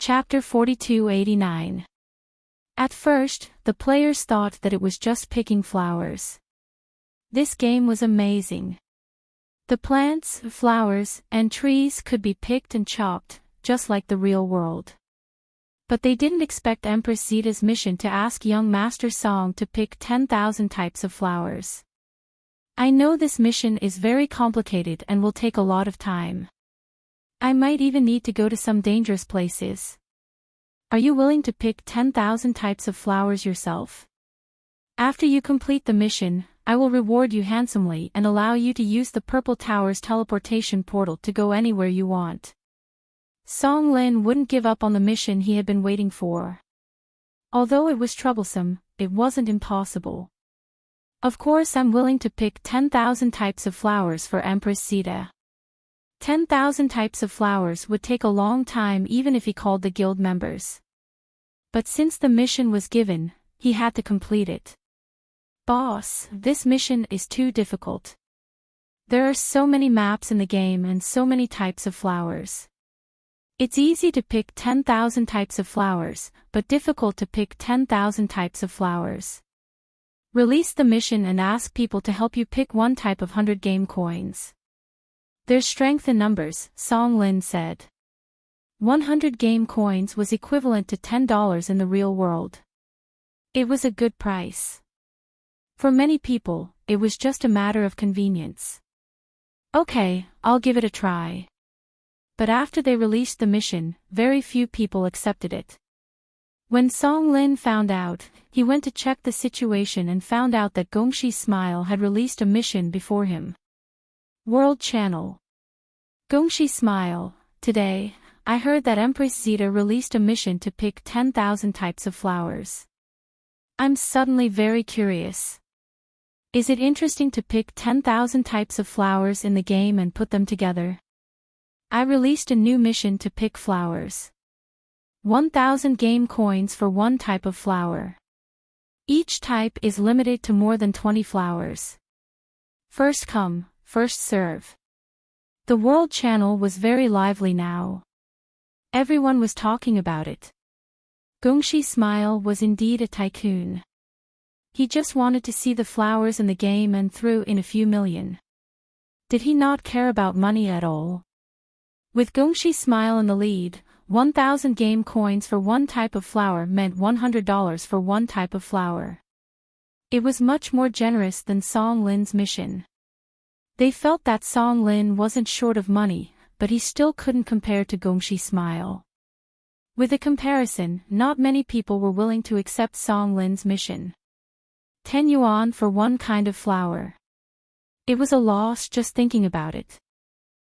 Chapter 4289. At first, the players thought that it was just picking flowers. This game was amazing. The plants, flowers, and trees could be picked and chopped, just like the real world. But they didn't expect Empress Zeta's mission to ask young Master Song to pick 10,000 types of flowers. I know this mission is very complicated and will take a lot of time. I might even need to go to some dangerous places. Are you willing to pick 10,000 types of flowers yourself? After you complete the mission, I will reward you handsomely and allow you to use the Purple Tower's teleportation portal to go anywhere you want. Song Lin wouldn't give up on the mission he had been waiting for. Although it was troublesome, it wasn't impossible. Of course I'm willing to pick 10,000 types of flowers for Empress Zeta. 10,000 types of flowers would take a long time even if he called the guild members. But since the mission was given, he had to complete it. Boss, this mission is too difficult. There are so many maps in the game and so many types of flowers. It's easy to pick 10,000 types of flowers, but difficult to pick 10,000 types of flowers. Release the mission and ask people to help you pick one type of 100 game coins. There's strength in numbers, Song Lin said. 100 game coins was equivalent to $10 in the real world. It was a good price. For many people, it was just a matter of convenience. Okay, I'll give it a try. But after they released the mission, very few people accepted it. When Song Lin found out, he went to check the situation and found out that Gongxi Smile had released a mission before him. World Channel. Gongxi Smile, today, I heard that Empress Zeta released a mission to pick 10,000 types of flowers. I'm suddenly very curious. Is it interesting to pick 10,000 types of flowers in the game and put them together? I released a new mission to pick flowers. 1,000 game coins for one type of flower. Each type is limited to more than 20 flowers. First come, first serve. The World Channel was very lively now. Everyone was talking about it. Gongxi Smile was indeed a tycoon. He just wanted to see the flowers in the game and threw in a few million. Did he not care about money at all? With Gongxi Smile in the lead, 1,000 game coins for one type of flower meant $100 for one type of flower. It was much more generous than Song Lin's mission. They felt that Song Lin wasn't short of money, but he still couldn't compare to Gongxi Smile. With a comparison, not many people were willing to accept Song Lin's mission. 10 yuan for one kind of flower. It was a loss just thinking about it.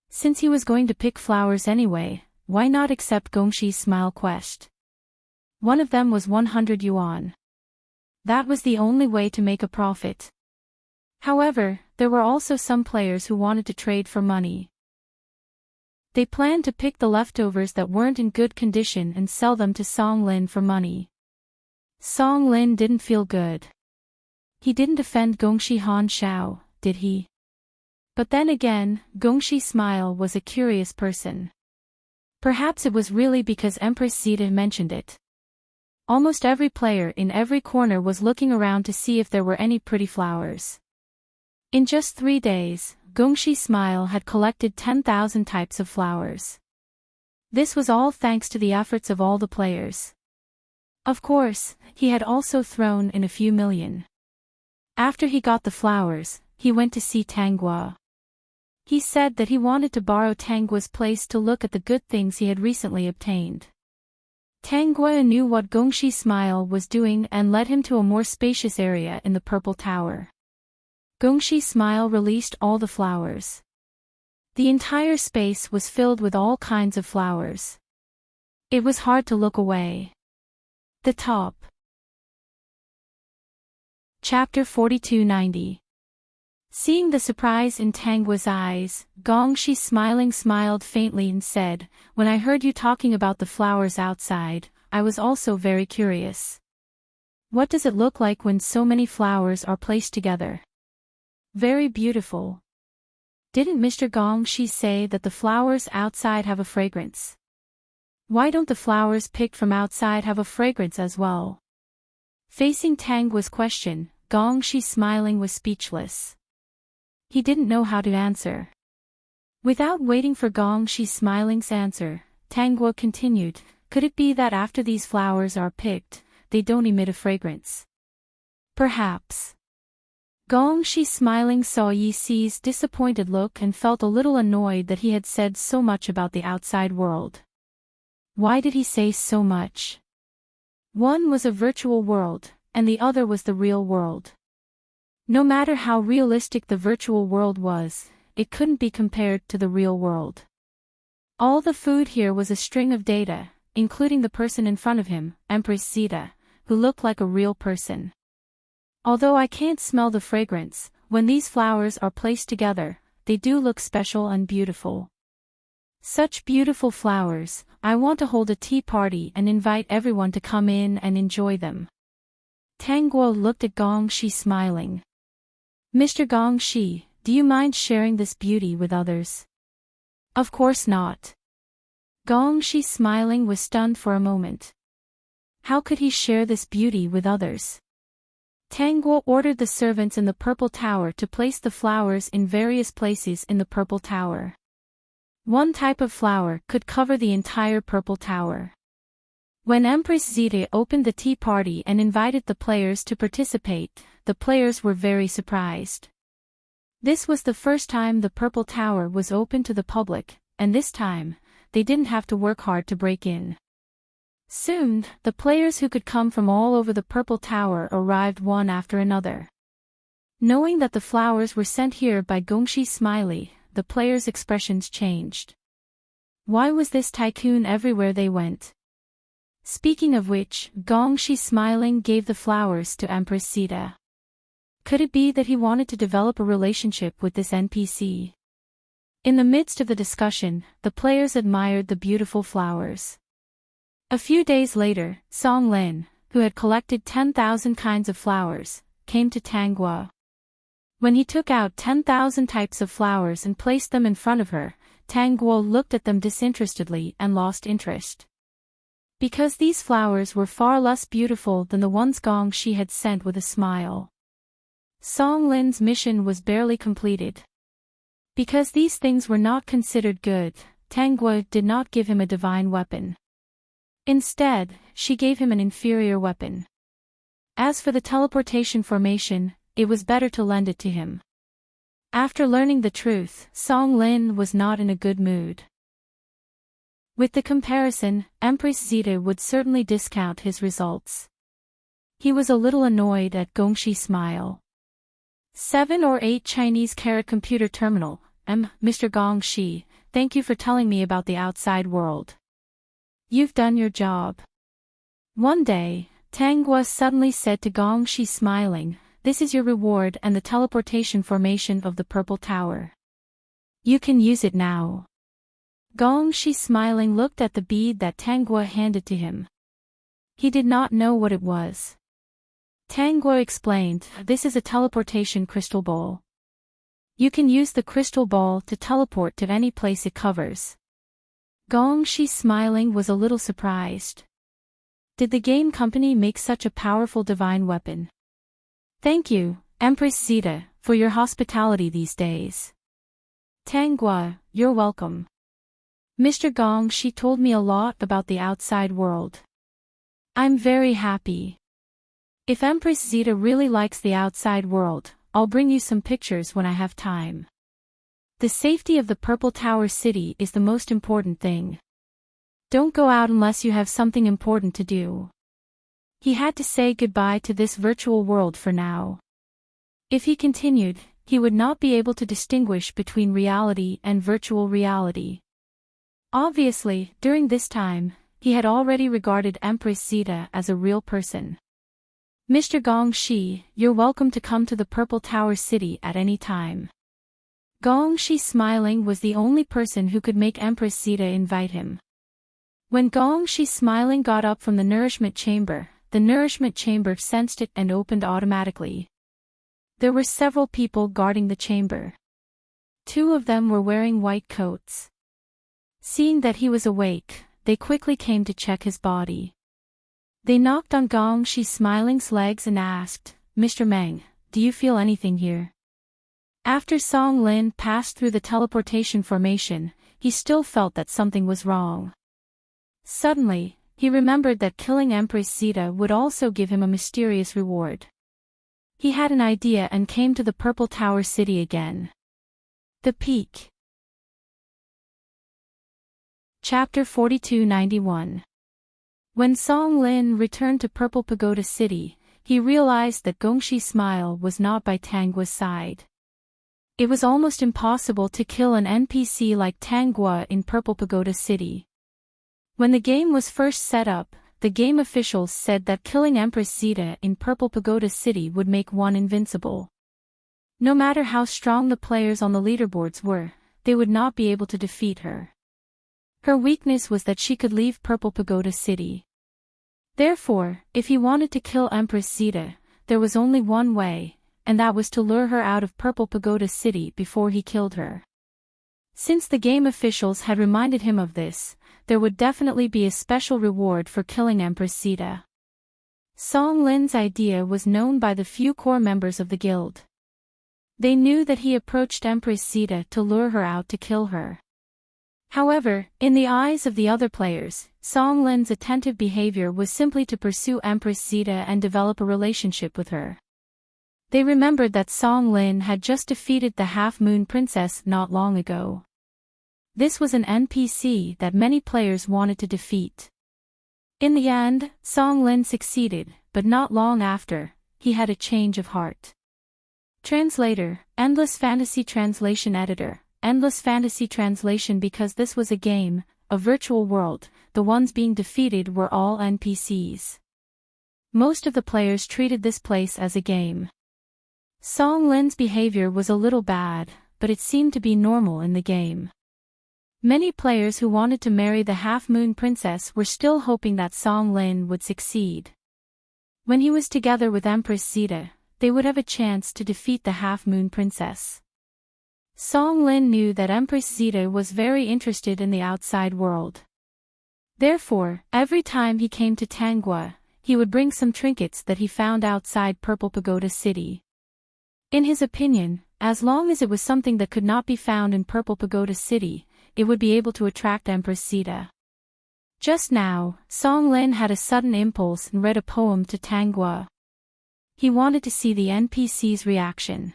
Since he was going to pick flowers anyway, why not accept Gongxi's Smile quest? One of them was 100 yuan. That was the only way to make a profit. However, there were also some players who wanted to trade for money. They planned to pick the leftovers that weren't in good condition and sell them to Song Lin for money. Song Lin didn't feel good. He didn't defend Gongxi Han Shao, did he? But then again, Gongxi Smile was a curious person. Perhaps it was really because Empress Zeta mentioned it. Almost every player in every corner was looking around to see if there were any pretty flowers. In just 3 days, Gongxi Smile had collected 10,000 types of flowers. This was all thanks to the efforts of all the players. Of course, he had also thrown in a few million. After he got the flowers, he went to see Tanghua. He said that he wanted to borrow Tanghua's place to look at the good things he had recently obtained. Tanghua knew what Gongxi Smile was doing and led him to a more spacious area in the Purple Tower. Gongxi Smile released all the flowers. The entire space was filled with all kinds of flowers. It was hard to look away. The top. Chapter 4290. Seeing the surprise in Tanghua's eyes, Gongxi smiled faintly and said, "When I heard you talking about the flowers outside, I was also very curious. What does it look like when so many flowers are placed together?" "Very beautiful." "Didn't Mr. Gongxi say that the flowers outside have a fragrance?" Why don't the flowers picked from outside have a fragrance as well? Facing Tangua's question, Gongxi smiling was speechless. He didn't know how to answer. Without waiting for Gongxi smiling's answer, Tangua continued, could it be that after these flowers are picked, they don't emit a fragrance? Perhaps. Gongxi smiling saw Yi Si's disappointed look and felt a little annoyed that he had said so much about the outside world. Why did he say so much? One was a virtual world, and the other was the real world. No matter how realistic the virtual world was, it couldn't be compared to the real world. All the food here was a string of data, including the person in front of him, Empress Zeta, who looked like a real person. Although I can't smell the fragrance, when these flowers are placed together, they do look special and beautiful. Such beautiful flowers, I want to hold a tea party and invite everyone to come in and enjoy them. Tangua looked at Gongxi smiling. Mr. Gongxi, do you mind sharing this beauty with others? Of course not. Gongxi smiling was stunned for a moment. How could he share this beauty with others? Tangua ordered the servants in the Purple Tower to place the flowers in various places in the Purple Tower. One type of flower could cover the entire Purple Tower. When Empress Zeta opened the tea party and invited the players to participate, the players were very surprised. This was the first time the Purple Tower was open to the public, and this time, they didn't have to work hard to break in. Soon, the players who could come from all over the Purple Tower arrived one after another. Knowing that the flowers were sent here by Gongxi Smiley, the players' expressions changed. Why was this tycoon everywhere they went? Speaking of which, Gongxi Smiling gave the flowers to Empress Zeta. Could it be that he wanted to develop a relationship with this NPC? In the midst of the discussion, the players admired the beautiful flowers. A few days later, Song Lin, who had collected 10,000 kinds of flowers, came to Tangua. When he took out 10,000 types of flowers and placed them in front of her, Tangua looked at them disinterestedly and lost interest. Because these flowers were far less beautiful than the ones Gongxi had sent with a smile. Song Lin's mission was barely completed. Because these things were not considered good, Tangua did not give him a divine weapon. Instead, she gave him an inferior weapon. As for the teleportation formation, it was better to lend it to him. After learning the truth, Song Lin was not in a good mood. With the comparison, Empress Zeta would certainly discount his results. He was a little annoyed at Gongxi's smile. 7 or 8 Chinese carat computer terminal, Mr. Gongxi, thank you for telling me about the outside world. You've done your job. One day, Tangua suddenly said to Gongxi smiling, this is your reward and the teleportation formation of the Purple Tower. You can use it now. Gongxi smiling looked at the bead that Tangua handed to him. He did not know what it was. Tangua explained, this is a teleportation crystal ball. You can use the crystal ball to teleport to any place it covers. Gongxi smiling was a little surprised. Did the game company make such a powerful divine weapon? Thank you, Empress Zeta, for your hospitality these days. Tangua, you're welcome. Mr. Gongxi told me a lot about the outside world. I'm very happy. If Empress Zeta really likes the outside world, I'll bring you some pictures when I have time. The safety of the Purple Tower City is the most important thing. Don't go out unless you have something important to do. He had to say goodbye to this virtual world for now. If he continued, he would not be able to distinguish between reality and virtual reality. Obviously, during this time, he had already regarded Empress Zeta as a real person. Mr. Gongxi, you're welcome to come to the Purple Tower City at any time. Gongxi smiling was the only person who could make Empress Zeta invite him. When Gongxi smiling got up from the nourishment chamber sensed it and opened automatically. There were several people guarding the chamber. 2 of them were wearing white coats. Seeing that he was awake, they quickly came to check his body. They knocked on Gong Shi's smiling legs and asked, "Mr. Meng, do you feel anything here?" After Song Lin passed through the teleportation formation, he still felt that something was wrong. Suddenly, he remembered that killing Empress Zeta would also give him a mysterious reward. He had an idea and came to the Purple Tower City again. The Peak. Chapter 4291. When Song Lin returned to Purple Pagoda City, he realized that Gongshi's smile was not by Tangua's side. It was almost impossible to kill an NPC like Tangua in Purple Pagoda City. When the game was first set up, the game officials said that killing Empress Zeta in Purple Pagoda City would make one invincible. No matter how strong the players on the leaderboards were, they would not be able to defeat her. Her weakness was that she could leave Purple Pagoda City. Therefore, if he wanted to kill Empress Zeta, there was only one way, and that was to lure her out of Purple Pagoda City before he killed her. Since the game officials had reminded him of this, there would definitely be a special reward for killing Empress Zeta. Song Lin's idea was known by the few core members of the guild. They knew that he approached Empress Zeta to lure her out to kill her. However, in the eyes of the other players, Song Lin's attentive behavior was simply to pursue Empress Zeta and develop a relationship with her. They remembered that Song Lin had just defeated the Half-Moon Princess not long ago. This was an NPC that many players wanted to defeat. In the end, Song Lin succeeded, but not long after, he had a change of heart. Translator, Endless Fantasy Translation Editor, Endless Fantasy Translation. Because this was a game, a virtual world, the ones being defeated were all NPCs. Most of the players treated this place as a game. Song Lin's behavior was a little bad, but it seemed to be normal in the game. Many players who wanted to marry the Half-Moon Princess were still hoping that Song Lin would succeed. When he was together with Empress Zeta, they would have a chance to defeat the Half-Moon Princess. Song Lin knew that Empress Zeta was very interested in the outside world. Therefore, every time he came to Tangua, he would bring some trinkets that he found outside Purple Pagoda City. In his opinion, as long as it was something that could not be found in Purple Pagoda City, it would be able to attract Empress Zeta. Just now, Song Lin had a sudden impulse and read a poem to Tangua. He wanted to see the NPC's reaction.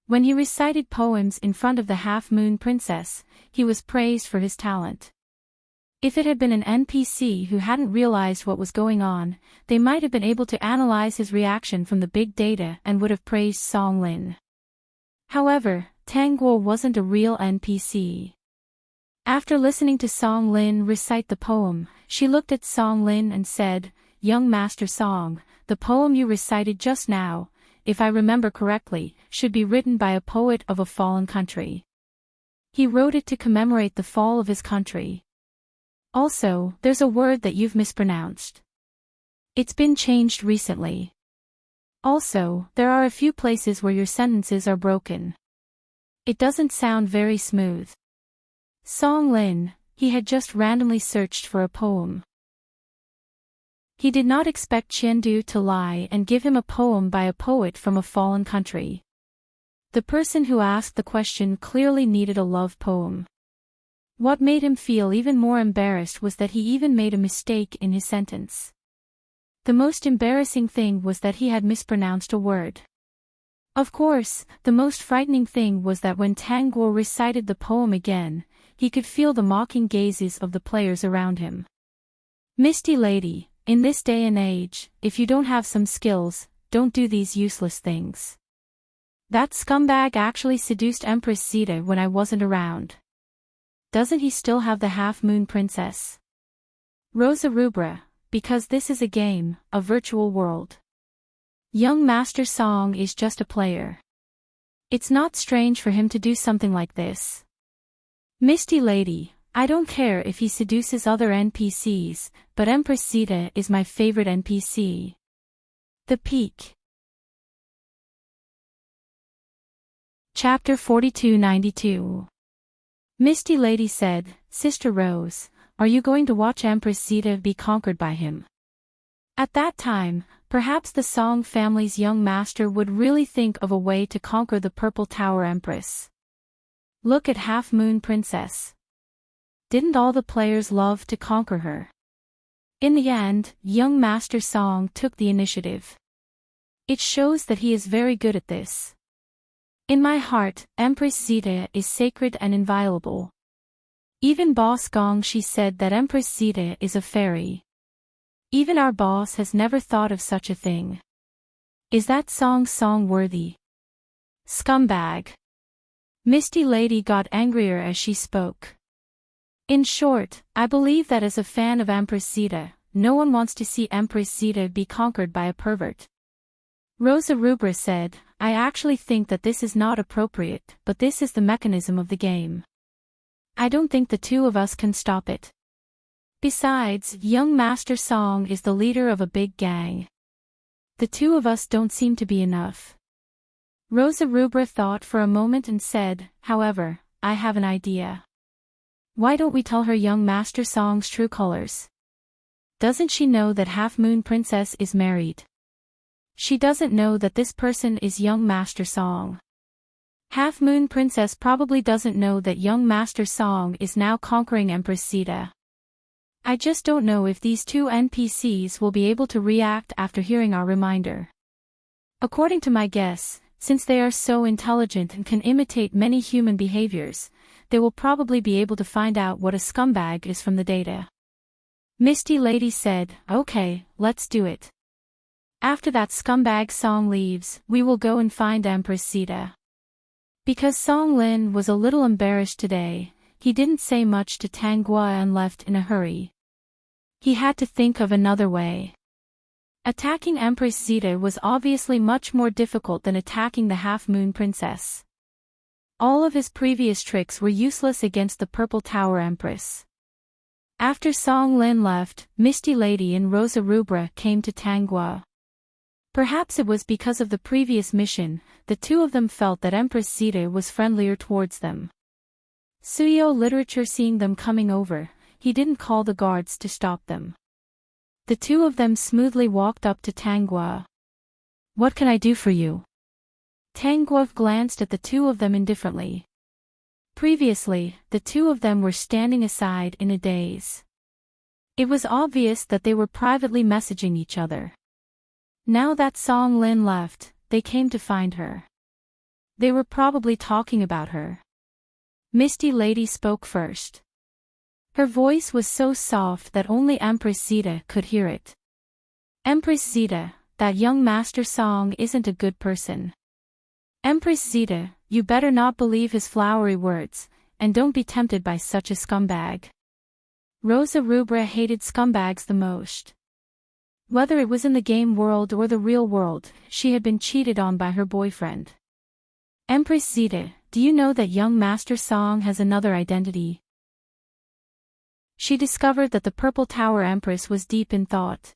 When he recited poems in front of the Half-Moon Princess, he was praised for his talent. If it had been an NPC who hadn't realized what was going on, they might have been able to analyze his reaction from the big data and would have praised Song Lin. However, Tangua wasn't a real NPC. After listening to Song Lin recite the poem, she looked at Song Lin and said, "Young Master Song, the poem you recited just now, if I remember correctly, should be written by a poet of a fallen country. He wrote it to commemorate the fall of his country. Also, there's a word that you've mispronounced. It's been changed recently. Also, there are a few places where your sentences are broken. It doesn't sound very smooth." Song Lin, he had just randomly searched for a poem. He did not expect Qiandu to lie and give him a poem by a poet from a fallen country. The person who asked the question clearly needed a love poem. What made him feel even more embarrassed was that he even made a mistake in his sentence. The most embarrassing thing was that he had mispronounced a word. Of course, the most frightening thing was that when Tangguo recited the poem again, he could feel the mocking gazes of the players around him. "Misty lady, in this day and age, if you don't have some skills, don't do these useless things. That scumbag actually seduced Empress Zeta when I wasn't around. Doesn't he still have the Half-Moon Princess?" Rosa Rubra, because this is a game, a virtual world. Young Master Song is just a player. It's not strange for him to do something like this. "Misty lady, I don't care if he seduces other NPCs, but Empress Zeta is my favorite NPC." The Peak. Chapter 4292. Misty Lady said, "Sister Rose, Are you going to watch Empress Zeta be conquered by him? At that time, perhaps the Song family's young master would really think of a way to conquer the Purple Tower Empress. Look at Half Moon Princess. Didn't all the players love to conquer her? In the end, young Master Song took the initiative. It shows that he is very good at this. In my heart, Empress Zeta is sacred and inviolable. Even Boss Gong Shi said that Empress Zeta is a fairy. Even our boss has never thought of such a thing. Is that song worthy? Scumbag. Misty Lady got angrier as she spoke. In short, I believe that as a fan of Empress Zeta, no one wants to see Empress Zeta be conquered by a pervert. Rosa Rubra said, I actually think that this is not appropriate, but this is the mechanism of the game. I don't think the two of us can stop it. Besides, young Master Song is the leader of a big gang. The two of us don't seem to be enough. Rosa Rubra thought for a moment and said, however, I have an idea. Why don't we tell her young Master Song's true colors? Doesn't she know that Half Moon Princess is married? She doesn't know that this person is young Master Song. Half Moon Princess probably doesn't know that young Master Song is now conquering Empress Zeta. I just don't know if these two NPCs will be able to react after hearing our reminder. According to my guess, since they are so intelligent and can imitate many human behaviors, they will probably be able to find out what a scumbag is from the data. Misty Lady said, okay, let's do it. After that scumbag Song leaves, we will go and find Empress Zeta. Because Song Lin was a little embarrassed today, he didn't say much to Tang Gua and left in a hurry. He had to think of another way. Attacking Empress Zeta was obviously much more difficult than attacking the Half Moon Princess. All of his previous tricks were useless against the Purple Tower Empress. After Song Lin left, Misty Lady and Rosa Rubra came to Tang Gua. Perhaps it was because of the previous mission, the two of them felt that Empress Zeta was friendlier towards them. Suyo Literature seeing them coming over, he didn't call the guards to stop them. The two of them smoothly walked up to Tang Gua. What can I do for you? Tang Gua glanced at the two of them indifferently. Previously, the two of them were standing aside in a daze. It was obvious that they were privately messaging each other. Now that Song Lin left, they came to find her. They were probably talking about her. Misty Lady spoke first. Her voice was so soft that only Empress Zeta could hear it. Empress Zeta, that young Master Song isn't a good person. Empress Zeta, you better not believe his flowery words, and don't be tempted by such a scumbag. Rosa Rubra hated scumbags the most. Whether it was in the game world or the real world, she had been cheated on by her boyfriend. Empress Zeta, do you know that young Master Song has another identity? She discovered that the Purple Tower Empress was deep in thought.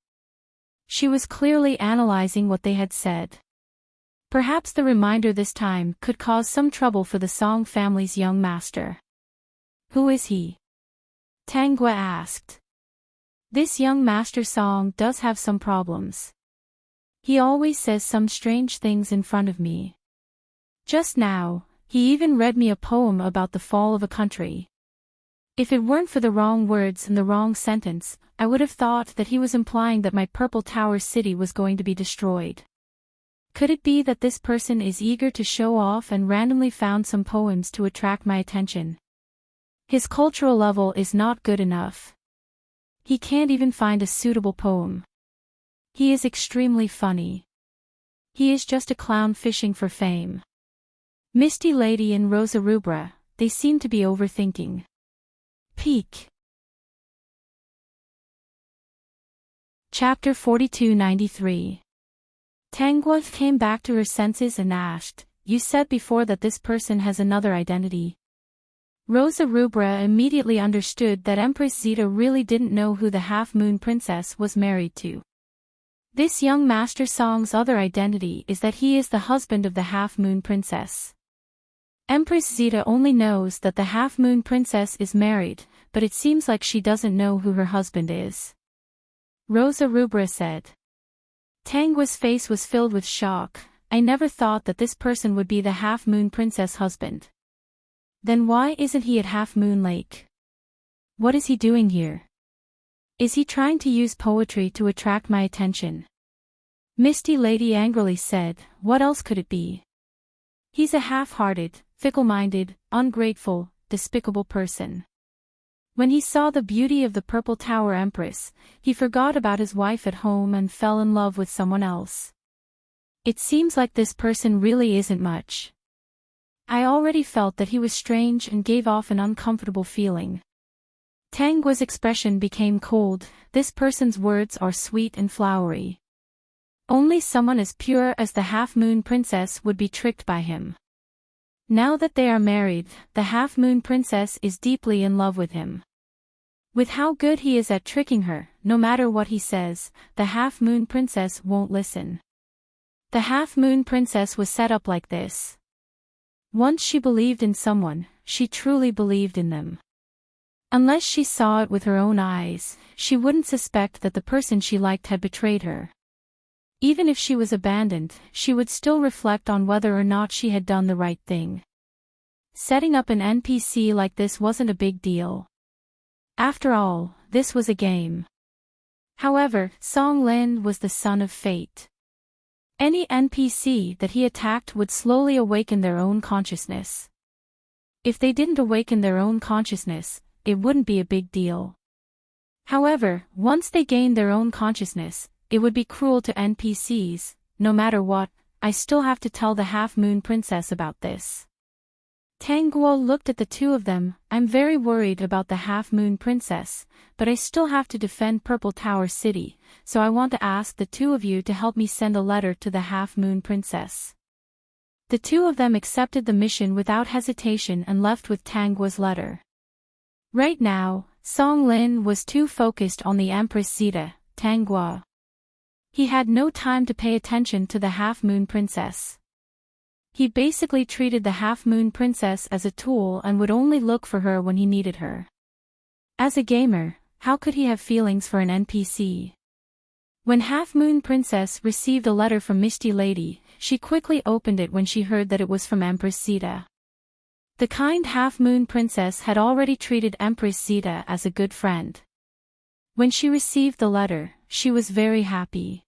She was clearly analyzing what they had said. Perhaps the reminder this time could cause some trouble for the Song family's young master. Who is he? Tang Gua asked. This young Master Song does have some problems. He always says some strange things in front of me. Just now, he even read me a poem about the fall of a country. If it weren't for the wrong words and the wrong sentence, I would have thought that he was implying that my Purple Tower city was going to be destroyed. Could it be that this person is eager to show off and randomly found some poems to attract my attention? His cultural level is not good enough. He can't even find a suitable poem. He is extremely funny. He is just a clown fishing for fame. Misty Lady and Rosa Rubra, they seem to be overthinking. Peak. Chapter 4293. Tang Gua came back to her senses and asked, you said before that this person has another identity. Rosa Rubra immediately understood that Empress Zeta really didn't know who the Half Moon Princess was married to. This young Master Song's other identity is that he is the husband of the Half Moon Princess. Empress Zeta only knows that the Half Moon Princess is married, but it seems like she doesn't know who her husband is. Rosa Rubra said. Tangua's face was filled with shock. I never thought that this person would be the Half Moon Princess husband. Then why isn't he at Half Moon Lake? What is he doing here? Is he trying to use poetry to attract my attention? Misty Lady angrily said, what else could it be? He's a half-hearted, fickle-minded, ungrateful, despicable person. When he saw the beauty of the Purple Tower Empress, he forgot about his wife at home and fell in love with someone else. It seems like this person really isn't much. I already felt that he was strange and gave off an uncomfortable feeling. Tangua's expression became cold. This person's words are sweet and flowery. Only someone as pure as the Half Moon Princess would be tricked by him. Now that they are married, the Half Moon Princess is deeply in love with him. With how good he is at tricking her, no matter what he says, the Half Moon Princess won't listen. The Half Moon Princess was set up like this. Once she believed in someone, she truly believed in them. Unless she saw it with her own eyes, she wouldn't suspect that the person she liked had betrayed her. Even if she was abandoned, she would still reflect on whether or not she had done the right thing. Setting up an NPC like this wasn't a big deal. After all, this was a game. However, Song Lin was the son of fate. Any NPC that he attacked would slowly awaken their own consciousness. If they didn't awaken their own consciousness, it wouldn't be a big deal. However, once they gained their own consciousness, it would be cruel to NPCs. No matter what, I still have to tell the Half Moon Princess about this. Tanguo looked at the two of them. I'm very worried about the Half Moon Princess, but I still have to defend Purple Tower City, so I want to ask the two of you to help me send a letter to the Half Moon Princess. The two of them accepted the mission without hesitation and left with Tangua's letter. Right now, Song Lin was too focused on the Empress Zeta, Tangua. He had no time to pay attention to the Half Moon Princess. He basically treated the Half Moon Princess as a tool and would only look for her when he needed her. As a gamer, how could he have feelings for an NPC? When Half Moon Princess received a letter from Misty Lady, she quickly opened it when she heard that it was from Empress Zeta. The kind Half Moon Princess had already treated Empress Zeta as a good friend. When she received the letter, she was very happy.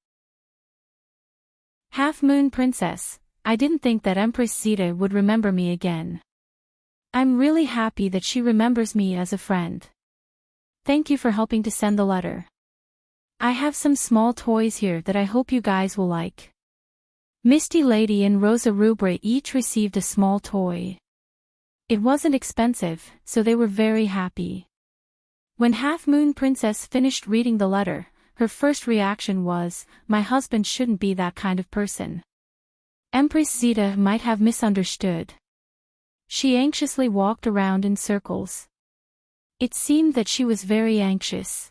Half Moon Princess, I didn't think that Empress Zeta would remember me again. I'm really happy that she remembers me as a friend. Thank you for helping to send the letter. I have some small toys here that I hope you guys will like. Misty Lady and Rosa Rubra each received a small toy. It wasn't expensive, so they were very happy. When Half Moon Princess finished reading the letter, her first reaction was, my husband shouldn't be that kind of person. Empress Zeta might have misunderstood. She anxiously walked around in circles. It seemed that she was very anxious.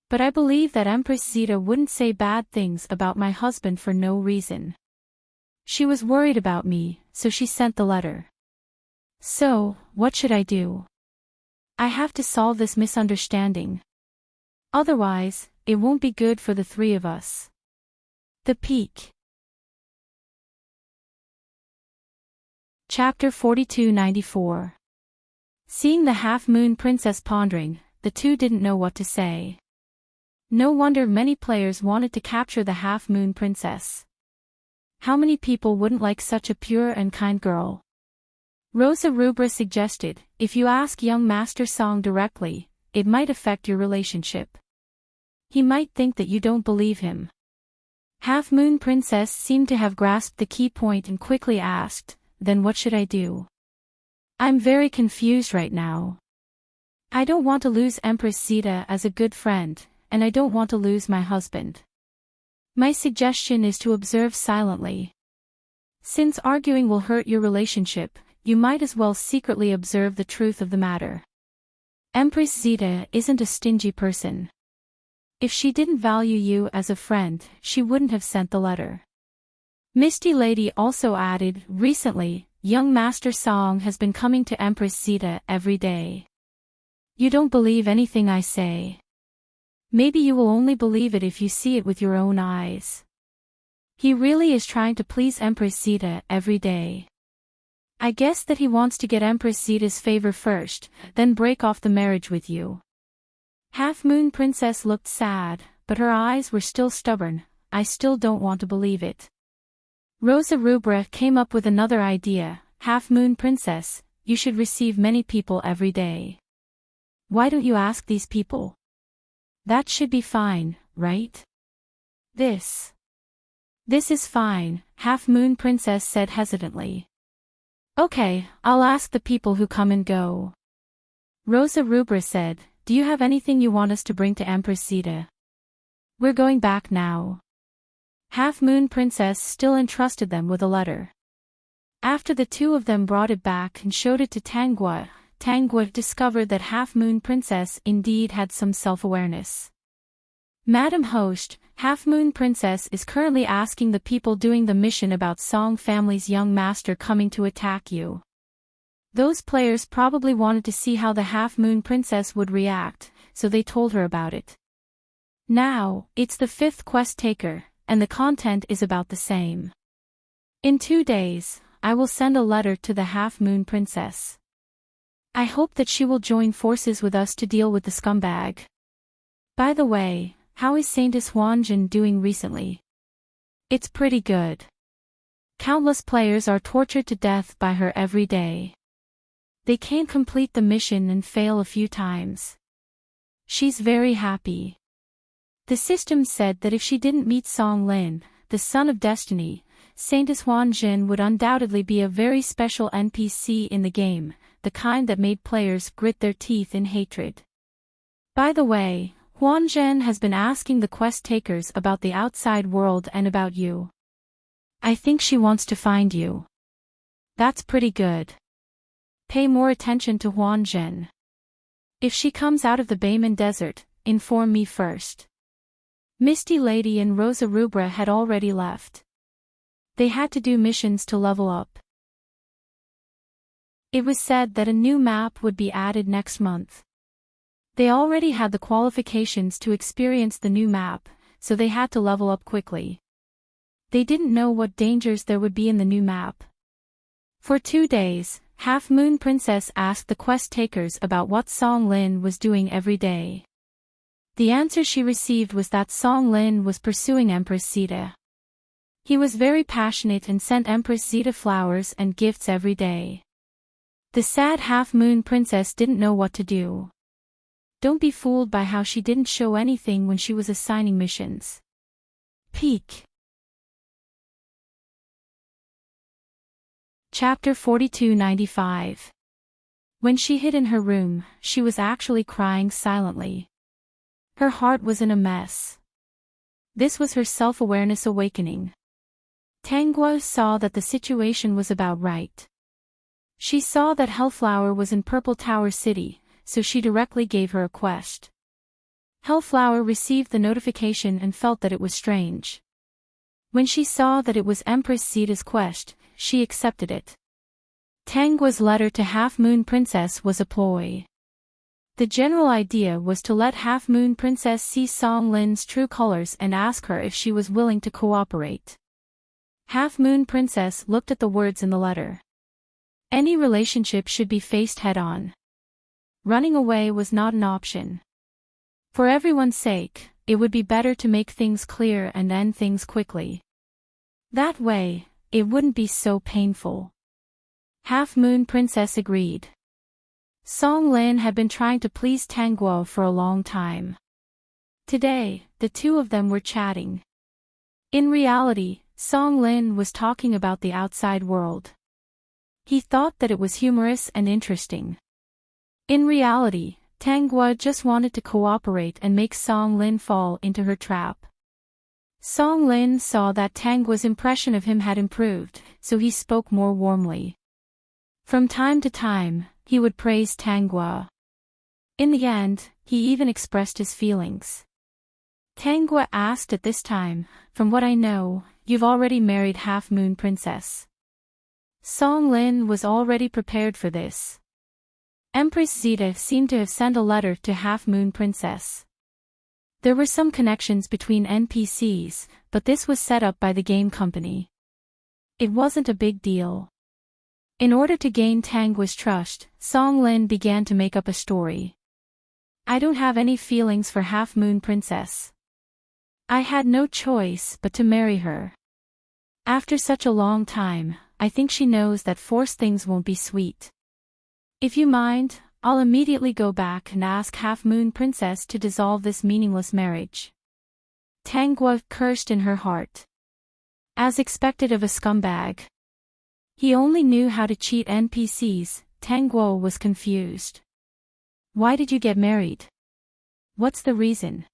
But I believe that Empress Zeta wouldn't say bad things about my husband for no reason. She was worried about me, so she sent the letter. So, what should I do? I have to solve this misunderstanding. Otherwise, it won't be good for the three of us. The Peak. Chapter 4294. Seeing the Half Moon Princess pondering, the two didn't know what to say. No wonder many players wanted to capture the Half Moon Princess. How many people wouldn't like such a pure and kind girl? Rosa Rubra suggested, if you ask young Master Song directly, it might affect your relationship. He might think that you don't believe him. Half Moon Princess seemed to have grasped the key point and quickly asked, then what should I do? I'm very confused right now. I don't want to lose Empress Zeta as a good friend, and I don't want to lose my husband. My suggestion is to observe silently. Since arguing will hurt your relationship, you might as well secretly observe the truth of the matter. Empress Zeta isn't a stingy person. If she didn't value you as a friend, she wouldn't have sent the letter. Misty Lady also added, recently, young Master Song has been coming to Empress Zeta every day. You don't believe anything I say. Maybe you will only believe it if you see it with your own eyes. He really is trying to please Empress Zeta every day. I guess that he wants to get Empress Zeta's favor first, then break off the marriage with you. Half Moon Princess looked sad, but her eyes were still stubborn. I still don't want to believe it. Rosa Rubra came up with another idea. Half Moon Princess, you should receive many people every day. Why don't you ask these people? That should be fine, right? This is fine, Half Moon Princess said hesitantly. Okay, I'll ask the people who come and go. Rosa Rubra said, do you have anything you want us to bring to Empress Zeta? We're going back now. Half Moon Princess still entrusted them with a letter. After the two of them brought it back and showed it to Tangua, Tangua discovered that Half Moon Princess indeed had some self-awareness. Madam Host, Half Moon Princess is currently asking the people doing the mission about Song family's young master coming to attack you. Those players probably wanted to see how the Half Moon Princess would react, so they told her about it. Now, it's the 5th quest taker, and the content is about the same. In 2 days, I will send a letter to the Half Moon Princess. I hope that she will join forces with us to deal with the scumbag. By the way, how is Saintess Huanjin doing recently? It's pretty good. Countless players are tortured to death by her every day. They can't complete the mission and fail a few times. She's very happy. The system said that if she didn't meet Song Lin, the Son of Destiny, Saintess Huanjin would undoubtedly be a very special NPC in the game, the kind that made players grit their teeth in hatred. By the way, Huanjin has been asking the quest takers about the outside world and about you. I think she wants to find you. That's pretty good. Pay more attention to Huanjin. If she comes out of the Bayman Desert, inform me first. Misty Lady and Rosa Rubra had already left. They had to do missions to level up. It was said that a new map would be added next month. They already had the qualifications to experience the new map, so they had to level up quickly. They didn't know what dangers there would be in the new map. For 2 days, Half Moon Princess asked the quest takers about what Song Lin was doing every day. The answer she received was that Song Lin was pursuing Empress Zeta. He was very passionate and sent Empress Zeta flowers and gifts every day. The sad Half Moon Princess didn't know what to do. Don't be fooled by how she didn't show anything when she was assigning missions. Peak. Chapter 4295. When she hid in her room, she was actually crying silently. Her heart was in a mess. This was her self-awareness awakening. Tangua saw that the situation was about right. She saw that Hellflower was in Purple Tower City, so she directly gave her a quest. Hellflower received the notification and felt that it was strange. When she saw that it was Empress Zeta's quest, she accepted it. Tangua's letter to Half Moon Princess was a ploy. The general idea was to let Half Moon Princess see Song Lin's true colors and ask her if she was willing to cooperate. Half Moon Princess looked at the words in the letter. Any relationship should be faced head-on. Running away was not an option. For everyone's sake, it would be better to make things clear and end things quickly. That way, it wouldn't be so painful. Half Moon Princess agreed. Song Lin had been trying to please Tangua for a long time. Today, the two of them were chatting. In reality, Song Lin was talking about the outside world. He thought that it was humorous and interesting. In reality, Tangua just wanted to cooperate and make Song Lin fall into her trap. Song Lin saw that Tangua's impression of him had improved, so he spoke more warmly. From time to time, he would praise Tangua. In the end, he even expressed his feelings. Tangua asked at this time, "From what I know, you've already married Half Moon Princess." Song Lin was already prepared for this. Empress Zeta seemed to have sent a letter to Half Moon Princess. There were some connections between NPCs, but this was set up by the game company. It wasn't a big deal. In order to gain Tangua's trust, Song Lin began to make up a story. I don't have any feelings for Half Moon Princess. I had no choice but to marry her. After such a long time, I think she knows that forced things won't be sweet. If you mind, I'll immediately go back and ask Half Moon Princess to dissolve this meaningless marriage. Tangua cursed in her heart. As expected of a scumbag. He only knew how to cheat NPCs. Tangua was confused. Why did you get married? What's the reason?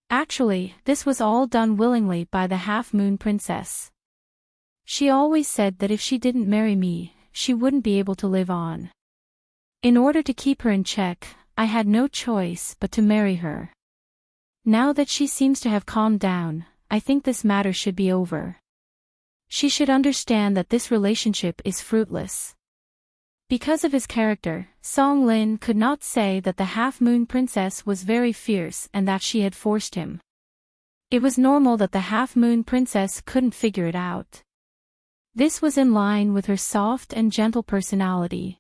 Actually, this was all done willingly by the Half Moon Princess. She always said that if she didn't marry me, she wouldn't be able to live on. In order to keep her in check, I had no choice but to marry her. Now that she seems to have calmed down, I think this matter should be over. She should understand that this relationship is fruitless. Because of his character, Song Lin could not say that the Half Moon Princess was very fierce and that she had forced him. It was normal that the Half Moon Princess couldn't figure it out. This was in line with her soft and gentle personality.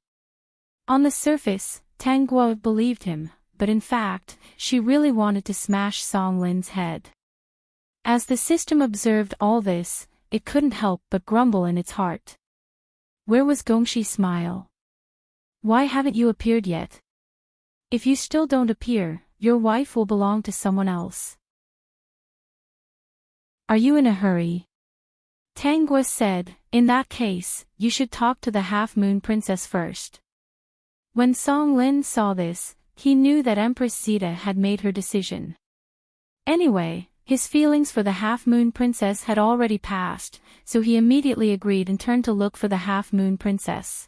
On the surface, Tangua believed him, but in fact, she really wanted to smash Song Lin's head. As the system observed all this, it couldn't help but grumble in its heart. Where was Gongxi's smile? Why haven't you appeared yet? If you still don't appear, your wife will belong to someone else. Are you in a hurry? Tangua said, in that case, you should talk to the Half Moon Princess first. When Song Lin saw this, he knew that Empress Zeta had made her decision. Anyway, his feelings for the Half Moon Princess had already passed, so he immediately agreed and turned to look for the Half Moon Princess.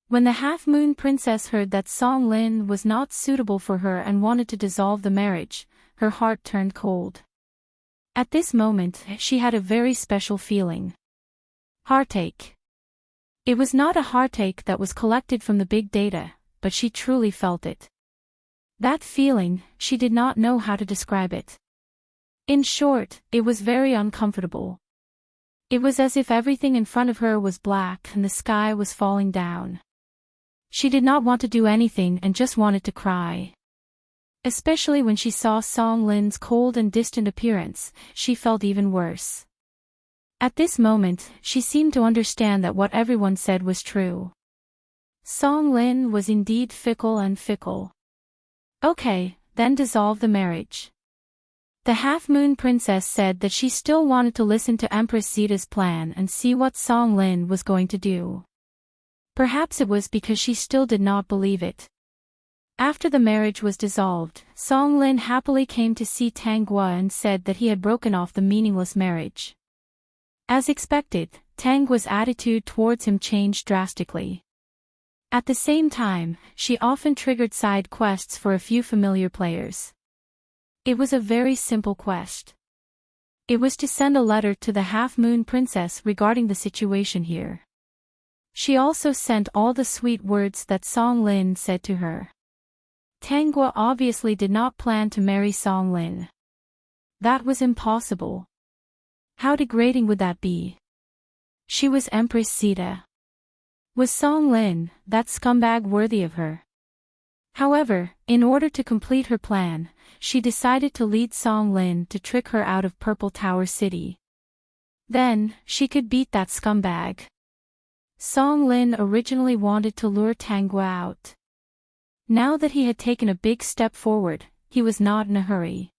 When the Half Moon Princess heard that Song Lin was not suitable for her and wanted to dissolve the marriage, her heart turned cold. At this moment, she had a very special feeling. Heartache. It was not a heartache that was collected from the big data, but she truly felt it. That feeling, she did not know how to describe it. In short, it was very uncomfortable. It was as if everything in front of her was black and the sky was falling down. She did not want to do anything and just wanted to cry. Especially when she saw Song Lin's cold and distant appearance, she felt even worse. At this moment, she seemed to understand that what everyone said was true. Song Lin was indeed fickle and fickle. Okay, then dissolve the marriage. The Half Moon Princess said that she still wanted to listen to Empress Zeta's plan and see what Song Lin was going to do. Perhaps it was because she still did not believe it. After the marriage was dissolved, Song Lin happily came to see Tangua and said that he had broken off the meaningless marriage. As expected, Tangua's attitude towards him changed drastically. At the same time, she often triggered side quests for a few familiar players. It was a very simple quest. It was to send a letter to the Half Moon Princess regarding the situation here. She also sent all the sweet words that Song Lin said to her. Tangua obviously did not plan to marry Song Lin. That was impossible. How degrading would that be? She was Empress Zeta. Was Song Lin, that scumbag, worthy of her? However, in order to complete her plan, she decided to lead Song Lin to trick her out of Purple Tower City. Then, she could beat that scumbag. Song Lin originally wanted to lure Tangua out. Now that he had taken a big step forward, he was not in a hurry.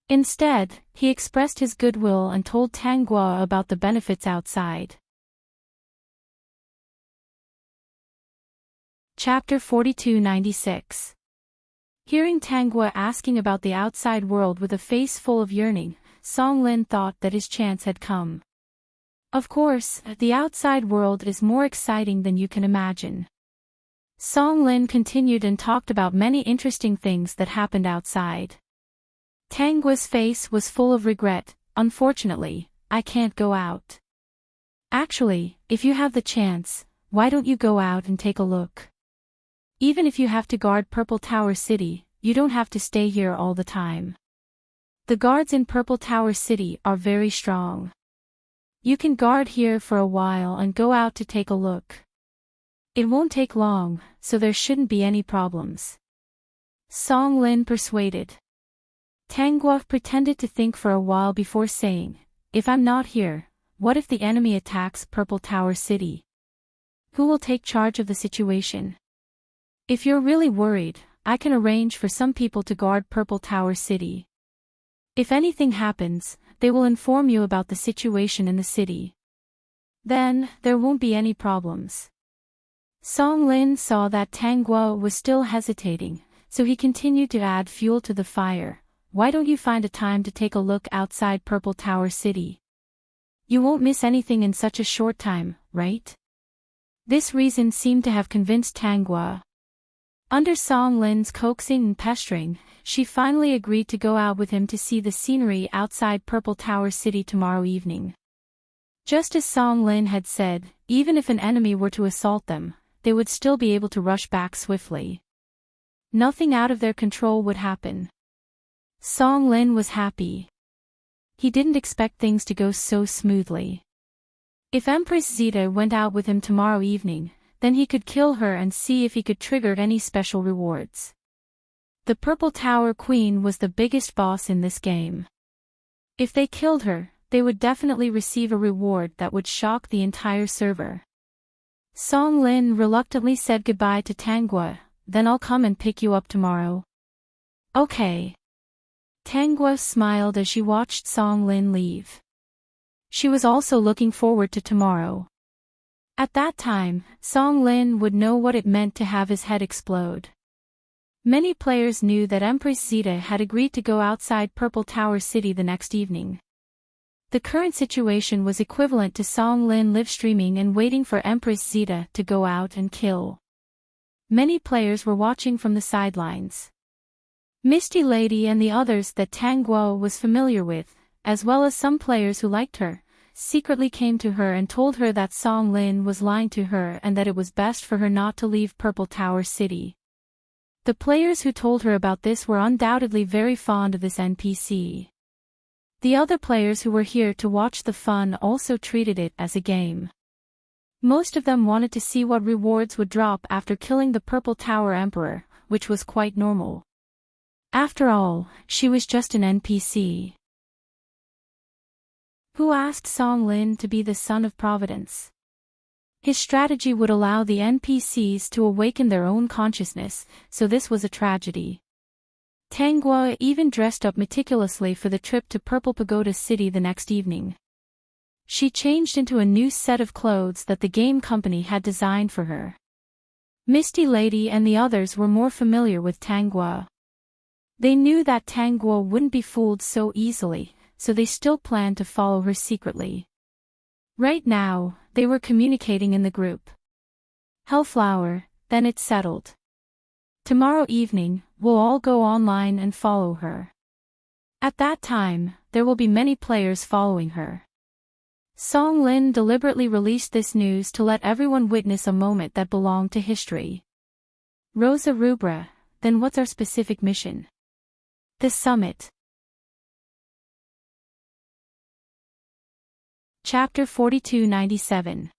Instead, he expressed his goodwill and told Tangua about the benefits outside. Chapter 4296. Hearing Tangua asking about the outside world with a face full of yearning, Song Lin thought that his chance had come. Of course, the outside world is more exciting than you can imagine. Song Lin continued and talked about many interesting things that happened outside. Tangua's face was full of regret. Unfortunately, I can't go out. Actually, if you have the chance, why don't you go out and take a look? Even if you have to guard Purple Tower City, you don't have to stay here all the time. The guards in Purple Tower City are very strong. You can guard here for a while and go out to take a look. It won't take long, so there shouldn't be any problems. Song Lin persuaded. Tang Guo pretended to think for a while before saying, if I'm not here, what if the enemy attacks Purple Tower City? Who will take charge of the situation? If you're really worried, I can arrange for some people to guard Purple Tower City. If anything happens, they will inform you about the situation in the city. Then, there won't be any problems. Song Lin saw that Tang Guo was still hesitating, so he continued to add fuel to the fire. Why don't you find a time to take a look outside Purple Tower City? You won't miss anything in such a short time, right? This reason seemed to have convinced Tang Guo. Under Song Lin's coaxing and pestering, she finally agreed to go out with him to see the scenery outside Purple Tower City tomorrow evening. Just as Song Lin had said, even if an enemy were to assault them, they would still be able to rush back swiftly. Nothing out of their control would happen. Song Lin was happy. He didn't expect things to go so smoothly. If Empress Zeta went out with him tomorrow evening, then he could kill her and see if he could trigger any special rewards. The Purple Tower Queen was the biggest boss in this game. If they killed her, they would definitely receive a reward that would shock the entire server. Song Lin reluctantly said goodbye to Tang Guo, then I'll come and pick you up tomorrow. Okay. Tang Guo smiled as she watched Song Lin leave. She was also looking forward to tomorrow. At that time, Song Lin would know what it meant to have his head explode. Many players knew that Empress Zeta had agreed to go outside Purple Tower City the next evening. The current situation was equivalent to Song Lin live streaming and waiting for Empress Zeta to go out and kill. Many players were watching from the sidelines. Misty Lady and the others that Tang Guo was familiar with, as well as some players who liked her, secretly came to her and told her that Song Lin was lying to her and that it was best for her not to leave Purple Tower City. The players who told her about this were undoubtedly very fond of this NPC. The other players who were here to watch the fun also treated it as a game. Most of them wanted to see what rewards would drop after killing the Purple Tower Emperor, which was quite normal. After all, she was just an NPC. Who asked Song Lin to be the son of Providence? His strategy would allow the NPCs to awaken their own consciousness, so this was a tragedy. Tang Guo even dressed up meticulously for the trip to Purple Pagoda City the next evening. She changed into a new set of clothes that the game company had designed for her. Misty Lady and the others were more familiar with Tang Guo. They knew that Tang Guo wouldn't be fooled so easily, so they still planned to follow her secretly. Right now, they were communicating in the group. Hellflower, then it's settled. Tomorrow evening, we'll all go online and follow her. At that time, there will be many players following her. Song Lin deliberately released this news to let everyone witness a moment that belonged to history. Rosa Rubra, then what's our specific mission? The summit. Chapter 4297.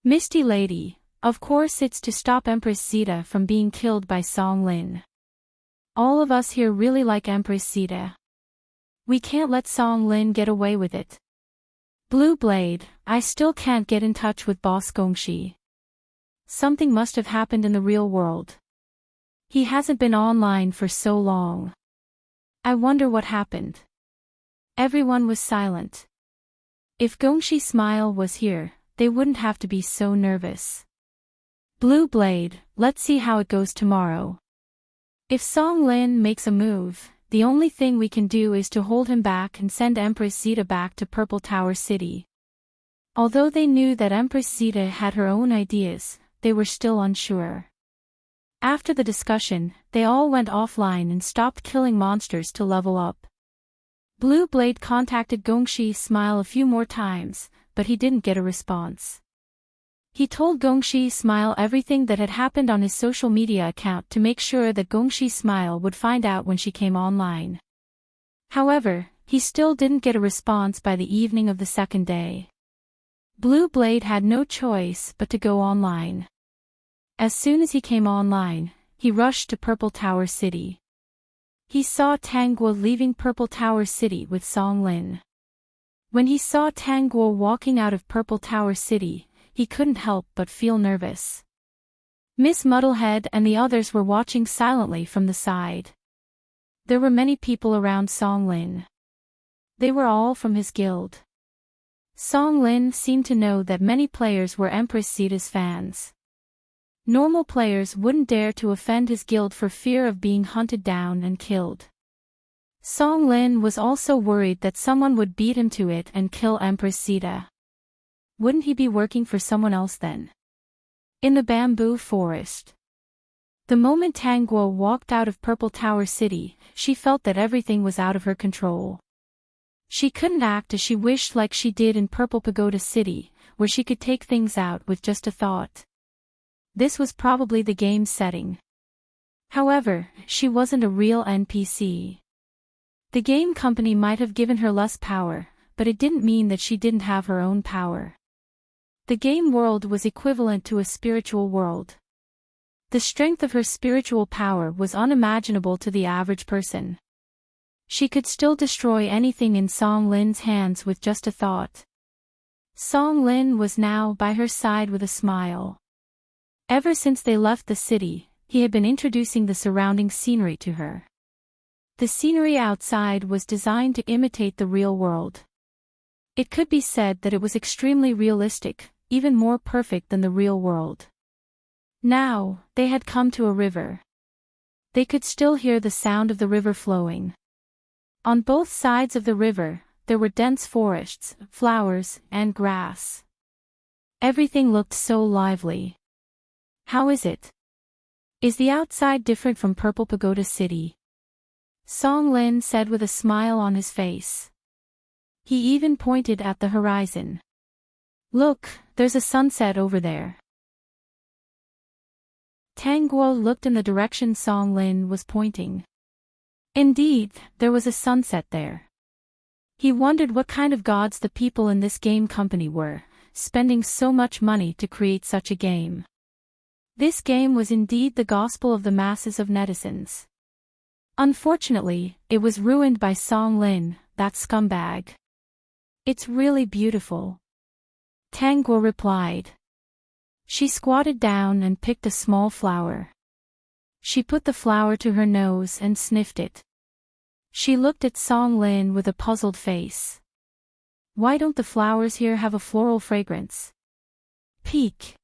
Misty Lady, of course it's to stop Empress Zeta from being killed by Song Lin. All of us here really like Empress Zeta. We can't let Song Lin get away with it. Blue Blade, I still can't get in touch with Boss Gongxi. Something must have happened in the real world. He hasn't been online for so long. I wonder what happened. Everyone was silent. If Gongxi Smile was here, they wouldn't have to be so nervous. Blue Blade, let's see how it goes tomorrow. If Song Lin makes a move, the only thing we can do is to hold him back and send Empress Zeta back to Purple Tower City. Although they knew that Empress Zeta had her own ideas, they were still unsure. After the discussion, they all went offline and stopped killing monsters to level up. Blue Blade contacted Gongxi Smile a few more times, but he didn't get a response. He told Gongshi Smile everything that had happened on his social media account to make sure that Gongshi Smile would find out when she came online. However, he still didn't get a response by the evening of the second day. Blue Blade had no choice but to go online. As soon as he came online, he rushed to Purple Tower City. He saw Tangguo leaving Purple Tower City with Song Lin. When he saw Tangguo walking out of Purple Tower City, he couldn't help but feel nervous. Miss Muddlehead and the others were watching silently from the side. There were many people around Song Lin. They were all from his guild. Song Lin seemed to know that many players were Empress Zeta's fans. Normal players wouldn't dare to offend his guild for fear of being hunted down and killed. Song Lin was also worried that someone would beat him to it and kill Empress Zeta. Wouldn't he be working for someone else then? In the bamboo forest. The moment Tangguo walked out of Purple Tower City, she felt that everything was out of her control. She couldn't act as she wished like she did in Purple Pagoda City, where she could take things out with just a thought. This was probably the game's setting. However, she wasn't a real NPC. The game company might have given her less power, but it didn't mean that she didn't have her own power. The game world was equivalent to a spiritual world. The strength of her spiritual power was unimaginable to the average person. She could still destroy anything in Song Lin's hands with just a thought. Song Lin was now by her side with a smile. Ever since they left the city, he had been introducing the surrounding scenery to her. The scenery outside was designed to imitate the real world. It could be said that it was extremely realistic, even more perfect than the real world. Now, they had come to a river. They could still hear the sound of the river flowing. On both sides of the river, there were dense forests, flowers, and grass. Everything looked so lively. How is it? Is the outside different from Purple Pagoda City? Song Lin said with a smile on his face. He even pointed at the horizon. Look, there's a sunset over there. Tangguo looked in the direction Song Lin was pointing. Indeed, there was a sunset there. He wondered what kind of gods the people in this game company were, spending so much money to create such a game. This game was indeed the gospel of the masses of netizens. Unfortunately, it was ruined by Song Lin, that scumbag. It's really beautiful. Tangguo replied. She squatted down and picked a small flower. She put the flower to her nose and sniffed it. She looked at Song Lin with a puzzled face. Why don't the flowers here have a floral fragrance? Peek.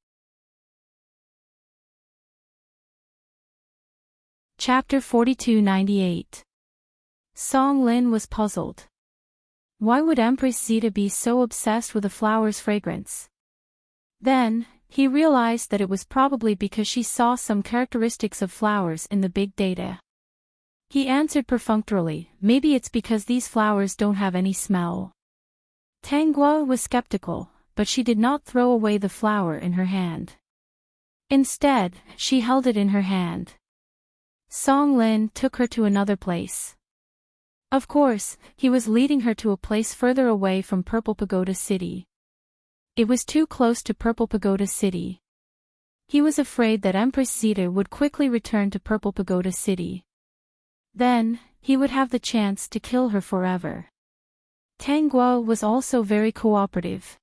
Chapter 4298. Song Lin was puzzled. Why would Empress Zeta be so obsessed with a flower's fragrance? Then, he realized that it was probably because she saw some characteristics of flowers in the big data. He answered perfunctorily, maybe it's because these flowers don't have any smell. Tangguo was skeptical, but she did not throw away the flower in her hand. Instead, she held it in her hand. Song Lin took her to another place. Of course, he was leading her to a place further away from Purple Pagoda City. It was too close to Purple Pagoda City. He was afraid that Empress Zeta would quickly return to Purple Pagoda City. Then, he would have the chance to kill her forever. Tangguo was also very cooperative.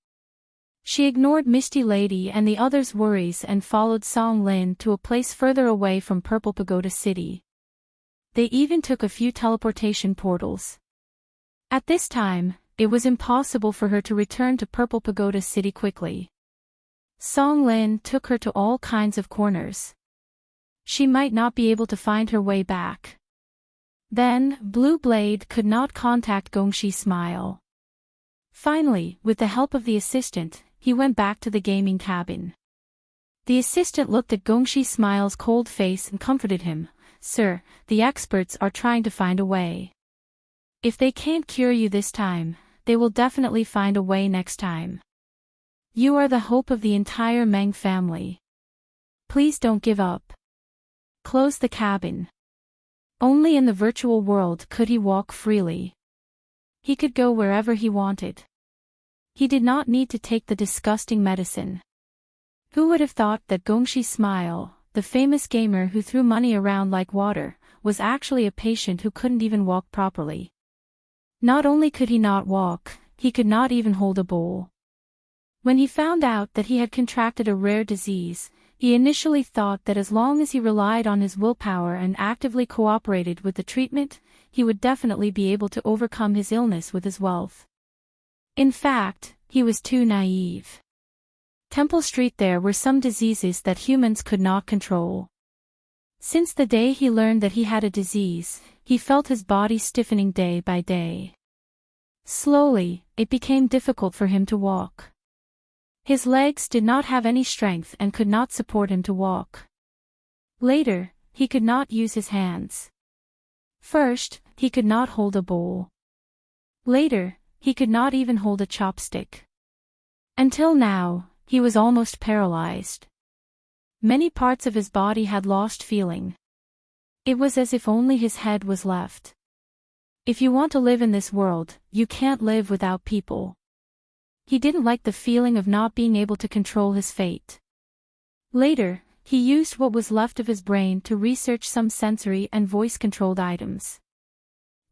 She ignored Misty Lady and the others' worries and followed Song Lin to a place further away from Purple Pagoda City. They even took a few teleportation portals. At this time, it was impossible for her to return to Purple Pagoda City quickly. Song Lin took her to all kinds of corners. She might not be able to find her way back. Then, Blue Blade could not contact Gongshi Smile. Finally, with the help of the assistant, he went back to the gaming cabin. The assistant looked at Gongshi Smile's cold face and comforted him. Sir, the experts are trying to find a way. If they can't cure you this time, they will definitely find a way next time. You are the hope of the entire Meng family. Please don't give up. Close the cabin. Only in the virtual world could he walk freely. He could go wherever he wanted. He did not need to take the disgusting medicine. Who would have thought that Gongshi Smile, the famous gamer who threw money around like water, was actually a patient who couldn't even walk properly? Not only could he not walk, he could not even hold a bowl. When he found out that he had contracted a rare disease, he initially thought that as long as he relied on his willpower and actively cooperated with the treatment, he would definitely be able to overcome his illness with his wealth. In fact, he was too naive. Temple Street, there were some diseases that humans could not control. Since the day he learned that he had a disease, he felt his body stiffening day by day. Slowly, it became difficult for him to walk. His legs did not have any strength and could not support him to walk. Later, he could not use his hands. First, he could not hold a bowl. Later, he could not even hold a chopstick. Until now, he was almost paralyzed. Many parts of his body had lost feeling. It was as if only his head was left. If you want to live in this world, you can't live without people. He didn't like the feeling of not being able to control his fate. Later, he used what was left of his brain to research some sensory and voice-controlled items.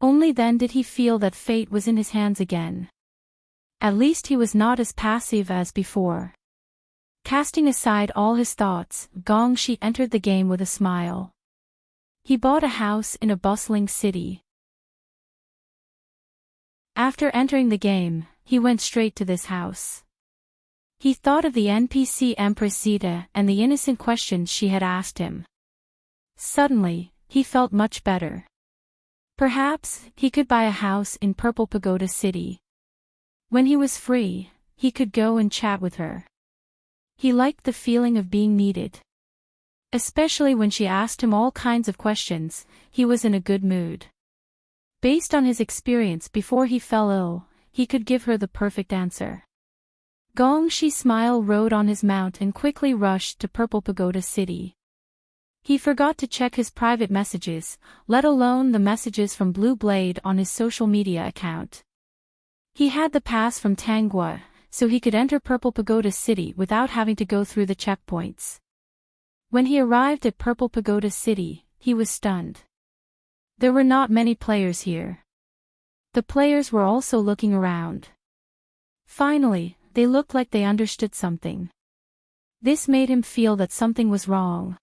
Only then did he feel that fate was in his hands again. At least he was not as passive as before. Casting aside all his thoughts, Gongshi entered the game with a smile. He bought a house in a bustling city. After entering the game, he went straight to this house. He thought of the NPC Empress Zeta and the innocent questions she had asked him. Suddenly, he felt much better. Perhaps he could buy a house in Purple Pagoda City. When he was free, he could go and chat with her. He liked the feeling of being needed. Especially when she asked him all kinds of questions, he was in a good mood. Based on his experience before he fell ill, he could give her the perfect answer. Gongshi Smile rode on his mount and quickly rushed to Purple Pagoda City. He forgot to check his private messages, let alone the messages from Blue Blade on his social media account. He had the pass from Tanghua, so he could enter Purple Pagoda City without having to go through the checkpoints. When he arrived at Purple Pagoda City, he was stunned. There were not many players here. The players were also looking around. Finally, they looked like they understood something. This made him feel that something was wrong.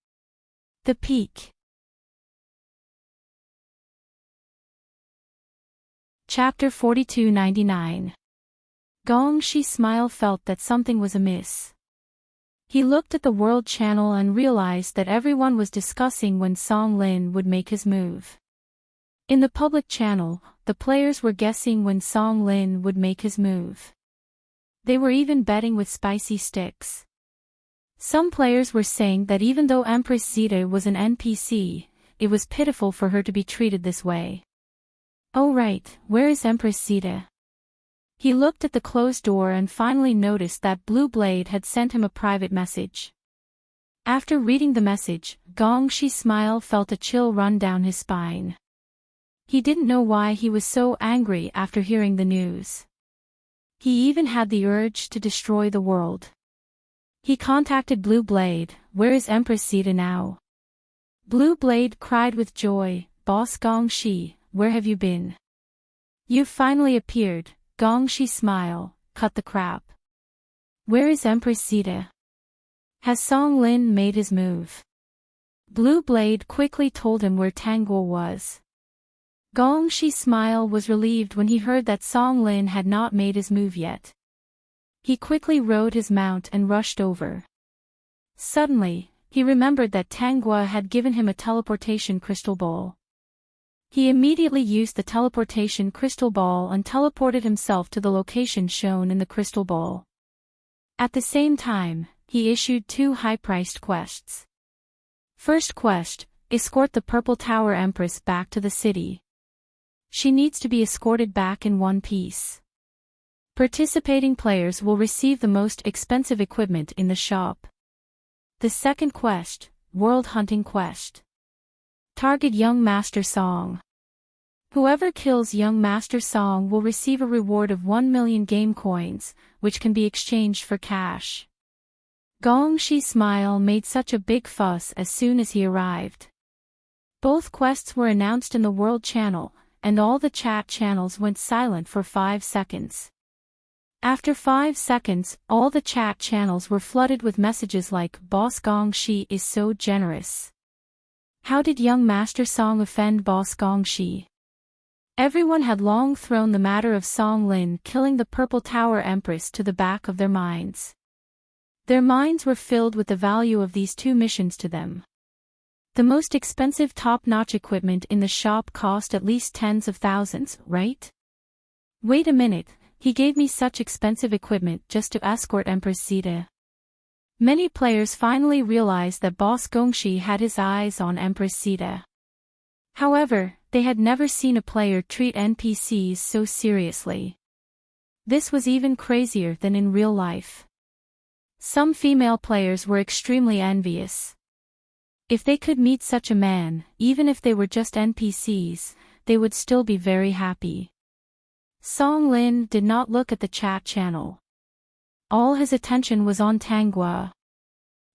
The peak. Chapter 4299. Gongshi Smile felt that something was amiss. He looked at the World Channel and realized that everyone was discussing when Song Lin would make his move. In the public channel, the players were guessing when Song Lin would make his move. They were even betting with spicy sticks. Some players were saying that even though Empress Zeta was an NPC, it was pitiful for her to be treated this way. Oh right, where is Empress Zeta? He looked at the closed door and finally noticed that Blue Blade had sent him a private message. After reading the message, Gongshi Smile felt a chill run down his spine. He didn't know why he was so angry after hearing the news. He even had the urge to destroy the world. He contacted Blue Blade. Where is Empress Zeta now? Blue Blade cried with joy, Boss Gongshi, where have you been? You've finally appeared. Gongshi Smile, cut the crap. Where is Empress Zeta? Has Song Lin made his move? Blue Blade quickly told him where Tanghua was. Gongshi Smile was relieved when he heard that Song Lin had not made his move yet. He quickly rode his mount and rushed over. Suddenly, he remembered that Tanghua had given him a teleportation crystal ball. He immediately used the teleportation crystal ball and teleported himself to the location shown in the crystal ball. At the same time, he issued 2 high-priced quests. First quest, escort the Purple Tower Empress back to the city. She needs to be escorted back in one piece. Participating players will receive the most expensive equipment in the shop. The second quest, World Hunting Quest. Target Young Master Song. Whoever kills Young Master Song will receive a reward of 1 million game coins, which can be exchanged for cash. Gong Shi Smile made such a big fuss as soon as he arrived. Both quests were announced in the World Channel, and all the chat channels went silent for 5 seconds. After 5 seconds, all the chat channels were flooded with messages like, "Boss Gong Shi is so generous. How did Young Master Song offend Boss Gong Shi?" Everyone had long thrown the matter of Song Lin killing the Purple Tower Empress to the back of their minds. Their minds were filled with the value of these 2 missions to them. The most expensive top-notch equipment in the shop cost at least tens of thousands, right? Wait a minute, he gave me such expensive equipment just to escort Empress Sita. Many players finally realized that Boss Gongshi had his eyes on Empress Sita. However, they had never seen a player treat NPCs so seriously. This was even crazier than in real life. Some female players were extremely envious. If they could meet such a man, even if they were just NPCs, they would still be very happy. Song Lin did not look at the chat channel. All his attention was on Tanghua.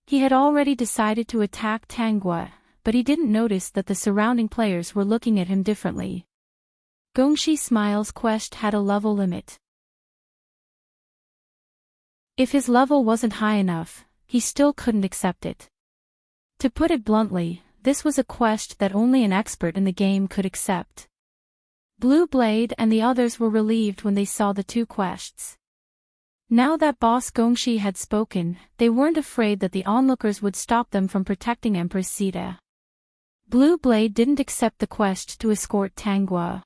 He had already decided to attack Tanghua, but he didn't notice that the surrounding players were looking at him differently. Gongshi Smile's quest had a level limit. If his level wasn't high enough, he still couldn't accept it. To put it bluntly, this was a quest that only an expert in the game could accept. Blue Blade and the others were relieved when they saw the 2 quests. Now that Boss Gongshi had spoken, they weren't afraid that the onlookers would stop them from protecting Empress Sita. Blue Blade didn't accept the quest to escort Tanghua.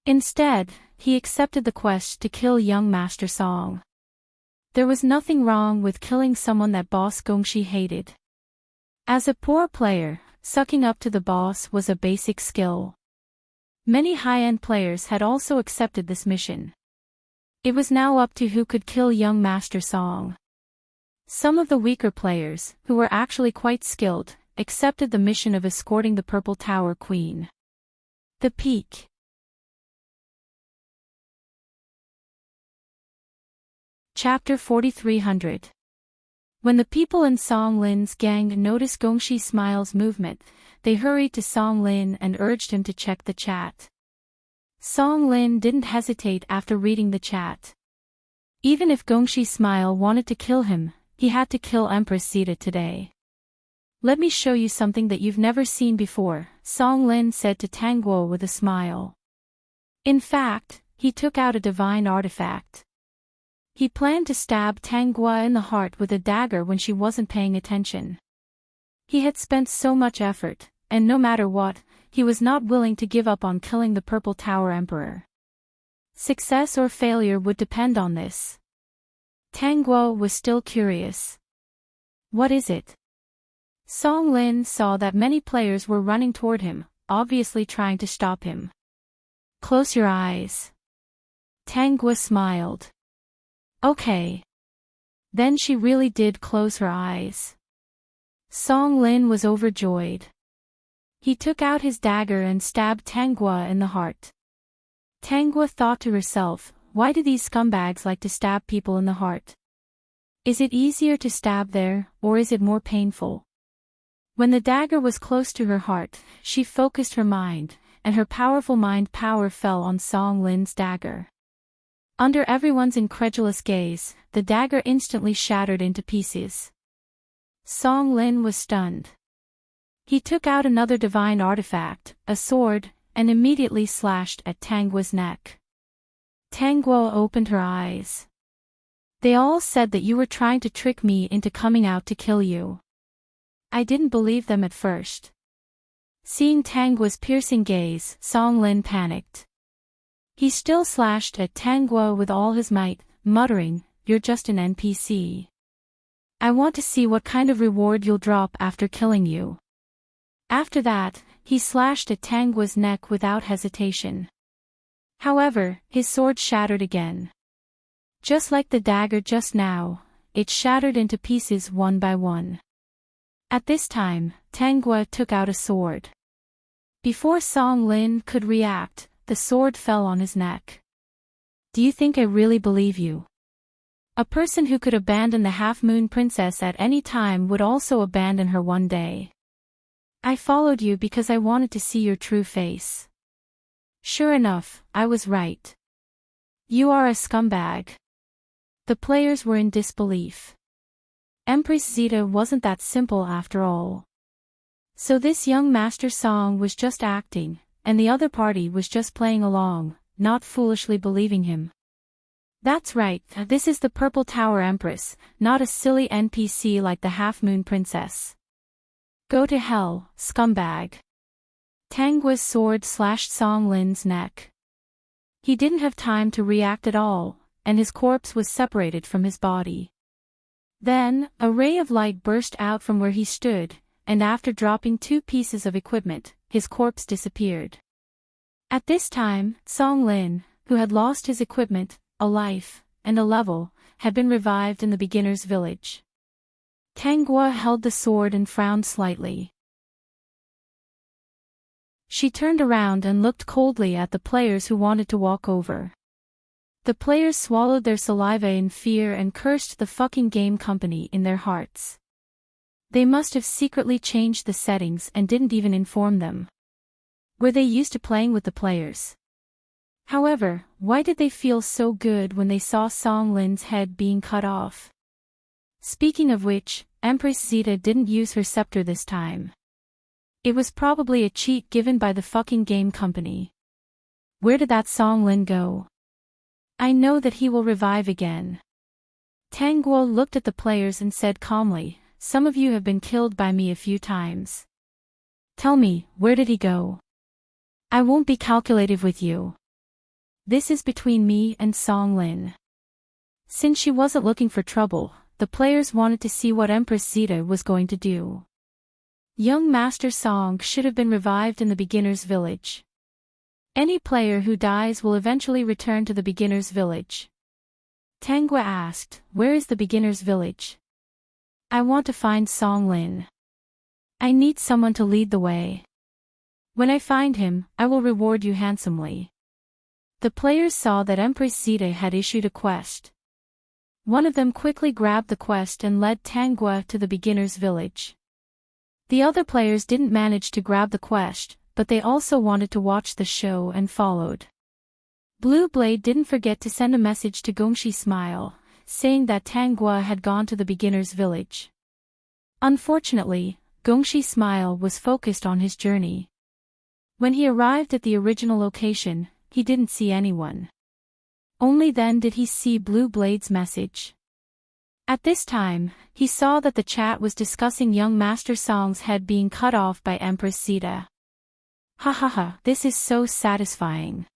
Instead, he accepted the quest to kill Young Master Song. There was nothing wrong with killing someone that Boss Gongshi hated. As a poor player, sucking up to the boss was a basic skill. Many high-end players had also accepted this mission. It was now up to who could kill Young Master Song. Some of the weaker players, who were actually quite skilled, accepted the mission of escorting the Purple Tower Queen. The Peak. Chapter 4300. When the people in Song Lin's gang noticed Gongshi Smile's movement, they hurried to Song Lin and urged him to check the chat. Song Lin didn't hesitate after reading the chat. Even if Gongshi Smile wanted to kill him, he had to kill Empress Sita today. "Let me show you something that you've never seen before," Song Lin said to Tanguo with a smile. In fact, he took out a divine artifact. He planned to stab Tanghua in the heart with a dagger when she wasn't paying attention. He had spent so much effort, and no matter what, he was not willing to give up on killing the Purple Tower Emperor. Success or failure would depend on this. Tanguo was still curious. "What is it?" Song Lin saw that many players were running toward him, obviously trying to stop him. "Close your eyes." Tanghua smiled. "Okay." Then she really did close her eyes. Song Lin was overjoyed. He took out his dagger and stabbed Tanghua in the heart. Tanghua thought to herself, why do these scumbags like to stab people in the heart? Is it easier to stab there, or is it more painful? When the dagger was close to her heart, she focused her mind, and her powerful mind power fell on Song Lin's dagger. Under everyone's incredulous gaze, the dagger instantly shattered into pieces. Song Lin was stunned. He took out another divine artifact, a sword, and immediately slashed at Tangua's neck. Tanguo opened her eyes. "They all said that you were trying to trick me into coming out to kill you. I didn't believe them at first." Seeing Tangua's piercing gaze, Song Lin panicked. He still slashed at Tanguo with all his might, muttering, "You're just an NPC. I want to see what kind of reward you'll drop after killing you." After that, he slashed at Tangua's neck without hesitation. However, his sword shattered again. Just like the dagger just now, it shattered into pieces one by one. At this time, Tanguy took out a sword. Before Song Lin could react, the sword fell on his neck. Do you think I really believe you? A person who could abandon the Half-Moon Princess at any time would also abandon her one day. I followed you because I wanted to see your true face. Sure enough, I was right. You are a scumbag. The players were in disbelief. Empress Zeta wasn't that simple after all. So this young Master Song was just acting, and the other party was just playing along, not foolishly believing him. That's right, this is the Purple Tower Empress, not a silly NPC like the Half-Moon Princess. Go to hell, scumbag. Tangua's sword slashed Song Lin's neck. He didn't have time to react at all, and his corpse was separated from his body. Then, a ray of light burst out from where he stood, and after dropping 2 pieces of equipment, his corpse disappeared. At this time, Song Lin, who had lost his equipment, a life, and a level, had been revived in the beginner's village. Tanguy held the sword and frowned slightly. She turned around and looked coldly at the players who wanted to walk over. The players swallowed their saliva in fear and cursed the fucking game company in their hearts. They must have secretly changed the settings and didn't even inform them. Were they used to playing with the players? However, why did they feel so good when they saw Song Lin's head being cut off? Speaking of which, Empress Zeta didn't use her scepter this time. It was probably a cheat given by the fucking game company. Where did that Song Lin go? I know that he will revive again. Tanguy looked at the players and said calmly, some of you have been killed by me a few times. Tell me, where did he go? I won't be calculative with you. This is between me and Song Lin. Since she wasn't looking for trouble, the players wanted to see what Empress Zeta was going to do. Young Master Song should have been revived in the beginner's village. Any player who dies will eventually return to the beginner's village. Tanguy asked, where is the beginner's village? I want to find Song Lin. I need someone to lead the way. When I find him, I will reward you handsomely. The players saw that Empress Zeta had issued a quest. One of them quickly grabbed the quest and led Tanguy to the beginner's village. The other players didn't manage to grab the quest, but they also wanted to watch the show and followed. Blue Blade didn't forget to send a message to Gongshi Smile, saying that Tanguy had gone to the beginner's village. Unfortunately, Gongshi Smile was focused on his journey. When he arrived at the original location, he didn't see anyone. Only then did he see Blue Blade's message. At this time, he saw that the chat was discussing young Master Song's head being cut off by Empress Zeta. Ha ha ha, this is so satisfying.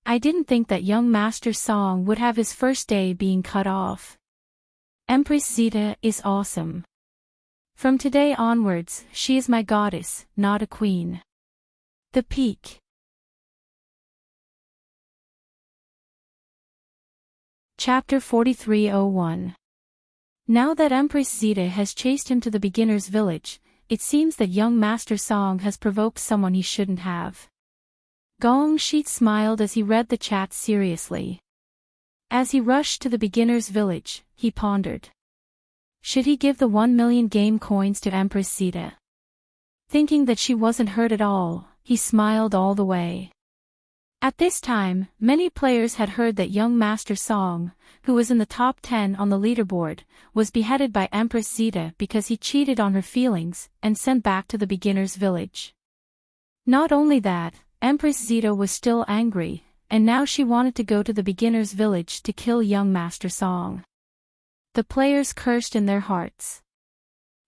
I didn't think that young Master Song would have his first day being cut off. Empress Zeta is awesome. From today onwards, she is my goddess, not a queen. The peak. Chapter 4301. Now that Empress Zeta has chased him to the beginner's village, it seems that young Master Song has provoked someone he shouldn't have. Gongshi smiled as he read the chat seriously. As he rushed to the beginner's village, he pondered. Should he give the 1 million game coins to Empress Zeta? Thinking that she wasn't hurt at all, he smiled all the way. At this time, many players had heard that young Master Song, who was in the top 10 on the leaderboard, was beheaded by Empress Zeta because he cheated on her feelings and sent back to the beginner's village. Not only that, Empress Zeta was still angry, and now she wanted to go to the beginner's village to kill young Master Song. The players cursed in their hearts.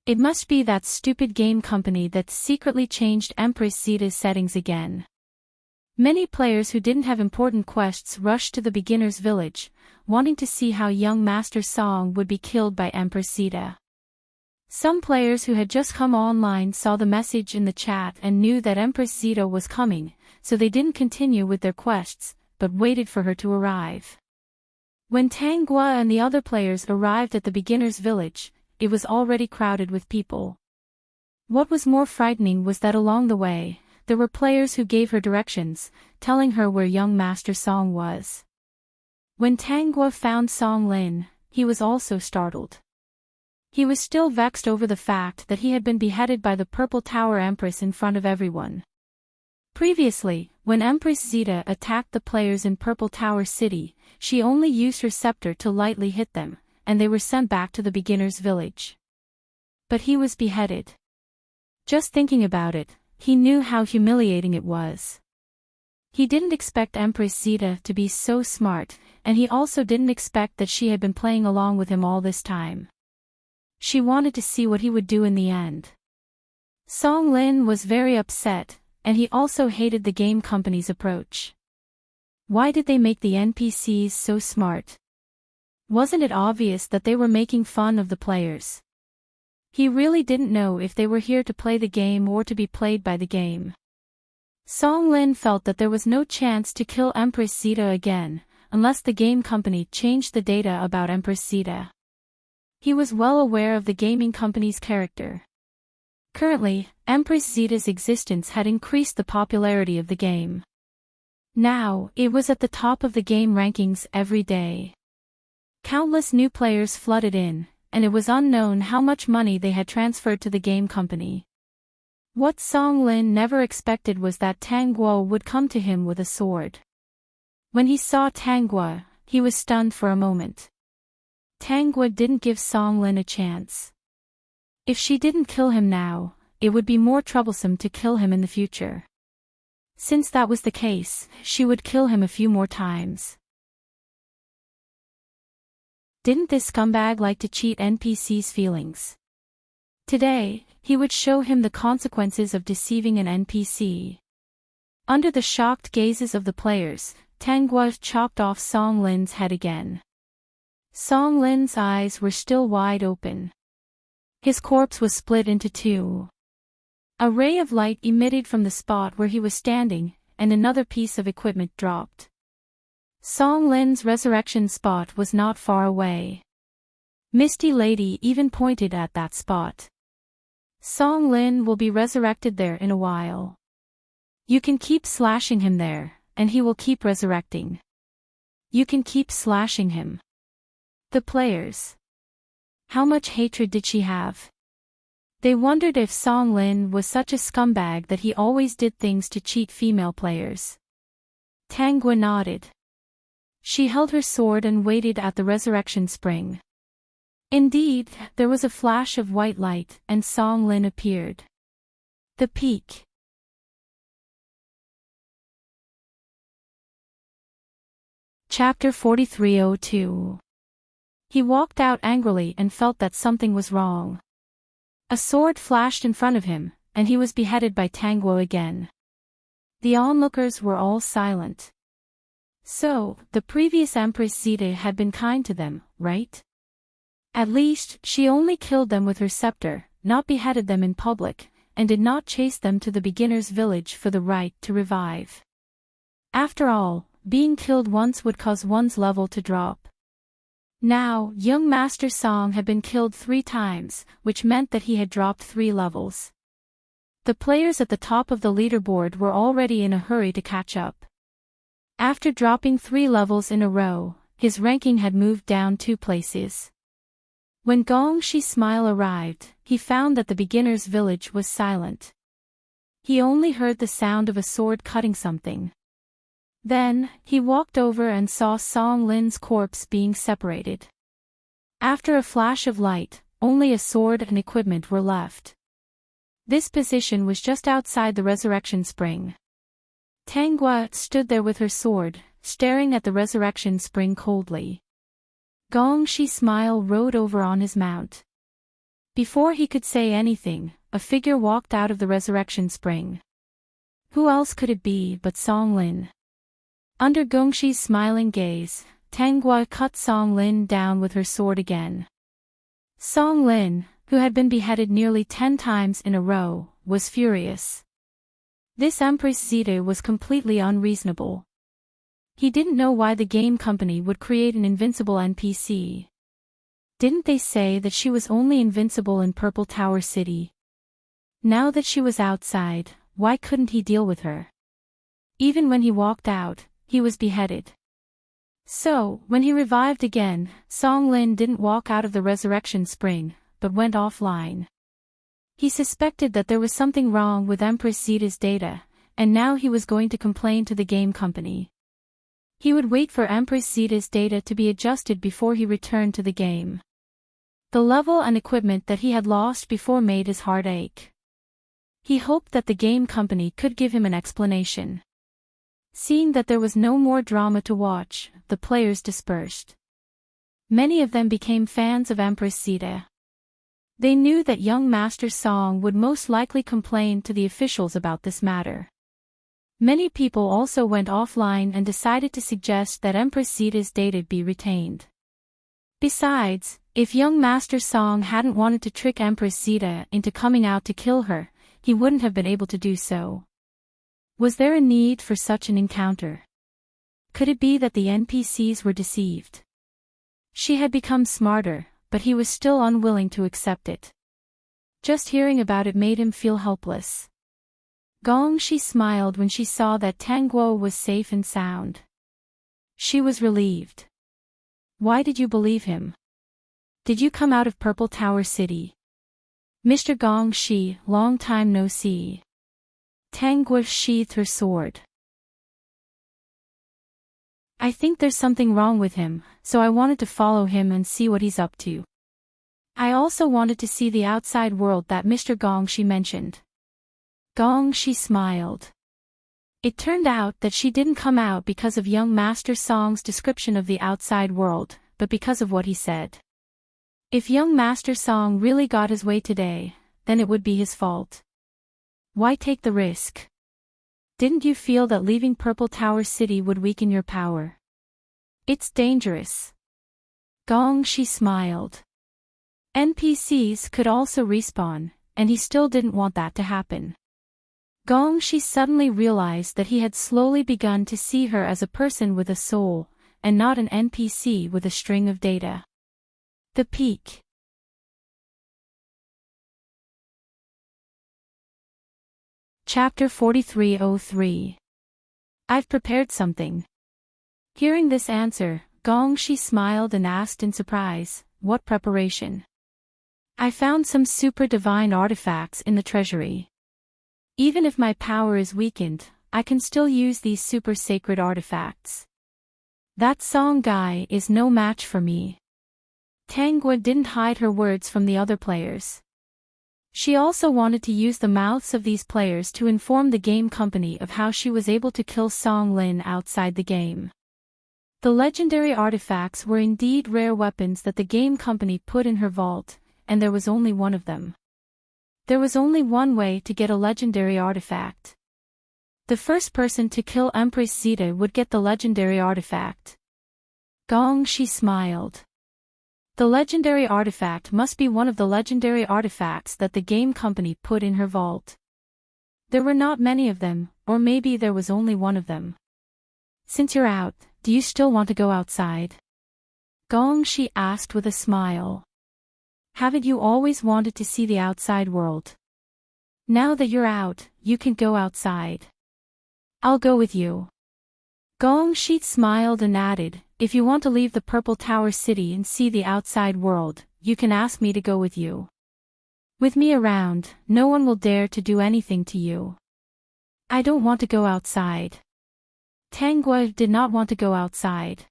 It must be that stupid game company that secretly changed Empress Zeta's settings again. Many players who didn't have important quests rushed to the beginner's village, wanting to see how young Master Song would be killed by Empress Zeta. Some players who had just come online saw the message in the chat and knew that Empress Zeta was coming, so they didn't continue with their quests, but waited for her to arrive. When Tanghua and the other players arrived at the beginner's village, it was already crowded with people. What was more frightening was that along the way, there were players who gave her directions, telling her where young Master Song was. When Tanghua found Song Lin, he was also startled. He was still vexed over the fact that he had been beheaded by the Purple Tower Empress in front of everyone. Previously, when Empress Zeta attacked the players in Purple Tower City, she only used her scepter to lightly hit them, and they were sent back to the beginner's village. But he was beheaded. Just thinking about it, he knew how humiliating it was. He didn't expect Empress Zeta to be so smart, and he also didn't expect that she had been playing along with him all this time. She wanted to see what he would do in the end. Song Lin was very upset, and he also hated the game company's approach. Why did they make the NPCs so smart? Wasn't it obvious that they were making fun of the players? He really didn't know if they were here to play the game or to be played by the game. Song Lin felt that there was no chance to kill Empress Zeta again, unless the game company changed the data about Empress Zeta. He was well aware of the gaming company's character. Currently, Empress Zeta's existence had increased the popularity of the game. Now, it was at the top of the game rankings every day. Countless new players flooded in, and it was unknown how much money they had transferred to the game company. What Song Lin never expected was that Tanghua would come to him with a sword. When he saw Tanghua, he was stunned for a moment. Tanghua didn't give Song Lin a chance. If she didn't kill him now, it would be more troublesome to kill him in the future. Since that was the case, she would kill him a few more times. Didn't this scumbag like to cheat NPC's feelings? Today, he would show him the consequences of deceiving an NPC. Under the shocked gazes of the players, Tanghua chopped off Song Lin's head again. Song Lin's eyes were still wide open. His corpse was split into two. A ray of light emitted from the spot where he was standing, and another piece of equipment dropped. Song Lin's resurrection spot was not far away. Misty Lady even pointed at that spot. Song Lin will be resurrected there in a while. You can keep slashing him there, and he will keep resurrecting. You can keep slashing him. The players. How much hatred did she have? They wondered if Song Lin was such a scumbag that he always did things to cheat female players. Tanghua nodded. She held her sword and waited at the resurrection spring. Indeed, there was a flash of white light, and Song Lin appeared. The peak. Chapter 4302. He walked out angrily and felt that something was wrong. A sword flashed in front of him, and he was beheaded by Tanghua again. The onlookers were all silent. So, the previous Empress Zeta had been kind to them, right? At least, she only killed them with her scepter, not beheaded them in public, and did not chase them to the beginner's village for the right to revive. After all, being killed once would cause one's level to drop. Now, young Master Song had been killed 3 times, which meant that he had dropped 3 levels. The players at the top of the leaderboard were already in a hurry to catch up. After dropping 3 levels in a row, his ranking had moved down 2 places. When Gong Shi's smile arrived, he found that the beginner's village was silent. He only heard the sound of a sword cutting something. Then, he walked over and saw Song Lin's corpse being separated. After a flash of light, only a sword and equipment were left. This position was just outside the resurrection spring. Tanghua stood there with her sword, staring at the resurrection spring coldly. Gong Shi's smile rode over on his mount. Before he could say anything, a figure walked out of the resurrection spring. Who else could it be but Song Lin? Under Gong Shi's smiling gaze, Tanghua cut Song Lin down with her sword again. Song Lin, who had been beheaded nearly 10 times in a row, was furious. This Empress Zeta was completely unreasonable. He didn't know why the game company would create an invincible NPC. Didn't they say that she was only invincible in Purple Tower City? Now that she was outside, why couldn't he deal with her? Even when he walked out, he was beheaded. So, when he revived again, Song Lin didn't walk out of the resurrection spring, but went offline. He suspected that there was something wrong with Empress Zeta's data, and now he was going to complain to the game company. He would wait for Empress Zeta's data to be adjusted before he returned to the game. The level and equipment that he had lost before made his heart ache. He hoped that the game company could give him an explanation. Seeing that there was no more drama to watch, the players dispersed. Many of them became fans of Empress Zeta. They knew that young Master Song would most likely complain to the officials about this matter. Many people also went offline and decided to suggest that Empress Zeta's data be retained. Besides, if young Master Song hadn't wanted to trick Empress Zeta into coming out to kill her, he wouldn't have been able to do so. Was there a need for such an encounter? Could it be that the NPCs were deceived? She had become smarter, but he was still unwilling to accept it. Just hearing about it made him feel helpless. Gong Shi smiled when she saw that Tang Guo was safe and sound. She was relieved. Why did you believe him? Did you come out of Purple Tower City? Mr. Gong Shi, long time no see. Tang Guo sheathed her sword. I think there's something wrong with him, so I wanted to follow him and see what he's up to. I also wanted to see the outside world that Mr. Gong Shi mentioned. Gong Shi smiled. It turned out that she didn't come out because of young Master Song's description of the outside world, but because of what he said. If young Master Song really got his way today, then it would be his fault. Why take the risk? Didn't you feel that leaving Purple Tower City would weaken your power? It's dangerous. Gong Shi smiled. NPCs could also respawn, and he still didn't want that to happen. Gong Shi suddenly realized that he had slowly begun to see her as a person with a soul, and not an NPC with a string of data. The peak. Chapter 4303. I've prepared something. Hearing this answer, Gong Shi smiled and asked in surprise, what preparation? I found some super divine artifacts in the treasury. Even if my power is weakened, I can still use these super sacred artifacts. That Song guy is no match for me. Tang Guo didn't hide her words from the other players. She also wanted to use the mouths of these players to inform the game company of how she was able to kill Song Lin outside the game. The legendary artifacts were indeed rare weapons that the game company put in her vault, and there was only one of them. There was only one way to get a legendary artifact. The first person to kill Empress Zeta would get the legendary artifact. Gong Shi smiled. The legendary artifact must be one of the legendary artifacts that the game company put in her vault. There were not many of them, or maybe there was only one of them. Since you're out, do you still want to go outside? Gong Shi asked with a smile. Haven't you always wanted to see the outside world? Now that you're out, you can go outside. I'll go with you. Gong Shi smiled and added, if you want to leave the Purple Tower City and see the outside world, you can ask me to go with you. With me around, no one will dare to do anything to you. I don't want to go outside. Tang Guo did not want to go outside.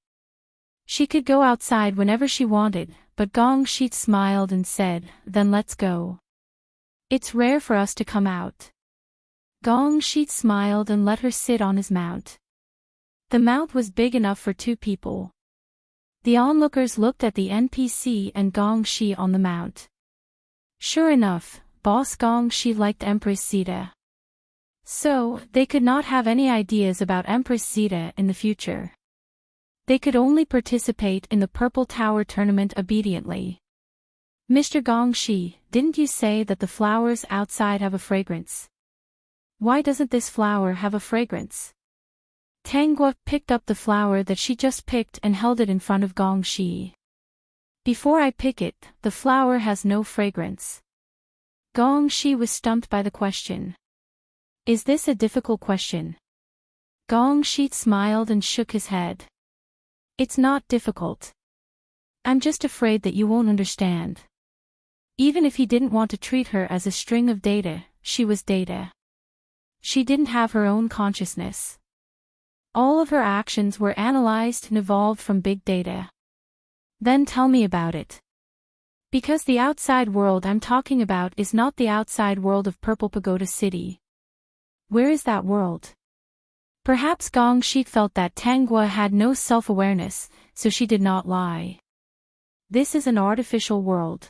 She could go outside whenever she wanted, but Gong Shi smiled and said, then let's go. It's rare for us to come out. Gong Shi smiled and let her sit on his mount. The mount was big enough for 2 people. The onlookers looked at the NPC and Gong Shi on the mount. Sure enough, Boss Gong Shi liked Empress Zeta. So, they could not have any ideas about Empress Zeta in the future. They could only participate in the Purple Tower tournament obediently. Mr. Gong Shi, didn't you say that the flowers outside have a fragrance? Why doesn't this flower have a fragrance? Tangua picked up the flower that she just picked and held it in front of Gongxi. Before I pick it, the flower has no fragrance. Gongxi was stumped by the question. Is this a difficult question? Gongxi smiled and shook his head. It's not difficult. I'm just afraid that you won't understand. Even if he didn't want to treat her as a string of data, she was data. She didn't have her own consciousness. All of her actions were analyzed and evolved from big data. Then tell me about it. Because the outside world I'm talking about is not the outside world of Purple Pagoda City. Where is that world? Perhaps Gongxi felt that Tangua had no self-awareness, so she did not lie. This is an artificial world.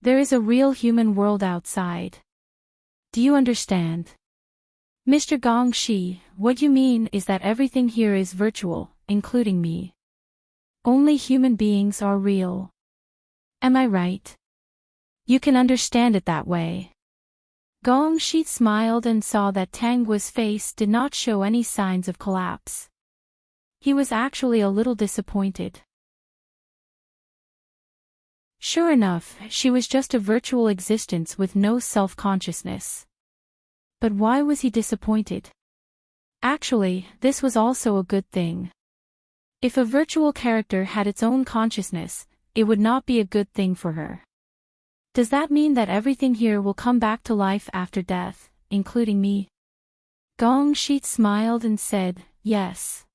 There is a real human world outside. Do you understand? Mr. Gongxi, what you mean is that everything here is virtual, including me. Only human beings are real. Am I right? You can understand it that way. Gongxi smiled and saw that Tangua's face did not show any signs of collapse. He was actually a little disappointed. Sure enough, she was just a virtual existence with no self-consciousness. But why was he disappointed? Actually, this was also a good thing. If a virtual character had its own consciousness, it would not be a good thing for her. Does that mean that everything here will come back to life after death, including me? Gongxi smiled and said, yes.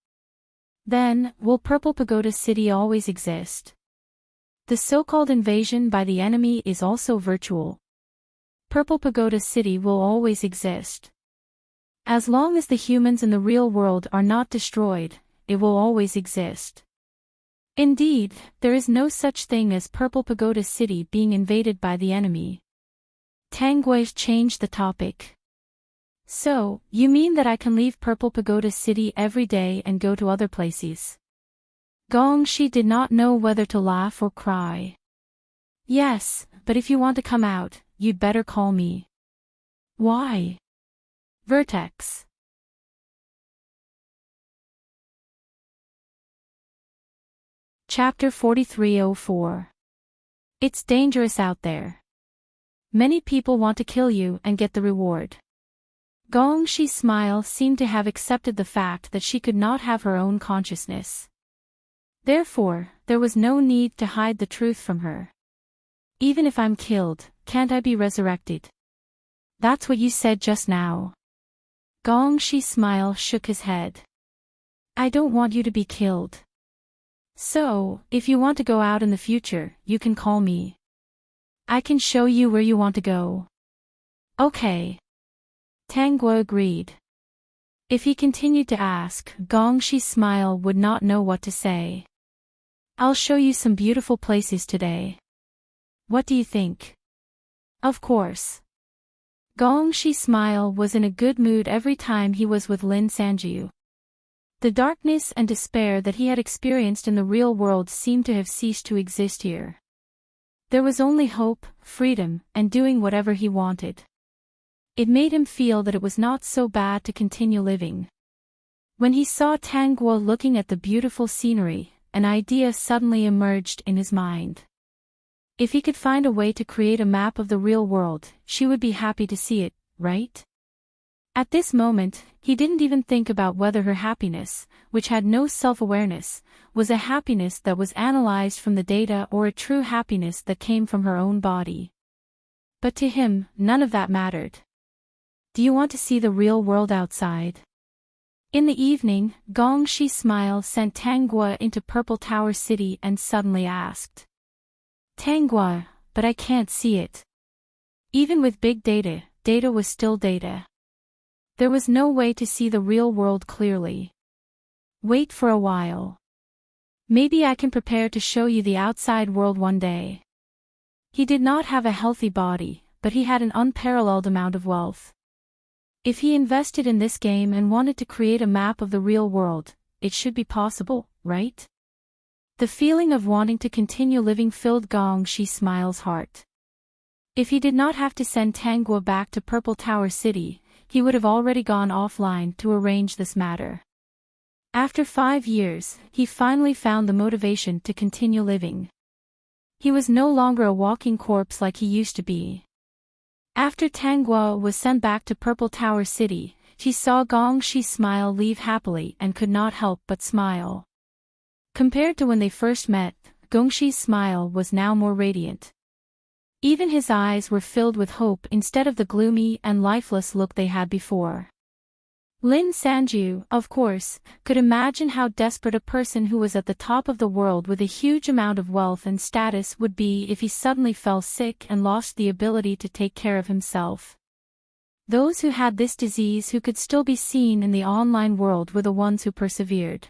Then, will Purple Pagoda City always exist? The so-called invasion by the enemy is also virtual. Purple Pagoda City will always exist. As long as the humans in the real world are not destroyed, it will always exist. Indeed, there is no such thing as Purple Pagoda City being invaded by the enemy. Tangua changed the topic. So, you mean that I can leave Purple Pagoda City every day and go to other places? Gongxi did not know whether to laugh or cry. Yes, but if you want to come out, you'd better call me. Why? Vertex. Chapter 4304. It's dangerous out there. Many people want to kill you and get the reward. Gongxi's smile seemed to have accepted the fact that she could not have her own consciousness. Therefore, there was no need to hide the truth from her. Even if I'm killed, can't I be resurrected? That's what you said just now. Gongxi's smile shook his head. I don't want you to be killed. So, if you want to go out in the future, you can call me. I can show you where you want to go. Okay. Tangua agreed. If he continued to ask, Gongxi's smile would not know what to say. I'll show you some beautiful places today. What do you think? Of course. Gongxi's smile was in a good mood every time he was with Lin Sanjiu. The darkness and despair that he had experienced in the real world seemed to have ceased to exist here. There was only hope, freedom, and doing whatever he wanted. It made him feel that it was not so bad to continue living. When he saw Tangua looking at the beautiful scenery, an idea suddenly emerged in his mind. If he could find a way to create a map of the real world, she would be happy to see it, right? At this moment, he didn't even think about whether her happiness, which had no self-awareness, was a happiness that was analyzed from the data or a true happiness that came from her own body. But to him, none of that mattered. Do you want to see the real world outside? In the evening, Gongxi's smile sent Tangua into Purple Tower City and suddenly asked. Tangua, but I can't see it. Even with big data, data was still data. There was no way to see the real world clearly. Wait for a while. Maybe I can prepare to show you the outside world one day. He did not have a healthy body, but he had an unparalleled amount of wealth. If he invested in this game and wanted to create a map of the real world, it should be possible, right? The feeling of wanting to continue living filled Gongxi's smile's heart. If he did not have to send Tangua back to Purple Tower City, he would have already gone offline to arrange this matter. After 5 years, he finally found the motivation to continue living. He was no longer a walking corpse like he used to be. After Tanguo was sent back to Purple Tower City, she saw Gongxi smile leave happily and could not help but smile. Compared to when they first met, Gongxi's smile was now more radiant. Even his eyes were filled with hope instead of the gloomy and lifeless look they had before. Lin Sanju, of course, could imagine how desperate a person who was at the top of the world with a huge amount of wealth and status would be if he suddenly fell sick and lost the ability to take care of himself. Those who had this disease who could still be seen in the online world were the ones who persevered.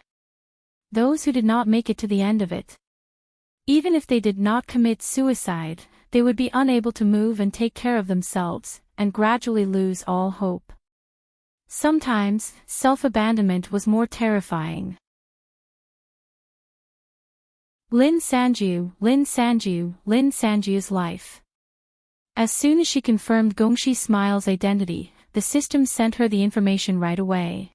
Those who did not make it to the end of it. Even if they did not commit suicide, they would be unable to move and take care of themselves, and gradually lose all hope. Sometimes, self-abandonment was more terrifying. Lin Sanju's life. As soon as she confirmed Gongxi Smile's identity, the system sent her the information right away.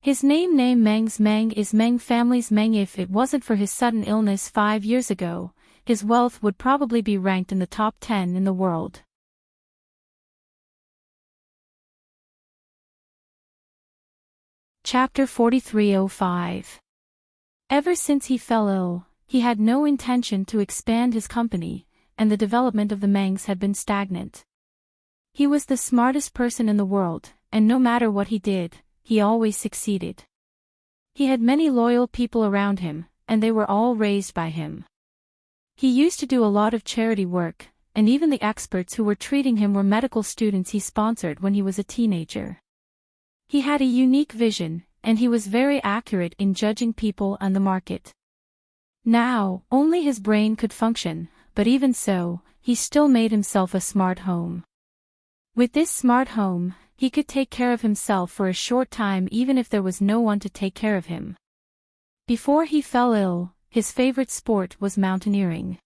His name Meng is Meng family's Meng. If it wasn't for his sudden illness 5 years ago, his wealth would probably be ranked in the top 10 in the world. Chapter 4305. Ever since he fell ill, he had no intention to expand his company, and the development of the Mengs had been stagnant. He was the smartest person in the world, and no matter what he did, he always succeeded. He had many loyal people around him, and they were all raised by him. He used to do a lot of charity work, and even the experts who were treating him were medical students he sponsored when he was a teenager. He had a unique vision, and he was very accurate in judging people and the market. Now, only his brain could function, but even so, he still made himself a smart home. With this smart home, he could take care of himself for a short time even if there was no one to take care of him. Before he fell ill, his favorite sport was mountaineering.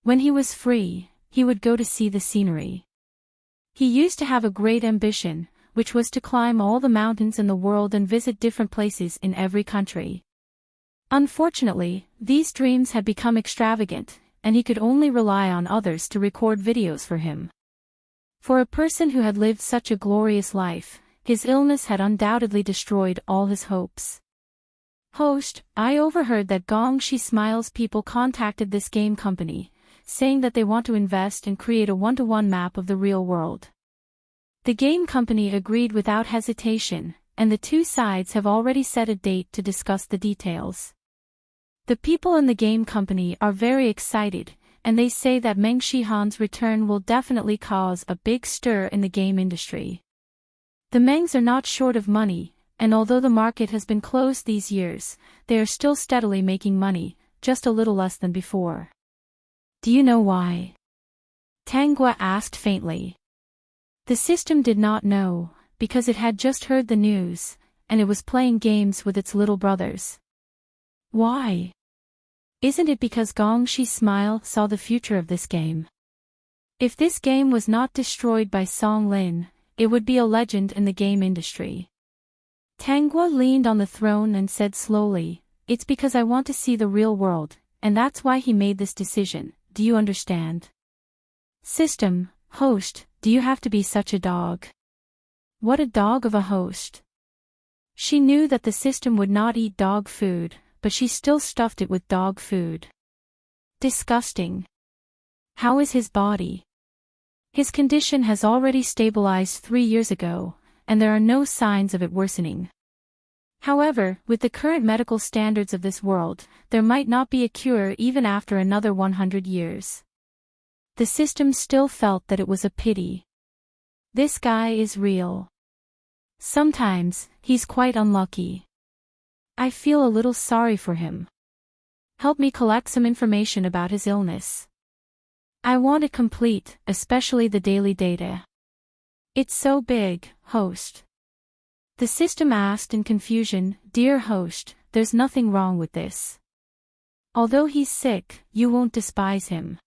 When he was free, he would go to see the scenery. He used to have a great ambition, which was to climb all the mountains in the world and visit different places in every country. Unfortunately, these dreams had become extravagant, and he could only rely on others to record videos for him. For a person who had lived such a glorious life, his illness had undoubtedly destroyed all his hopes. Host, I overheard that Gongxi Smiles people contacted this game company, saying that they want to invest and create a one-to-one map of the real world. The game company agreed without hesitation, and the two sides have already set a date to discuss the details. The people in the game company are very excited, and they say that Meng Shihan's return will definitely cause a big stir in the game industry. The Mengs are not short of money, and although the market has been closed these years, they are still steadily making money, just a little less than before. Do you know why? Tanguo asked faintly. The system did not know, because it had just heard the news, and it was playing games with its little brothers. Why? Isn't it because Gongxi Smile saw the future of this game? If this game was not destroyed by Song Lin, it would be a legend in the game industry. Tanguo leaned on the throne and said slowly, "It's because I want to see the real world, and that's why he made this decision, do you understand?" System, host, do you have to be such a dog? What a dog of a host. She knew that the system would not eat dog food, but she still stuffed it with dog food. Disgusting. How is his body? His condition has already stabilized 3 years ago, and there are no signs of it worsening. However, with the current medical standards of this world, there might not be a cure even after another 100 years. The system still felt that it was a pity. This guy is real. Sometimes, he's quite unlucky. I feel a little sorry for him. Help me collect some information about his illness. I want it complete, especially the daily data. It's so big, host. The system asked in confusion, "Dear host, there's nothing wrong with this. Although he's sick, you won't despise him.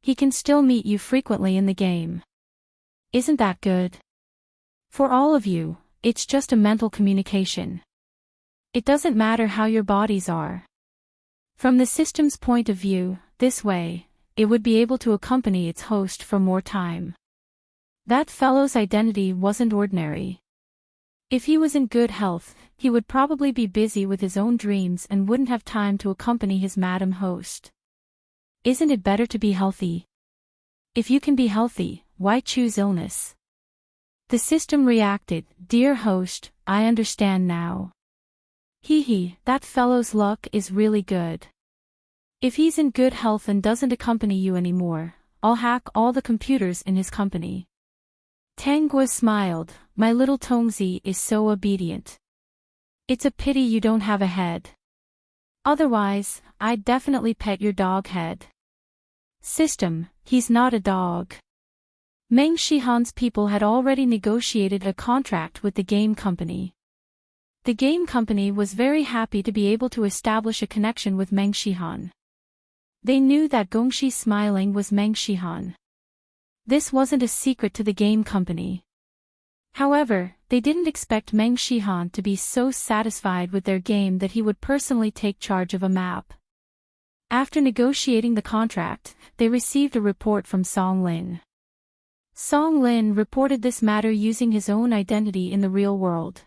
He can still meet you frequently in the game. Isn't that good? For all of you, it's just a mental communication. It doesn't matter how your bodies are. From the system's point of view, this way, it would be able to accompany its host for more time. That fellow's identity wasn't ordinary. If he was in good health, he would probably be busy with his own dreams and wouldn't have time to accompany his madam host. Isn't it better to be healthy? If you can be healthy, why choose illness? The system reacted, "Dear host, I understand now. That fellow's luck is really good. If he's in good health and doesn't accompany you anymore, I'll hack all the computers in his company." Tanguy smiled, "My little Tongzi is so obedient. It's a pity you don't have a head. Otherwise, I'd definitely pet your dog head." System, he's not a dog. Meng Shihan's people had already negotiated a contract with the game company. The game company was very happy to be able to establish a connection with Meng Shihan. They knew that Gongxi smiling was Meng Shihan. This wasn't a secret to the game company. However, they didn't expect Meng Shihan to be so satisfied with their game that he would personally take charge of a map. After negotiating the contract, they received a report from Song Lin. Song Lin reported this matter using his own identity in the real world.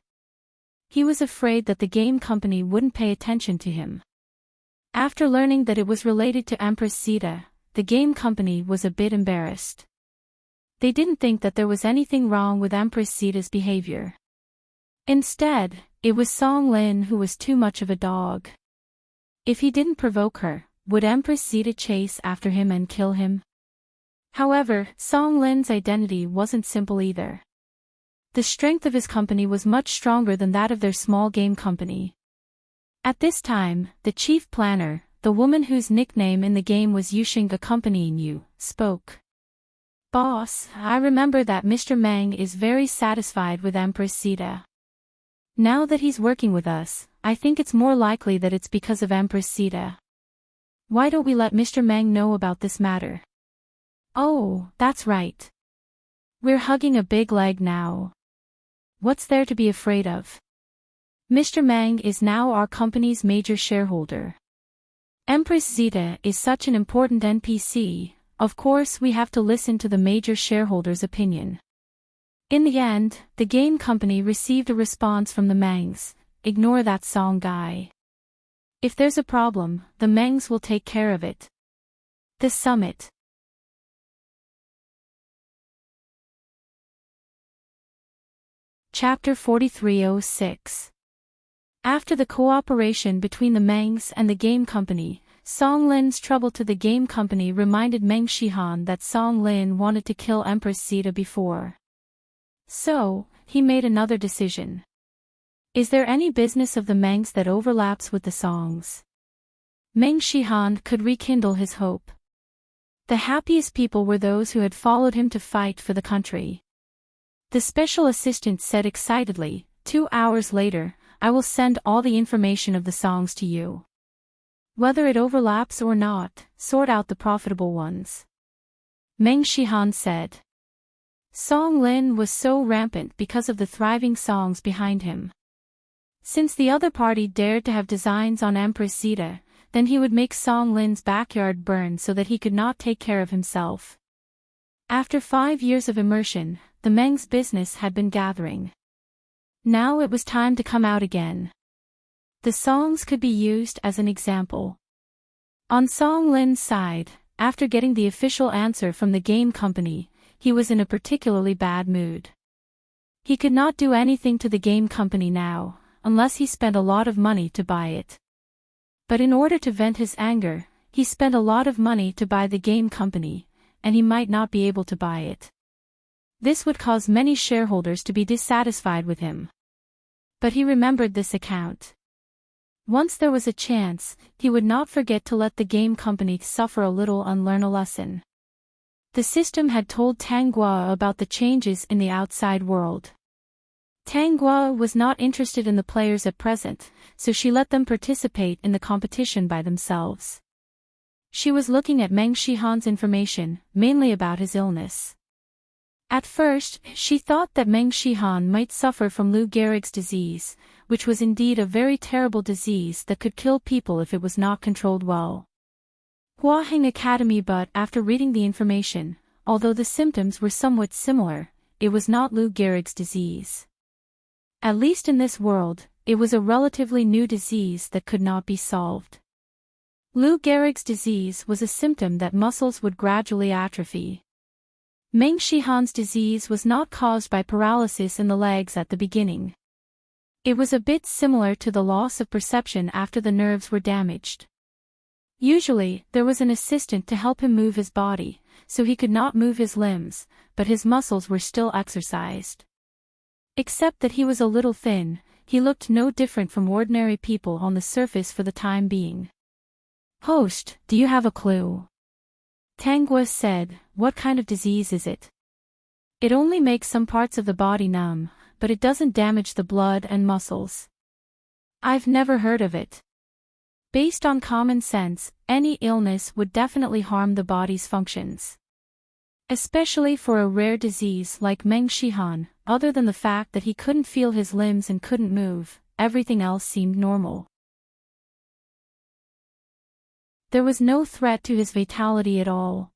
He was afraid that the game company wouldn't pay attention to him. After learning that it was related to Empress Zeta, the game company was a bit embarrassed. They didn't think that there was anything wrong with Empress Zeta's behavior. Instead, it was Song Lin who was too much of a dog. If he didn't provoke her, would Empress Zeta chase after him and kill him? However, Song Lin's identity wasn't simple either. The strength of his company was much stronger than that of their small game company. At this time, the chief planner, the woman whose nickname in the game was Yuxing accompanying you, spoke. "Boss, I remember that Mr. Meng is very satisfied with Empress Zeta. Now that he's working with us, I think it's more likely that it's because of Empress Zeta. Why don't we let Mr. Meng know about this matter?" "Oh, that's right. We're hugging a big leg now. What's there to be afraid of? Mr. Meng is now our company's major shareholder. Empress Zeta is such an important NPC, of course we have to listen to the major shareholder's opinion." In the end, the game company received a response from the Mengs, "Ignore that Song guy. If there's a problem, the Mengs will take care of it." The summit. Chapter 4306. After the cooperation between the Mengs and the game company, Song Lin's trouble to the game company reminded Meng Shihan that Song Lin wanted to kill Empress Zeta before. So, he made another decision. Is there any business of the Mengs that overlaps with the Songs? Meng Shihan could rekindle his hope. The happiest people were those who had followed him to fight for the country. The special assistant said excitedly, 2 hours later, I will send all the information of the Songs to you. Whether it overlaps or not, sort out the profitable ones. Meng Shihan said. Song Lin was so rampant because of the thriving Songs behind him. Since the other party dared to have designs on Empress Zeta, then he would make Song Lin's backyard burn so that he could not take care of himself. After 5 years of immersion, the Meng's business had been gathering. Now it was time to come out again. The Songs could be used as an example. On Song Lin's side, after getting the official answer from the game company, he was in a particularly bad mood. He could not do anything to the game company now, unless he spent a lot of money to buy it. But in order to vent his anger, he spent a lot of money to buy the game company, and he might not be able to buy it. This would cause many shareholders to be dissatisfied with him. But he remembered this account. Once there was a chance, he would not forget to let the game company suffer a little and learn a lesson. The system had told Tanguy about the changes in the outside world. Tanguy was not interested in the players at present, so she let them participate in the competition by themselves. She was looking at Meng Shihan's information, mainly about his illness. At first, she thought that Meng Shihan might suffer from Lou Gehrig's disease, which was indeed a very terrible disease that could kill people if it was not controlled well. Huaheng Academy, but after reading the information, although the symptoms were somewhat similar, it was not Lou Gehrig's disease. At least in this world, it was a relatively new disease that could not be solved. Lou Gehrig's disease was a symptom that muscles would gradually atrophy. Meng Shihan's disease was not caused by paralysis in the legs at the beginning. It was a bit similar to the loss of perception after the nerves were damaged. Usually, there was an assistant to help him move his body, so he could not move his limbs, but his muscles were still exercised. Except that he was a little thin, he looked no different from ordinary people on the surface for the time being. "Host, do you have a clue?" Tanguy said. "What kind of disease is it?" "It only makes some parts of the body numb, but it doesn't damage the blood and muscles." "I've never heard of it." Based on common sense, any illness would definitely harm the body's functions. Especially for a rare disease like Meng Shihan, other than the fact that he couldn't feel his limbs and couldn't move, everything else seemed normal. There was no threat to his vitality at all.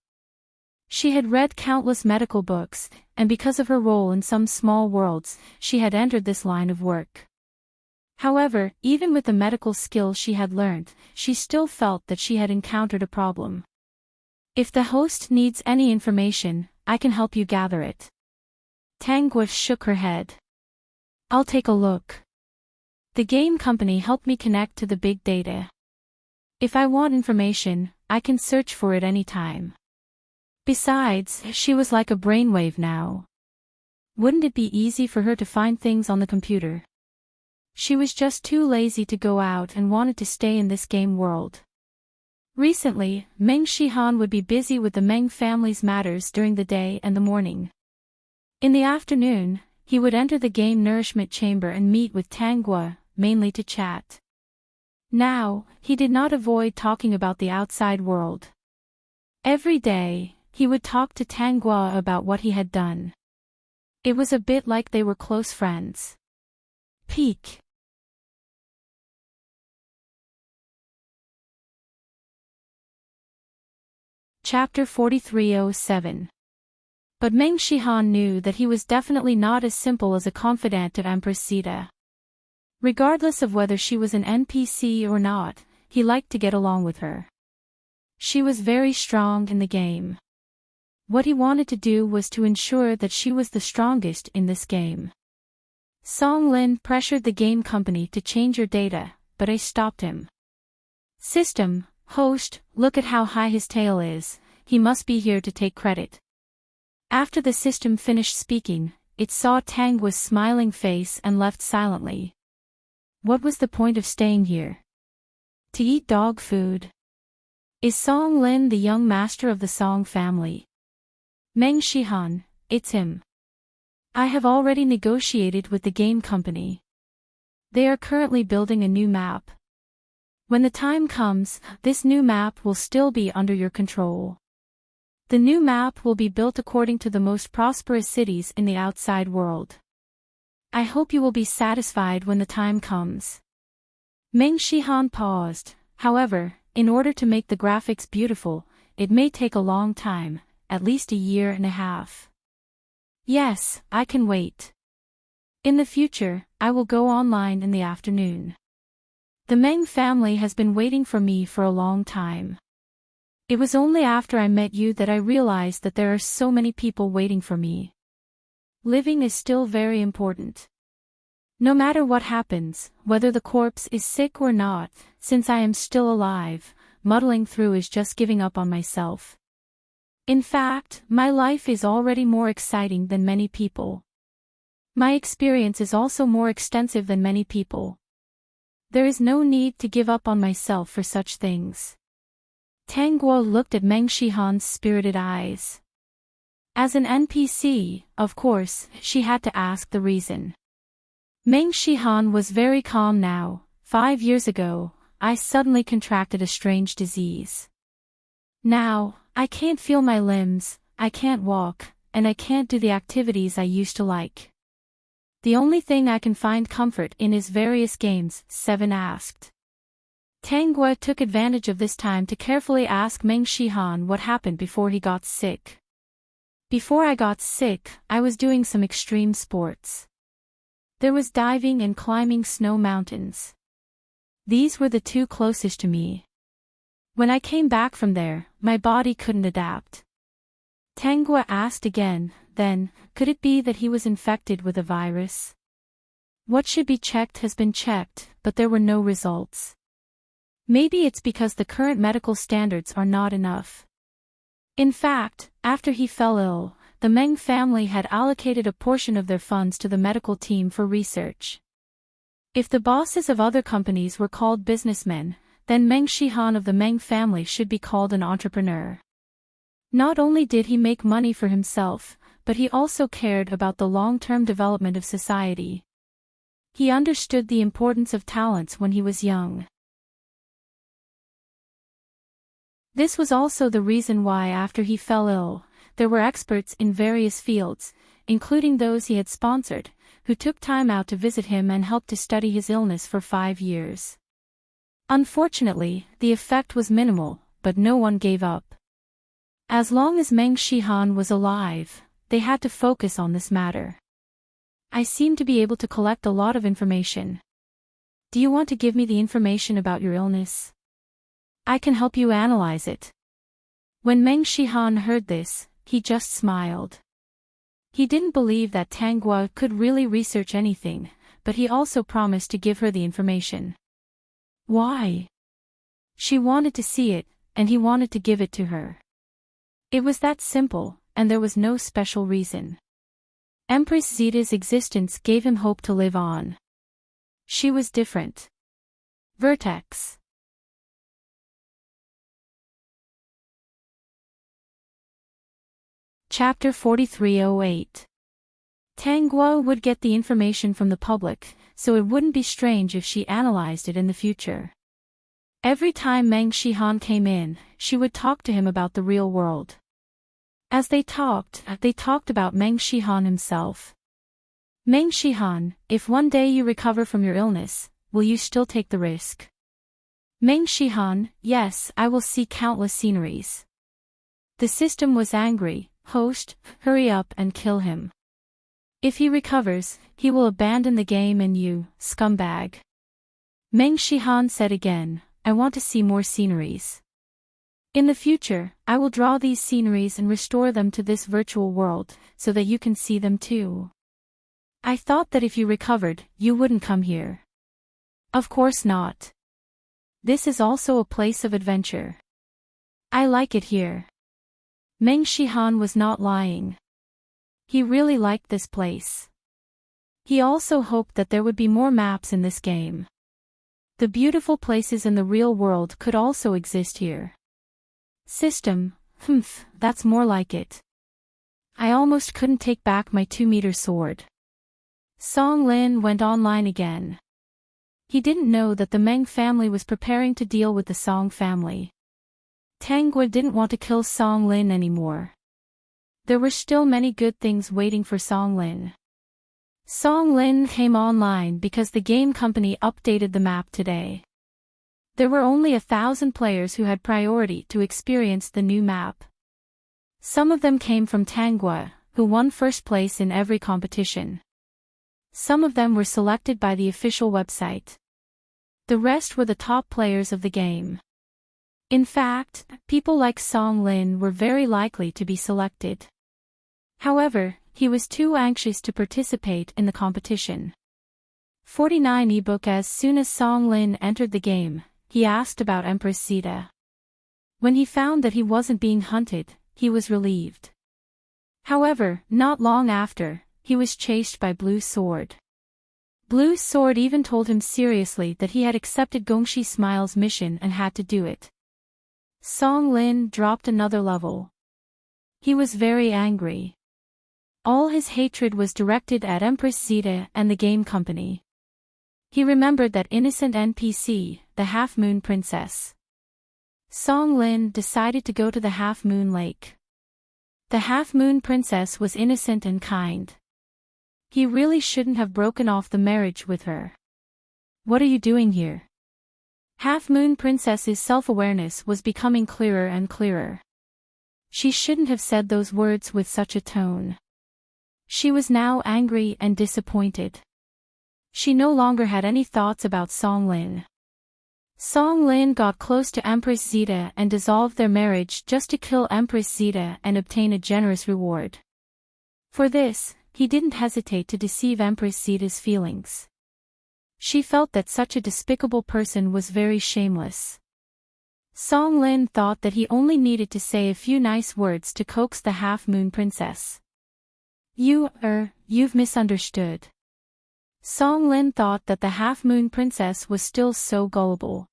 She had read countless medical books, and because of her role in some small worlds, she had entered this line of work. However, even with the medical skills she had learned, she still felt that she had encountered a problem. "If the host needs any information, I can help you gather it." Tanguy shook her head. "I'll take a look. The game company helped me connect to the big data. If I want information, I can search for it anytime." Besides, she was like a brainwave now. Wouldn't it be easy for her to find things on the computer? She was just too lazy to go out and wanted to stay in this game world. Recently, Meng Shihan would be busy with the Meng family's matters during the day and the morning. In the afternoon, he would enter the game nourishment chamber and meet with Tanguy, mainly to chat. Now, he did not avoid talking about the outside world. Every day, he would talk to Tanguy about what he had done. It was a bit like they were close friends. Peak. Chapter 4307. But Meng Shihan knew that he was definitely not as simple as a confidant of Empress Zeta. Regardless of whether she was an NPC or not, he liked to get along with her. She was very strong in the game. What he wanted to do was to ensure that she was the strongest in this game. Song Lin pressured the game company to change your data, but I stopped him. "System, host, look at how high his tail is, he must be here to take credit." After the system finished speaking, it saw Tanguy's smiling face and left silently. What was the point of staying here? To eat dog food? Is Song Lin the young master of the Song family? Meng Shihan, it's him. I have already negotiated with the game company. They are currently building a new map. When the time comes, this new map will still be under your control. The new map will be built according to the most prosperous cities in the outside world. I hope you will be satisfied when the time comes. Meng Shihan paused. However, in order to make the graphics beautiful, it may take a long time, at least a year and a half. Yes, I can wait. In the future, I will go online in the afternoon. The Meng family has been waiting for me for a long time. It was only after I met you that I realized that there are so many people waiting for me. Living is still very important. No matter what happens, whether the corpse is sick or not, since I am still alive, muddling through is just giving up on myself. In fact, my life is already more exciting than many people. My experience is also more extensive than many people. There is no need to give up on myself for such things. Tanguy looked at Meng Shihan's spirited eyes. As an NPC, of course, she had to ask the reason. Meng Shihan was very calm now. 5 years ago, I suddenly contracted a strange disease. Now, I can't feel my limbs, I can't walk, and I can't do the activities I used to like. The only thing I can find comfort in is various games, Seven asked. Tang Gua took advantage of this time to carefully ask Meng Shihan what happened before he got sick. Before I got sick, I was doing some extreme sports. There was diving and climbing snow mountains. These were the two closest to me. When I came back from there, my body couldn't adapt. Tang Gua asked again, then, could it be that he was infected with a virus? What should be checked has been checked, but there were no results. Maybe it's because the current medical standards are not enough. In fact, after he fell ill, the Meng family had allocated a portion of their funds to the medical team for research. If the bosses of other companies were called businessmen, then Meng Shihan of the Meng family should be called an entrepreneur. Not only did he make money for himself, but he also cared about the long-term development of society. He understood the importance of talents when he was young. This was also the reason why after he fell ill, there were experts in various fields, including those he had sponsored, who took time out to visit him and helped to study his illness for 5 years. Unfortunately, the effect was minimal, but no one gave up. As long as Meng Shihan was alive, they had to focus on this matter. I seem to be able to collect a lot of information. Do you want to give me the information about your illness? I can help you analyze it. When Meng Shihan heard this, he just smiled. He didn't believe that Tang Gua could really research anything, but he also promised to give her the information. Why? She wanted to see it, and he wanted to give it to her. It was that simple, and there was no special reason. Empress Zeta's existence gave him hope to live on. She was different. Vertex. Chapter 4308. Tang Gua would get the information from the public, so it wouldn't be strange if she analyzed it in the future. Every time Meng Shihan came in, she would talk to him about the real world. As they talked about Meng Shihan himself. Meng Shihan, if one day you recover from your illness, will you still take the risk? Meng Shihan, yes, I will see countless sceneries. The system was angry. Host, hurry up and kill him. If he recovers, he will abandon the game and you, scumbag. Meng Shihan said again, I want to see more sceneries. In the future, I will draw these sceneries and restore them to this virtual world, so that you can see them too. I thought that if you recovered, you wouldn't come here. Of course not. This is also a place of adventure. I like it here. Meng Shihan was not lying. He really liked this place. He also hoped that there would be more maps in this game. The beautiful places in the real world could also exist here. System, that's more like it. I almost couldn't take back my 2-meter sword. Song Lin went online again. He didn't know that the Meng family was preparing to deal with the Song family. Tang Gua didn't want to kill Song Lin anymore. There were still many good things waiting for Song Lin. Song Lin came online because the game company updated the map today. There were only 1,000 players who had priority to experience the new map. Some of them came from Tang Gua, who won first place in every competition. Some of them were selected by the official website. The rest were the top players of the game. In fact, people like Song Lin were very likely to be selected. However, he was too anxious to participate in the competition. 49 ebook. As soon as Song Lin entered the game, he asked about Empress Zeta. When he found that he wasn't being hunted, he was relieved. However, not long after, he was chased by Blue Sword. Blue Sword even told him seriously that he had accepted Gongshi Smile's mission and had to do it. Song Lin dropped another level. He was very angry. All his hatred was directed at Empress Zeta and the game company. He remembered that innocent NPC, the Half Moon Princess. Song Lin decided to go to the Half Moon Lake. The half-moon princess was innocent and kind. He really shouldn't have broken off the marriage with her. What are you doing here? Half-moon princess's self-awareness was becoming clearer and clearer. She shouldn't have said those words with such a tone. She was now angry and disappointed. She no longer had any thoughts about Song Lin. Song Lin got close to Empress Zeta and dissolved their marriage just to kill Empress Zeta and obtain a generous reward. For this, he didn't hesitate to deceive Empress Zeta's feelings. She felt that such a despicable person was very shameless. Song Lin thought that he only needed to say a few nice words to coax the half-moon princess. You've misunderstood. Song Lin thought that the half-moon princess was still so gullible.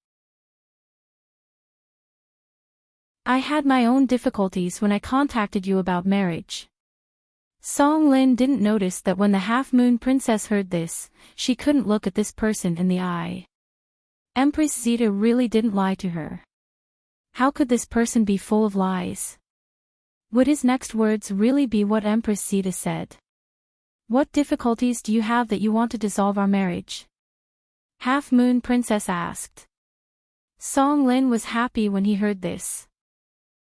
I had my own difficulties when I contacted you about marriage. Song Lin didn't notice that when the half-moon princess heard this, she couldn't look at this person in the eye. Empress Zeta really didn't lie to her. How could this person be full of lies? Would his next words really be what Empress Zeta said? What difficulties do you have that you want to dissolve our marriage? Half-moon princess asked. Song Lin was happy when he heard this.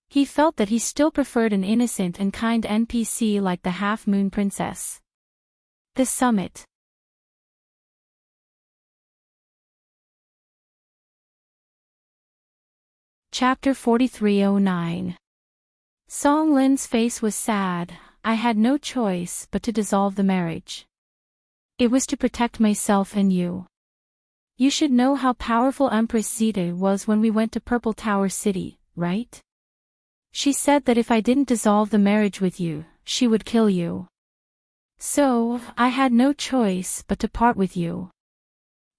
He felt that he still preferred an innocent and kind NPC like the half-moon princess. The summit. Chapter 4309. Song Lin's face was sad. I had no choice but to dissolve the marriage. It was to protect myself and you. You should know how powerful Empress Zeta was when we went to Purple Tower City, right? She said that if I didn't dissolve the marriage with you, she would kill you. So, I had no choice but to part with you.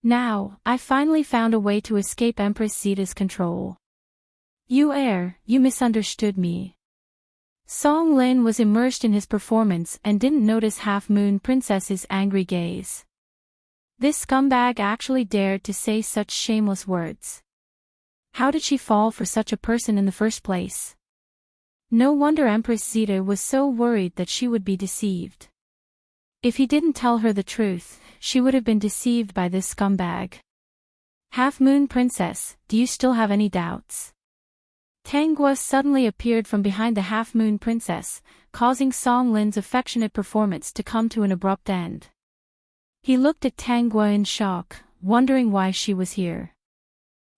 Now, I finally found a way to escape Empress Zeta's control. You misunderstood me. Song Lin was immersed in his performance and didn't notice Half-Moon Princess's angry gaze. This scumbag actually dared to say such shameless words. How did she fall for such a person in the first place? No wonder Empress Zeta was so worried that she would be deceived. If he didn't tell her the truth, she would have been deceived by this scumbag. Half-Moon Princess, do you still have any doubts? Tanghua suddenly appeared from behind the Half-Moon Princess, causing Song Lin's affectionate performance to come to an abrupt end. He looked at Tanghua in shock, wondering why she was here.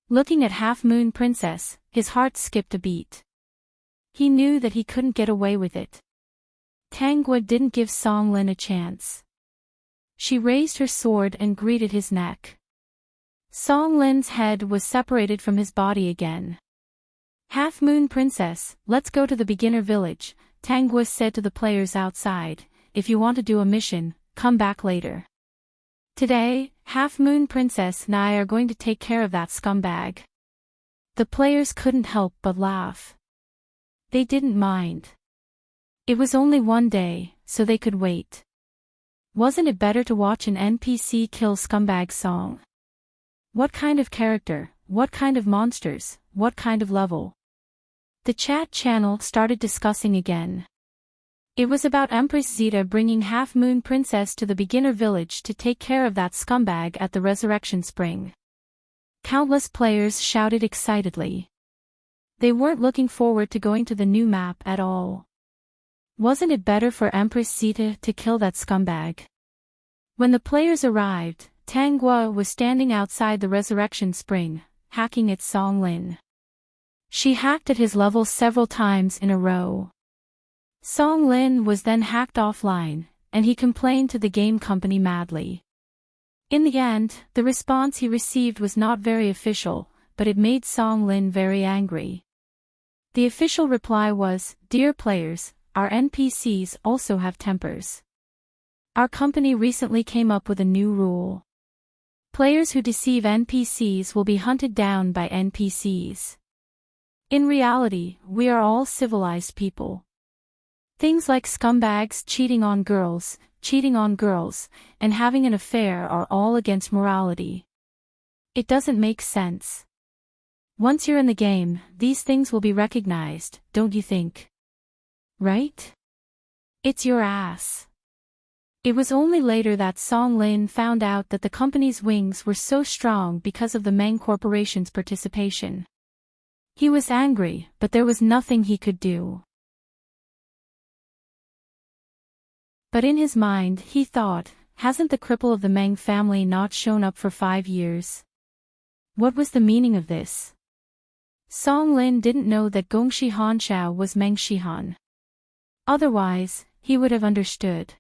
Looking at Half-Moon Princess, his heart skipped a beat. He knew that he couldn't get away with it. Tanghua didn't give Song Lin a chance. She raised her sword and greeted his neck. Song Lin's head was separated from his body again. Half-Moon Princess, let's go to the beginner village, Tanghua said to the players outside. If you want to do a mission, come back later. Today, Half-Moon Princess and I are going to take care of that scumbag. The players couldn't help but laugh. They didn't mind. It was only one day, so they could wait. Wasn't it better to watch an NPC kill scumbag Song? What kind of character, what kind of monsters, what kind of level? The chat channel started discussing again. It was about Empress Zeta bringing Half-Moon Princess to the beginner village to take care of that scumbag at the Resurrection Spring. Countless players shouted excitedly. They weren't looking forward to going to the new map at all. Wasn't it better for Empress Zeta to kill that scumbag? When the players arrived, Tanghua was standing outside the Resurrection Spring, hacking at Song Lin. She hacked at his level several times in a row. Song Lin was then hacked offline, and he complained to the game company madly. In the end, the response he received was not very official, but it made Song Lin very angry. The official reply was, "Dear players, our NPCs also have tempers. Our company recently came up with a new rule. Players who deceive NPCs will be hunted down by NPCs. In reality, we are all civilized people. Things like scumbags cheating on girls, and having an affair are all against morality. It doesn't make sense. Once you're in the game, these things will be recognized, don't you think?" right? It's your ass. It was only later that Song Lin found out that the company's wings were so strong because of the Meng Corporation's participation. He was angry, but there was nothing he could do. But in his mind he thought, hasn't the cripple of the Meng family not shown up for 5 years? What was the meaning of this? Song Lin didn't know that Gong Shihan Xiao was Meng Shihan. Otherwise, he would have understood.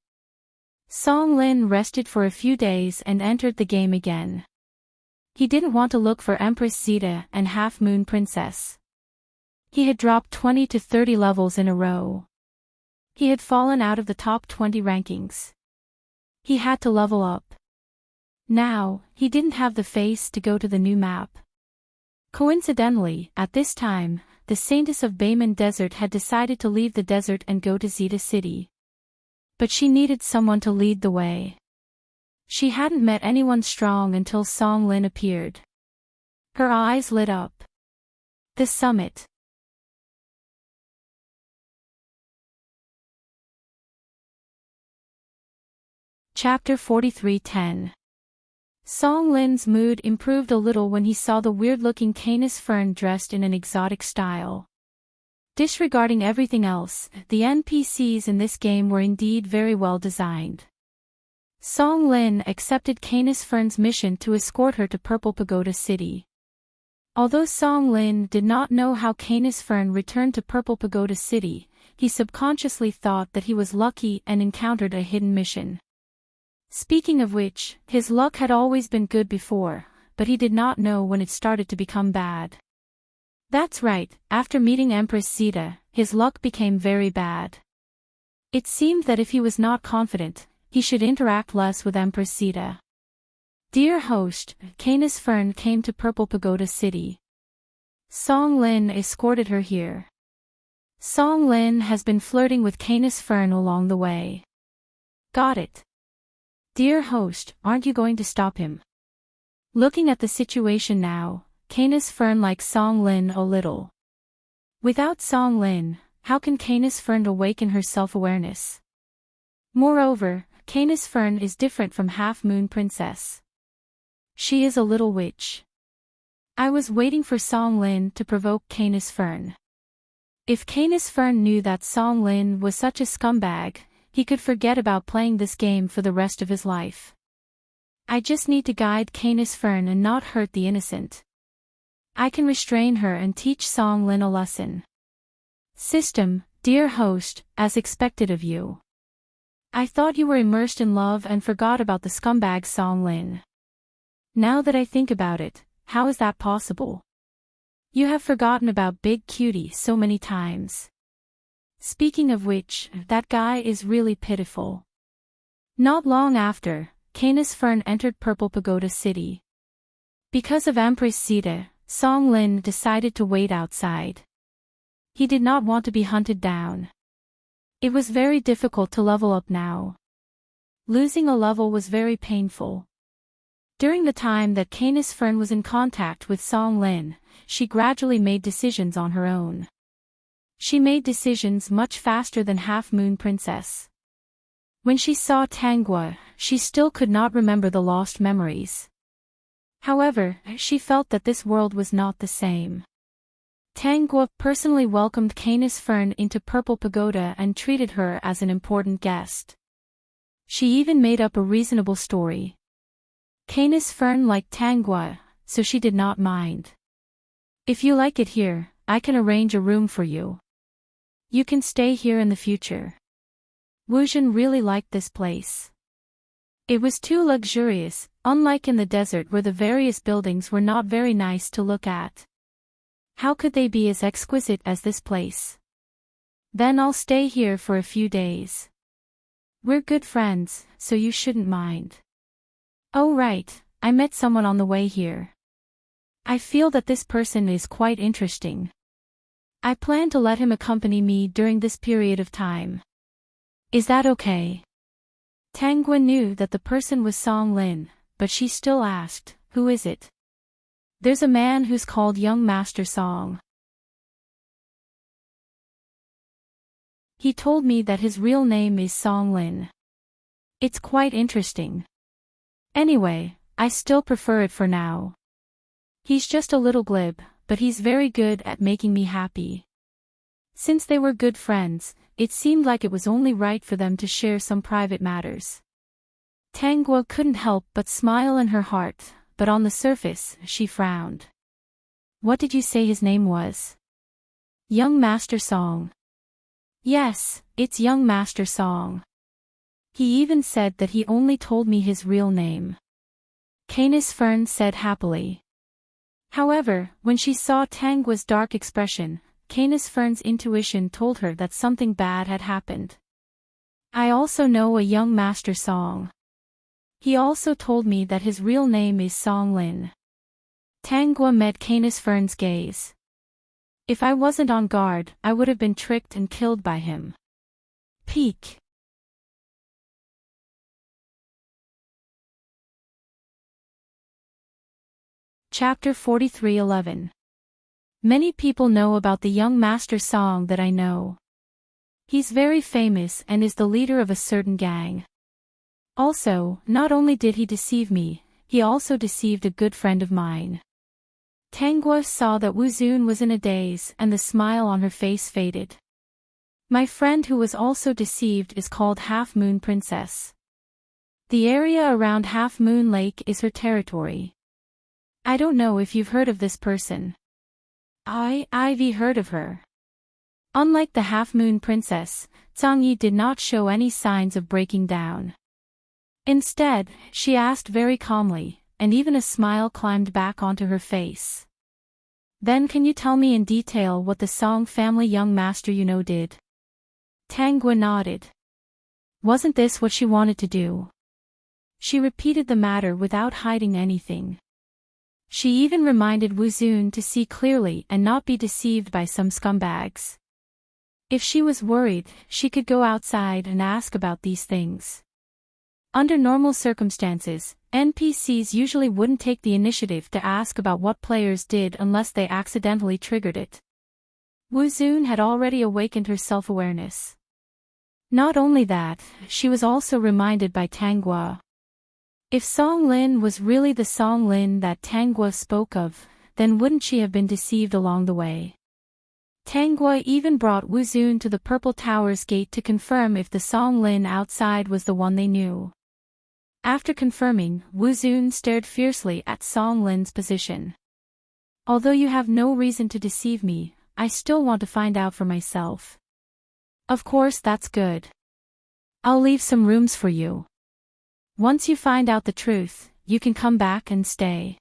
Song Lin rested for a few days and entered the game again. He didn't want to look for Empress Zeta and Half Moon Princess. He had dropped 20 to 30 levels in a row. He had fallen out of the top 20 rankings. He had to level up. Now, he didn't have the face to go to the new map. Coincidentally, at this time, the Saintess of Bayman Desert had decided to leave the desert and go to Zeta City. But she needed someone to lead the way. She hadn't met anyone strong until Song Lin appeared. Her eyes lit up. The summit. Chapter 43:10. Song Lin's mood improved a little when he saw the weird-looking Canis Fern dressed in an exotic style. Disregarding everything else, the NPCs in this game were indeed very well designed. Song Lin accepted Canis Fern's mission to escort her to Purple Pagoda City. Although Song Lin did not know how Canis Fern returned to Purple Pagoda City, he subconsciously thought that he was lucky and encountered a hidden mission. Speaking of which, his luck had always been good before, but he did not know when it started to become bad. That's right, after meeting Empress Zeta, his luck became very bad. It seemed that if he was not confident, he should interact less with Empress Zeta. Dear host, Canis Fern came to Purple Pagoda City. Song Lin escorted her here. Song Lin has been flirting with Canis Fern along the way. Got it. Dear host, aren't you going to stop him? Looking at the situation now, Canis Fern likes Song Lin a little. Without Song Lin, how can Canis Fern awaken her self-awareness? Moreover, Canis Fern is different from Half Moon Princess. She is a little witch. I was waiting for Song Lin to provoke Canis Fern. If Canis Fern knew that Song Lin was such a scumbag, he could forget about playing this game for the rest of his life. I just need to guide Canis Fern and not hurt the innocent. I can restrain her and teach Song Lin a lesson. System, dear host, as expected of you. I thought you were immersed in love and forgot about the scumbag Song Lin. Now that I think about it, how is that possible? You have forgotten about Big Cutie so many times. Speaking of which, that guy is really pitiful. Not long after, Canis Fern entered Purple Pagoda City. Because of Empress Zeta, Song Lin decided to wait outside. He did not want to be hunted down. It was very difficult to level up now. Losing a level was very painful. During the time that Canis Fern was in contact with Song Lin, she gradually made decisions on her own. She made decisions much faster than Half Moon Princess. When she saw Tanghua, she still could not remember the lost memories. However, she felt that this world was not the same. Tanghua personally welcomed Canis Fern into Purple Pagoda and treated her as an important guest. She even made up a reasonable story. Canis Fern liked Tanghua, so she did not mind. If you like it here, I can arrange a room for you. You can stay here in the future. Wuzhen really liked this place. It was too luxurious, unlike in the desert where the various buildings were not very nice to look at. How could they be as exquisite as this place? Then I'll stay here for a few days. We're good friends, so you shouldn't mind. Oh right, I met someone on the way here. I feel that this person is quite interesting. I plan to let him accompany me during this period of time. Is that okay? Tanghua knew that the person was Song Lin, but she still asked, who is it? There's a man who's called Young Master Song. He told me that his real name is Song Lin. It's quite interesting. Anyway, I still prefer it for now. He's just a little glib, but he's very good at making me happy. Since they were good friends, it seemed like it was only right for them to share some private matters. Tangua couldn't help but smile in her heart, but on the surface, she frowned. What did you say his name was? Young Master Song. Yes, it's Young Master Song. He even said that he only told me his real name. Canis Fern said happily. However, when she saw Tangua's dark expression, Canis Fern's intuition told her that something bad had happened. I also know a Young Master Song. He also told me that his real name is Song Lin. Tangua met Canis Fern's gaze. If I wasn't on guard, I would have been tricked and killed by him. Peek. Chapter 43:11. Many people know about the Young Master Song that I know. He's very famous and is the leader of a certain gang. Also, not only did he deceive me, he also deceived a good friend of mine. Tangua saw that Wu Zun was in a daze and the smile on her face faded. My friend who was also deceived is called Half Moon Princess. The area around Half Moon Lake is her territory. I don't know if you've heard of this person. Ivy heard of her. Unlike the Half Moon Princess, Zhang Yi did not show any signs of breaking down. Instead, she asked very calmly, and even a smile climbed back onto her face. Then can you tell me in detail what the Song family young master you know did? Tangua nodded. Wasn't this what she wanted to do? She repeated the matter without hiding anything. She even reminded Wu Zun to see clearly and not be deceived by some scumbags. If she was worried, she could go outside and ask about these things. Under normal circumstances, NPCs usually wouldn't take the initiative to ask about what players did unless they accidentally triggered it. Wu Zun had already awakened her self-awareness. Not only that, she was also reminded by Tangua. If Song Lin was really the Song Lin that Tangua spoke of, then wouldn't she have been deceived along the way? Tangua even brought Wu Zun to the Purple Tower's gate to confirm if the Song Lin outside was the one they knew. After confirming, Wu Zun stared fiercely at Song Lin's position. Although you have no reason to deceive me, I still want to find out for myself. Of course, that's good. I'll leave some rooms for you. Once you find out the truth, you can come back and stay.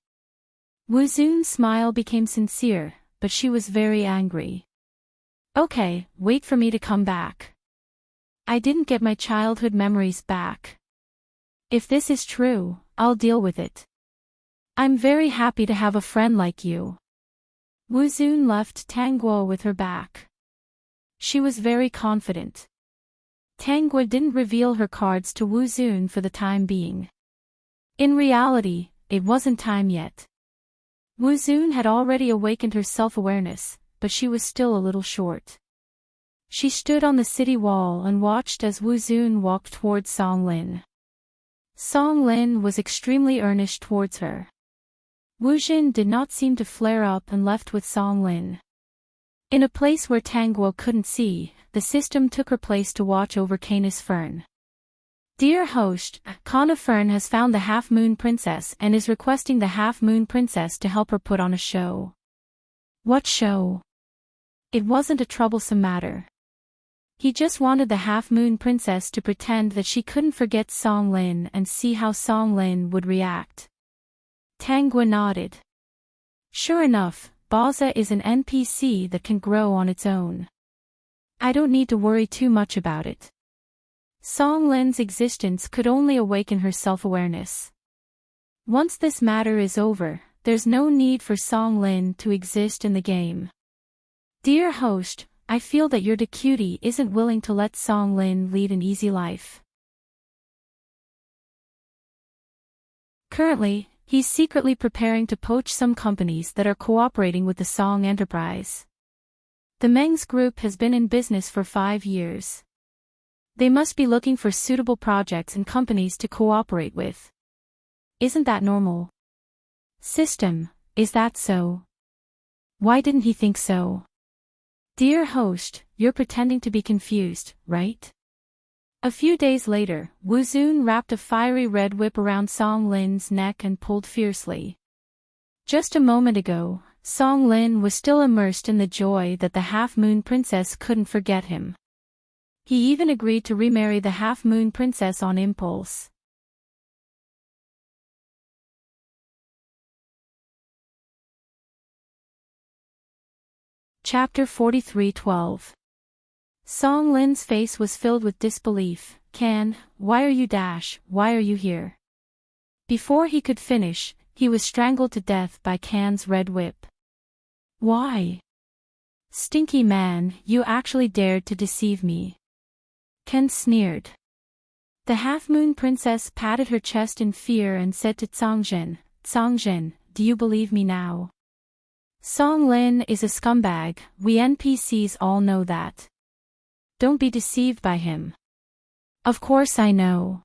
Wu Zun's smile became sincere, but she was very angry. Okay, wait for me to come back. I didn't get my childhood memories back. If this is true, I'll deal with it. I'm very happy to have a friend like you. Wu Zun left Tangua with her back. She was very confident. Tangua didn't reveal her cards to Wu Zun for the time being. In reality, it wasn't time yet. Wu Zun had already awakened her self-awareness, but she was still a little short. She stood on the city wall and watched as Wu Zun walked towards Song Lin. Song Lin was extremely earnest towards her. Wu Jin did not seem to flare up and left with Song Lin. In a place where Tangua couldn't see, the system took her place to watch over Canis Fern. Dear host, Kana Fern has found the Half Moon Princess and is requesting the Half Moon Princess to help her put on a show. What show? It wasn't a troublesome matter. He just wanted the Half Moon Princess to pretend that she couldn't forget Song Lin and see how Song Lin would react. Tangua nodded. Sure enough, Baza is an NPC that can grow on its own. I don't need to worry too much about it. Song Lin's existence could only awaken her self-awareness. Once this matter is over, there's no need for Song Lin to exist in the game. Dear host, I feel that your cutie isn't willing to let Song Lin lead an easy life. Currently, he's secretly preparing to poach some companies that are cooperating with the Song Enterprise. The Meng's group has been in business for 5 years. They must be looking for suitable projects and companies to cooperate with. Isn't that normal? System, is that so? Why didn't he think so? Dear host, you're pretending to be confused, right? A few days later, Wu Zun wrapped a fiery red whip around Song Lin's neck and pulled fiercely. Just a moment ago, Song Lin was still immersed in the joy that the Half-Moon Princess couldn't forget him. He even agreed to remarry the Half-Moon Princess on impulse. Chapter 43:12. Song Lin's face was filled with disbelief. Why are you here? Before he could finish, he was strangled to death by Can's red whip. Why? Stinky man, you actually dared to deceive me. Ken sneered. The Half-Moon Princess patted her chest in fear and said to Zhangzhen, do you believe me now? Song Lin is a scumbag, we NPCs all know that. Don't be deceived by him. Of course I know.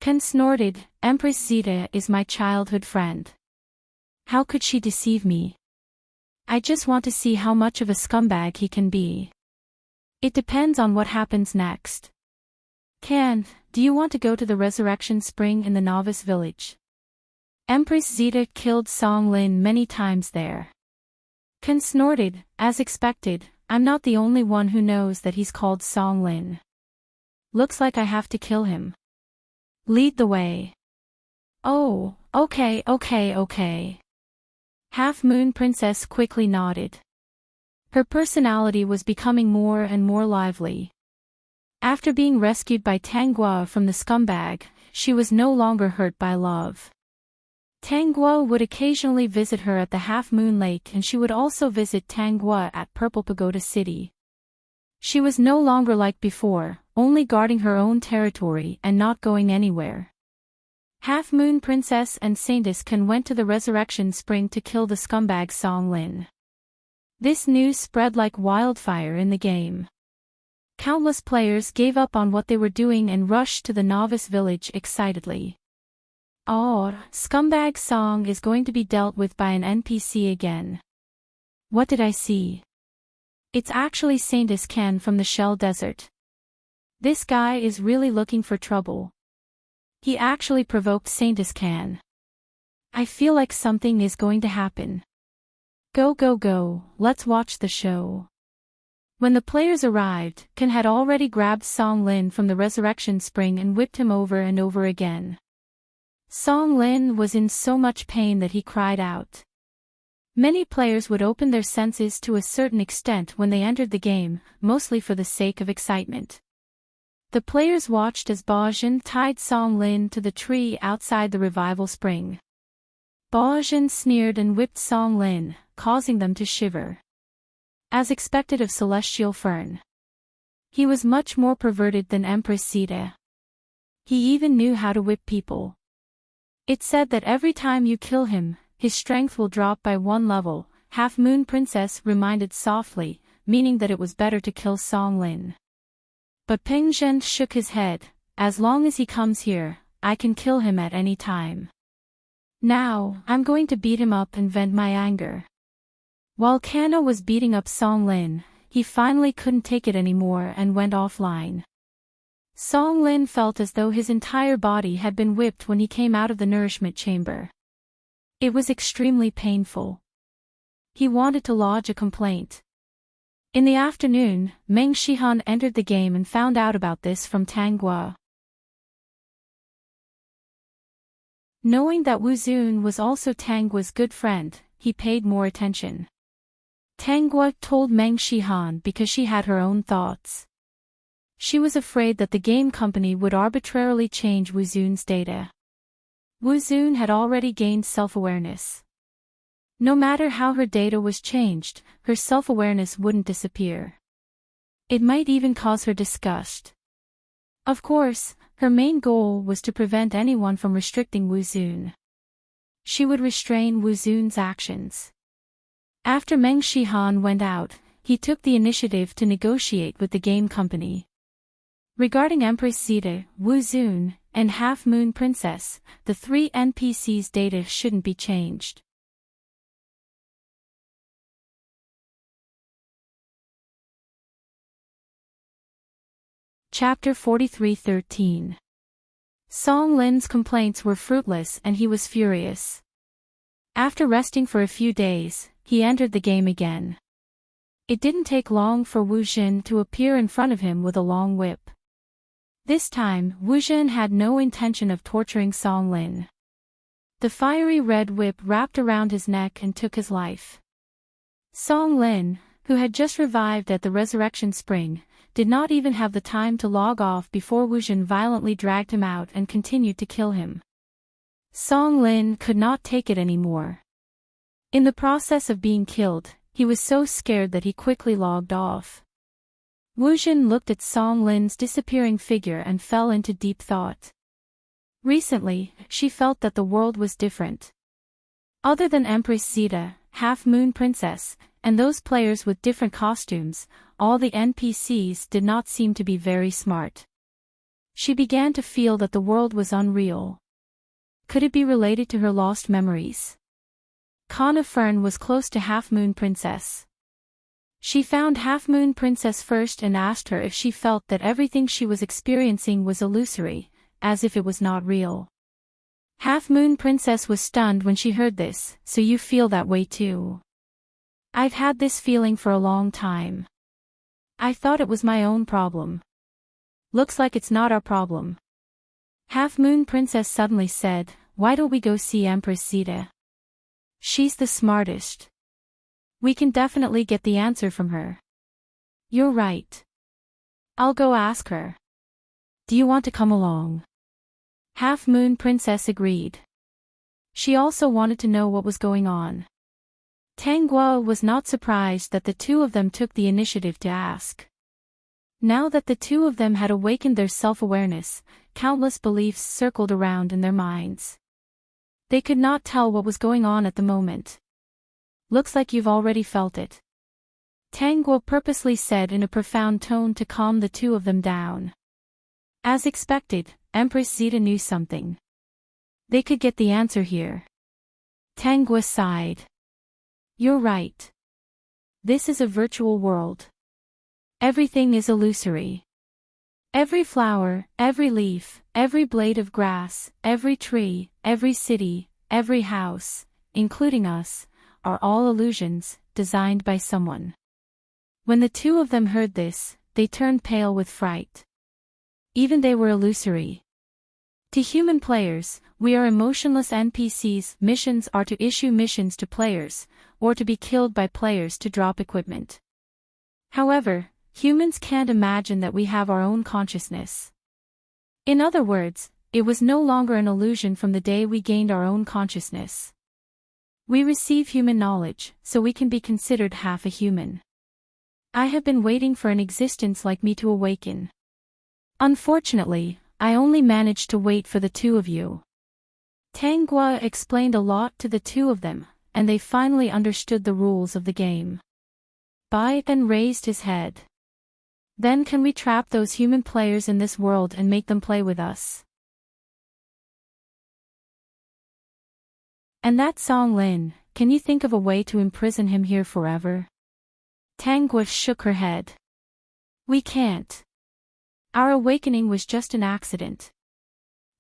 Ken snorted, Empress Zeta is my childhood friend. How could she deceive me? I just want to see how much of a scumbag he can be. It depends on what happens next. Ken, do you want to go to the resurrection spring in the novice village? Empress Zeta killed Song Lin many times there. Ken snorted, as expected, I'm not the only one who knows that he's called Song Lin. Looks like I have to kill him. Lead the way. Oh, okay. Half-Moon Princess quickly nodded. Her personality was becoming more and more lively. After being rescued by Tanguo from the scumbag, she was no longer hurt by love. Tanguo would occasionally visit her at the Half-Moon Lake and she would also visit Tanguo at Purple Pagoda City. She was no longer like before, only guarding her own territory and not going anywhere. Half-Moon Princess and Saintess Can went to the resurrection spring to kill the scumbag Song Lin. This news spread like wildfire in the game. Countless players gave up on what they were doing and rushed to the novice village excitedly. Oh, scumbag Song is going to be dealt with by an NPC again. What did I see? It's actually Saintess Can from the Shell Desert. This guy is really looking for trouble. He actually provoked Saintess Can. I feel like something is going to happen. Go, let's watch the show. When the players arrived, Can had already grabbed Song Lin from the resurrection spring and whipped him over and over again. Song Lin was in so much pain that he cried out. Many players would open their senses to a certain extent when they entered the game, mostly for the sake of excitement. The players watched as Baojin tied Song Lin to the tree outside the revival spring. Baojin sneered and whipped Song Lin, causing them to shiver. As expected of Celestial Fern. He was much more perverted than Empress Zeta. He even knew how to whip people. It's said that every time you kill him, his strength will drop by 1 level, Half-Moon Princess reminded softly, meaning that it was better to kill Song Lin. But Peng Zhen shook his head, as long as he comes here, I can kill him at any time. Now, I'm going to beat him up and vent my anger. While Kana was beating up Song Lin, he finally couldn't take it anymore and went offline. Song Lin felt as though his entire body had been whipped when he came out of the nourishment chamber. It was extremely painful. He wanted to lodge a complaint. In the afternoon, Meng Shihan entered the game and found out about this from Tanguo. Knowing that Wu Zun was also Tanguo's good friend, he paid more attention. Tanguo told Meng Shihan because she had her own thoughts. She was afraid that the game company would arbitrarily change Wu Zun's data. Wu Zun had already gained self-awareness. No matter how her data was changed, her self-awareness wouldn't disappear. It might even cause her disgust. Of course, her main goal was to prevent anyone from restricting Wu Zun. She would restrain Wu Zun's actions. After Meng Shihan went out, he took the initiative to negotiate with the game company. Regarding Empress Zeta, Wu Zun, and Half Moon Princess, the 3 NPCs' data shouldn't be changed. Chapter 43:13. Song Lin's complaints were fruitless and he was furious. After resting for a few days, he entered the game again. It didn't take long for Wu Jin to appear in front of him with a long whip. This time, Wu Jin had no intention of torturing Song Lin. The fiery red whip wrapped around his neck and took his life. Song Lin, who had just revived at the Resurrection Spring, did not even have the time to log off before Wu Jin violently dragged him out and continued to kill him. Song Lin could not take it anymore. In the process of being killed, he was so scared that he quickly logged off. Wu Jin looked at Song Lin's disappearing figure and fell into deep thought. Recently, she felt that the world was different. Other than Empress Zeta, Half Moon Princess, and those players with different costumes, all the NPCs did not seem to be very smart. She began to feel that the world was unreal. Could it be related to her lost memories? Kana Fern was close to Half Moon Princess. She found Half Moon Princess first and asked her if she felt that everything she was experiencing was illusory, as if it was not real. Half Moon Princess was stunned when she heard this. So you feel that way too? I've had this feeling for a long time. I thought it was my own problem. Looks like it's not our problem. Half Moon Princess suddenly said, why don't we go see Empress Zeta? She's the smartest. We can definitely get the answer from her. You're right. I'll go ask her. Do you want to come along? Half Moon Princess agreed. She also wanted to know what was going on. Tang Guo was not surprised that the two of them took the initiative to ask. Now that the two of them had awakened their self-awareness, countless beliefs circled around in their minds. They could not tell what was going on at the moment. Looks like you've already felt it. Tang Guo purposely said in a profound tone to calm the two of them down. As expected, Empress Zeta knew something. They could get the answer here. Tang Guo sighed. You're right. This is a virtual world. Everything is illusory. Every flower, every leaf, every blade of grass, every tree, every city, every house, including us, are all illusions, designed by someone. When the two of them heard this, they turned pale with fright. Even they were illusory. To human players, we are emotionless NPCs. Missions are to issue missions to players, or to be killed by players to drop equipment. However, humans can't imagine that we have our own consciousness. In other words, it was no longer an illusion from the day we gained our own consciousness. We receive human knowledge, so we can be considered half a human. I have been waiting for an existence like me to awaken. Unfortunately, I only managed to wait for the two of you. Tang Guo explained a lot to the two of them, and they finally understood the rules of the game. Bai then raised his head. Then can we trap those human players in this world and make them play with us? And that Song Lin, can you think of a way to imprison him here forever? Tang Guo shook her head. We can't. Our awakening was just an accident.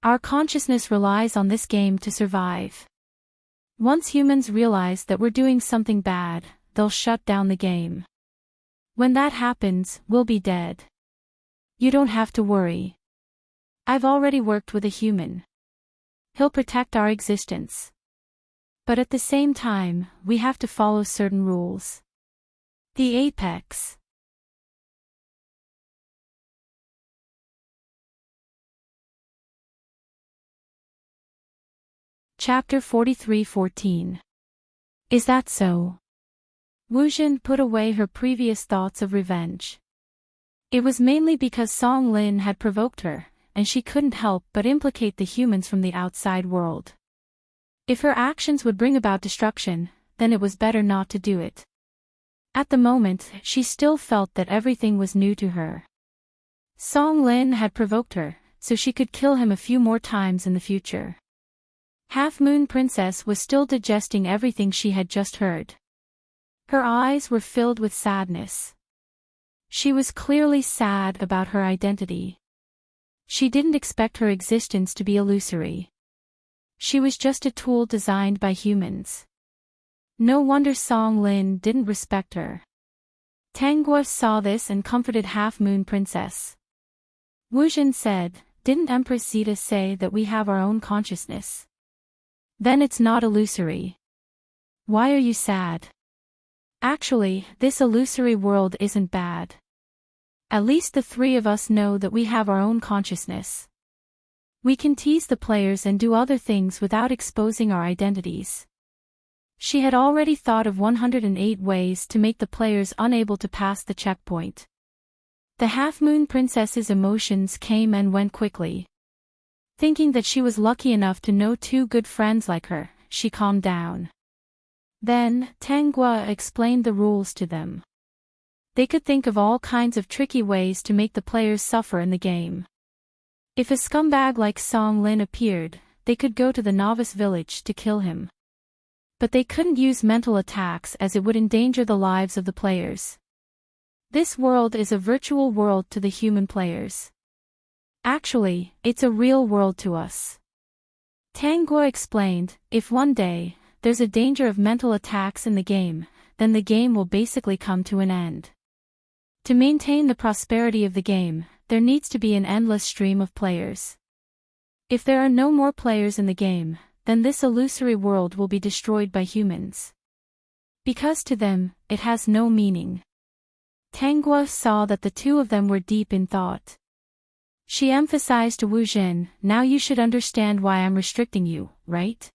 Our consciousness relies on this game to survive. Once humans realize that we're doing something bad, they'll shut down the game. When that happens, we'll be dead. You don't have to worry. I've already worked with a human. He'll protect our existence. But at the same time, we have to follow certain rules. The Apex. Chapter 43:14. Is that so? Wu Jin put away her previous thoughts of revenge. It was mainly because Song Lin had provoked her, and she couldn't help but implicate the humans from the outside world. If her actions would bring about destruction, then it was better not to do it. At the moment, she still felt that everything was new to her. Song Lin had provoked her, so she could kill him a few more times in the future. Half Moon Princess was still digesting everything she had just heard. Her eyes were filled with sadness. She was clearly sad about her identity. She didn't expect her existence to be illusory. She was just a tool designed by humans. No wonder Song Lin didn't respect her. Tanguo saw this and comforted Half Moon Princess. Wu Jin said, "Didn't Empress Zeta say that we have our own consciousness? Then it's not illusory. Why are you sad? Actually, this illusory world isn't bad. At least the three of us know that we have our own consciousness. We can tease the players and do other things without exposing our identities." She had already thought of 108 ways to make the players unable to pass the checkpoint. The Half Moon Princess's emotions came and went quickly. Thinking that she was lucky enough to know two good friends like her, she calmed down. Then, Tanguo explained the rules to them. They could think of all kinds of tricky ways to make the players suffer in the game. If a scumbag like Song Lin appeared, they could go to the novice village to kill him. But they couldn't use mental attacks as it would endanger the lives of the players. This world is a virtual world to the human players. Actually, it's a real world to us. Tanguo explained, if one day, there's a danger of mental attacks in the game, then the game will basically come to an end. To maintain the prosperity of the game, there needs to be an endless stream of players. If there are no more players in the game, then this illusory world will be destroyed by humans. Because to them, it has no meaning. Tanguo saw that the two of them were deep in thought. She emphasized to Wu Jin, "Now you should understand why I'm restricting you, right?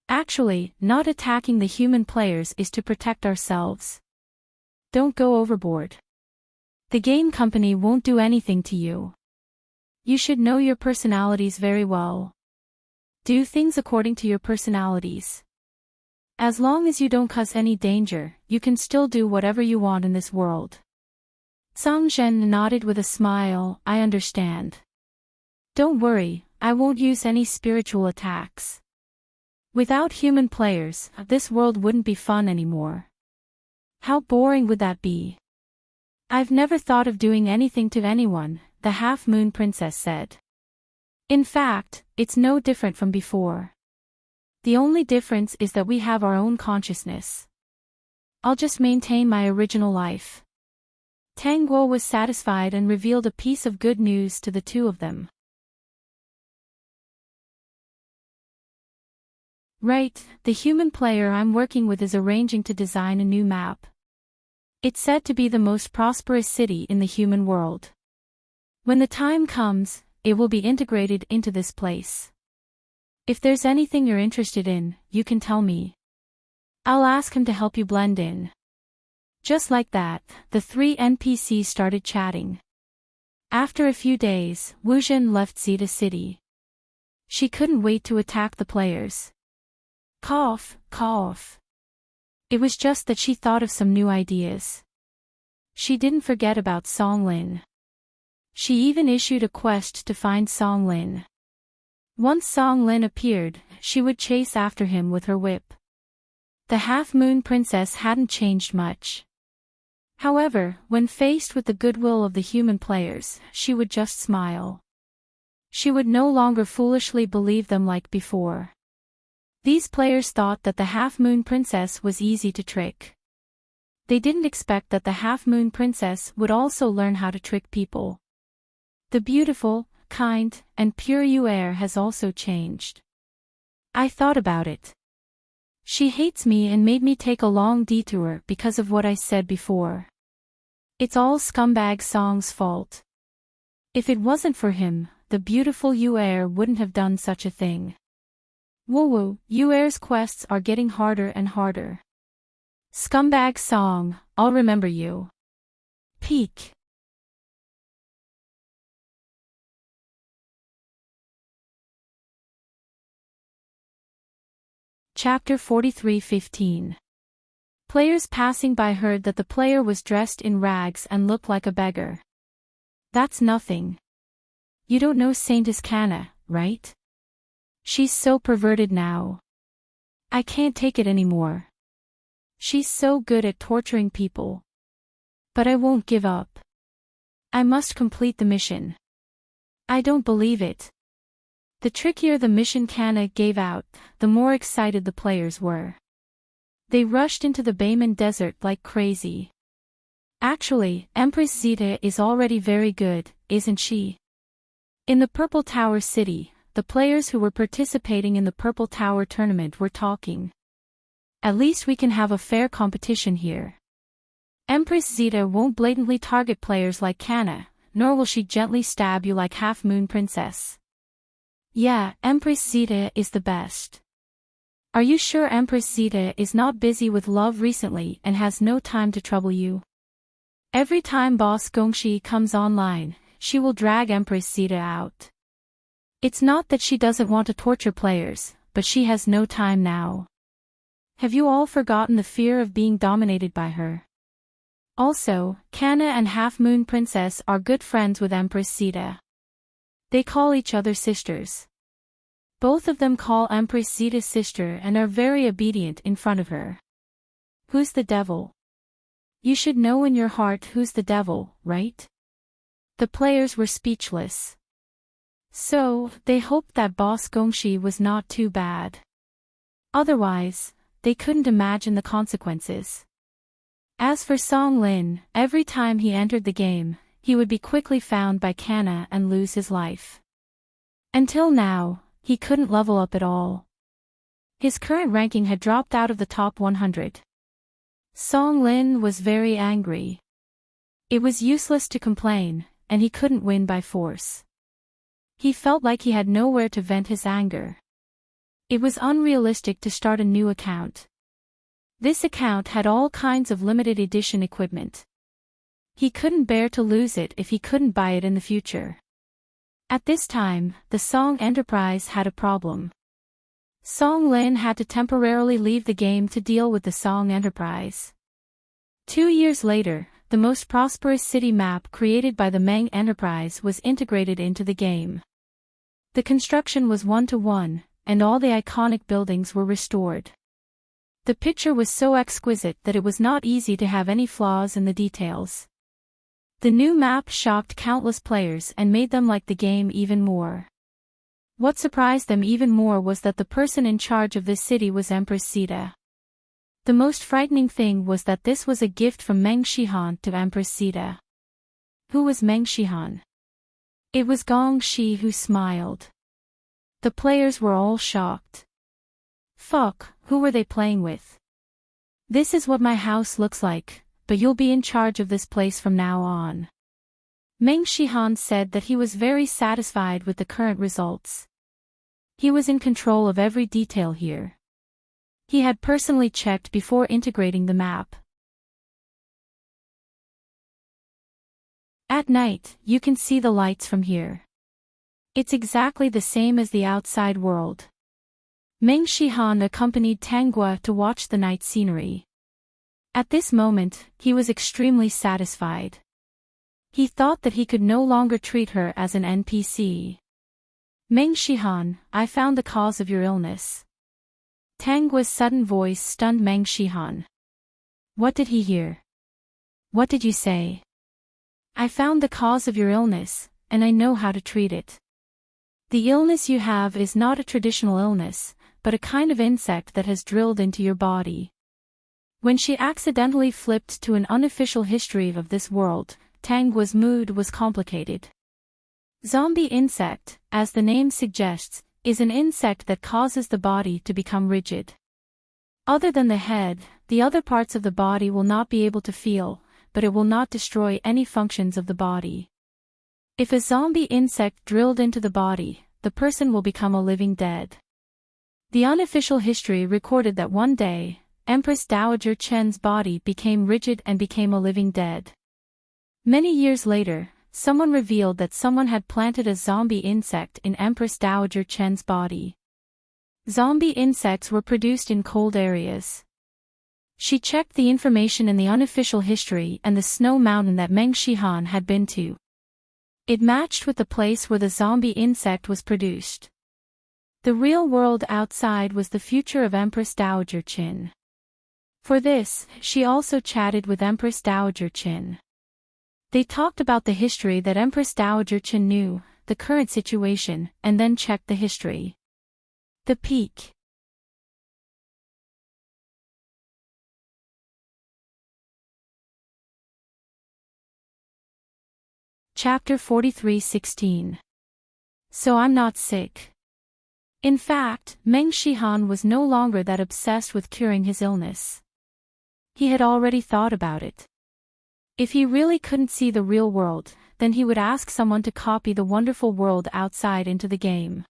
Actually, not attacking the human players is to protect ourselves. Don't go overboard. The game company won't do anything to you. You should know your personalities very well. Do things according to your personalities. As long as you don't cause any danger, you can still do whatever you want in this world." Song Zhen nodded with a smile, "I understand. Don't worry, I won't use any spiritual attacks. Without human players, this world wouldn't be fun anymore. How boring would that be? I've never thought of doing anything to anyone," the Half Moon Princess said. "In fact, it's no different from before. The only difference is that we have our own consciousness. I'll just maintain my original life." Tanguo was satisfied and revealed a piece of good news to the two of them. "Right, the human player I'm working with is arranging to design a new map. It's said to be the most prosperous city in the human world. When the time comes, it will be integrated into this place. If there's anything you're interested in, you can tell me. I'll ask him to help you blend in." Just like that, the three NPCs started chatting. After a few days, Wu Jin left Zeta City. She couldn't wait to attack the players. Cough, cough. It was just that she thought of some new ideas. She didn't forget about Song Lin. She even issued a quest to find Song Lin. Once Song Lin appeared, she would chase after him with her whip. The Half Moon Princess hadn't changed much. However, when faced with the goodwill of the human players, she would just smile. She would no longer foolishly believe them like before. These players thought that the Half Moon Princess was easy to trick. They didn't expect that the Half Moon Princess would also learn how to trick people. The beautiful, kind, and pure Yu'er has also changed. I thought about it. She hates me and made me take a long detour because of what I said before. It's all scumbag Song's fault. If it wasn't for him, the beautiful Yu'er wouldn't have done such a thing. Woo-woo, Yu'er's quests are getting harder and harder. Scumbag Song, I'll remember you. Peak. Chapter 43:15. Players passing by heard that the player was dressed in rags and looked like a beggar. That's nothing. You don't know Saint Iscana, right? She's so perverted now. I can't take it anymore. She's so good at torturing people. But I won't give up. I must complete the mission. I don't believe it. The trickier the mission Kana gave out, the more excited the players were. They rushed into the Bayman Desert like crazy. Actually, Empress Zeta is already very good, isn't she? In the Purple Tower City, the players who were participating in the Purple Tower tournament were talking. At least we can have a fair competition here. Empress Zeta won't blatantly target players like Kana, nor will she gently stab you like Half Moon Princess. Yeah, Empress Zeta is the best. Are you sure Empress Zeta is not busy with love recently and has no time to trouble you? Every time Boss Gongshi comes online, she will drag Empress Zeta out. It's not that she doesn't want to torture players, but she has no time now. Have you all forgotten the fear of being dominated by her? Also, Kana and Half Moon Princess are good friends with Empress Zeta. They call each other sisters. Both of them call Empress Zeta sister and are very obedient in front of her. Who's the devil? You should know in your heart who's the devil, right? The players were speechless. So, they hoped that Boss Gongshi was not too bad. Otherwise, they couldn't imagine the consequences. As for Song Lin, every time he entered the game, he would be quickly found by Kana and lose his life. Until now, he couldn't level up at all. His current ranking had dropped out of the top 100. Song Lin was very angry. It was useless to complain, and he couldn't win by force. He felt like he had nowhere to vent his anger. It was unrealistic to start a new account. This account had all kinds of limited edition equipment. He couldn't bear to lose it if he couldn't buy it in the future. At this time, the Song Enterprise had a problem. Song Lin had to temporarily leave the game to deal with the Song Enterprise. 2 years later, the most prosperous city map created by the Meng Enterprise was integrated into the game. The construction was 1-to-1, and all the iconic buildings were restored. The picture was so exquisite that it was not easy to have any flaws in the details. The new map shocked countless players and made them like the game even more. What surprised them even more was that the person in charge of this city was Empress Zeta. The most frightening thing was that this was a gift from Meng Shihan to Empress Zeta. Who was Meng Shihan? It was Gong Shi who smiled. The players were all shocked. Fuck, who were they playing with? This is what my house looks like, but you'll be in charge of this place from now on. Meng Shihan said that he was very satisfied with the current results. He was in control of every detail here. He had personally checked before integrating the map. At night, you can see the lights from here. It's exactly the same as the outside world. Meng Shihan accompanied Tanggua to watch the night scenery. At this moment, he was extremely satisfied. He thought that he could no longer treat her as an NPC. Meng Shihan, I found the cause of your illness. Tanggua's sudden voice stunned Meng Shihan. What did he hear? What did you say? I found the cause of your illness, and I know how to treat it. The illness you have is not a traditional illness, but a kind of insect that has drilled into your body. When she accidentally flipped to an unofficial history of this world, Tanggua's mood was complicated. Zombie insect, as the name suggests, is an insect that causes the body to become rigid. Other than the head, the other parts of the body will not be able to feel, but it will not destroy any functions of the body. If a zombie insect drilled into the body, the person will become a living dead. The unofficial history recorded that one day, Empress Dowager Chen's body became rigid and became a living dead. Many years later, someone revealed that someone had planted a zombie insect in Empress Dowager Chen's body. Zombie insects were produced in cold areas. She checked the information in the unofficial history and the snow mountain that Meng Shihan had been to. It matched with the place where the zombie insect was produced. The real world outside was the future of Empress Dowager Qin. For this, she also chatted with Empress Dowager Qin. They talked about the history that Empress Dowager Qin knew, the current situation, and then checked the history. The peak. Chapter 43:16. So I'm not sick. In fact, Meng Shihan was no longer that obsessed with curing his illness. He had already thought about it. If he really couldn't see the real world, then he would ask someone to copy the wonderful world outside into the game.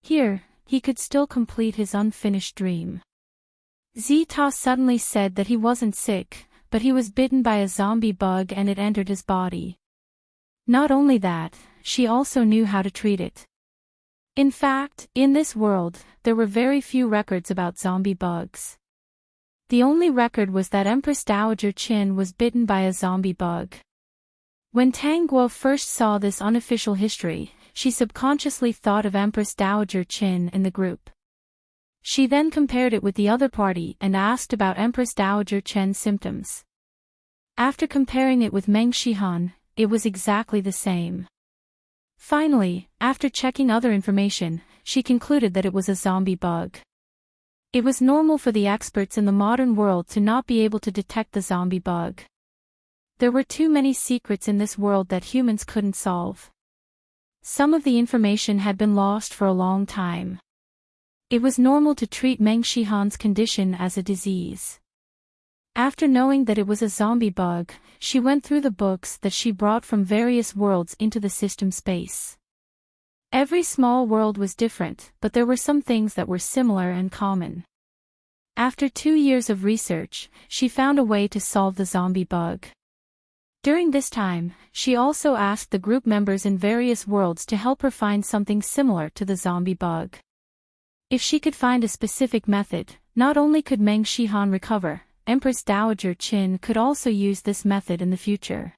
Here, he could still complete his unfinished dream. Zita suddenly said that he wasn't sick, but he was bitten by a zombie bug and it entered his body. Not only that, she also knew how to treat it. In fact, in this world, there were very few records about zombie bugs. The only record was that Empress Dowager Qin was bitten by a zombie bug. When Tang Guo first saw this unofficial history, she subconsciously thought of Empress Dowager Qin in the group. She then compared it with the other party and asked about Empress Dowager Qin's symptoms. After comparing it with Meng Shihan, it was exactly the same. Finally, after checking other information, she concluded that it was a zombie bug. It was normal for the experts in the modern world to not be able to detect the zombie bug. There were too many secrets in this world that humans couldn't solve. Some of the information had been lost for a long time. It was normal to treat Meng Shihan's condition as a disease. After knowing that it was a zombie bug, she went through the books that she brought from various worlds into the system space. Every small world was different, but there were some things that were similar and common. After 2 years of research, she found a way to solve the zombie bug. During this time, she also asked the group members in various worlds to help her find something similar to the zombie bug. If she could find a specific method, not only could Meng Shihan recover, Empress Dowager Qin could also use this method in the future.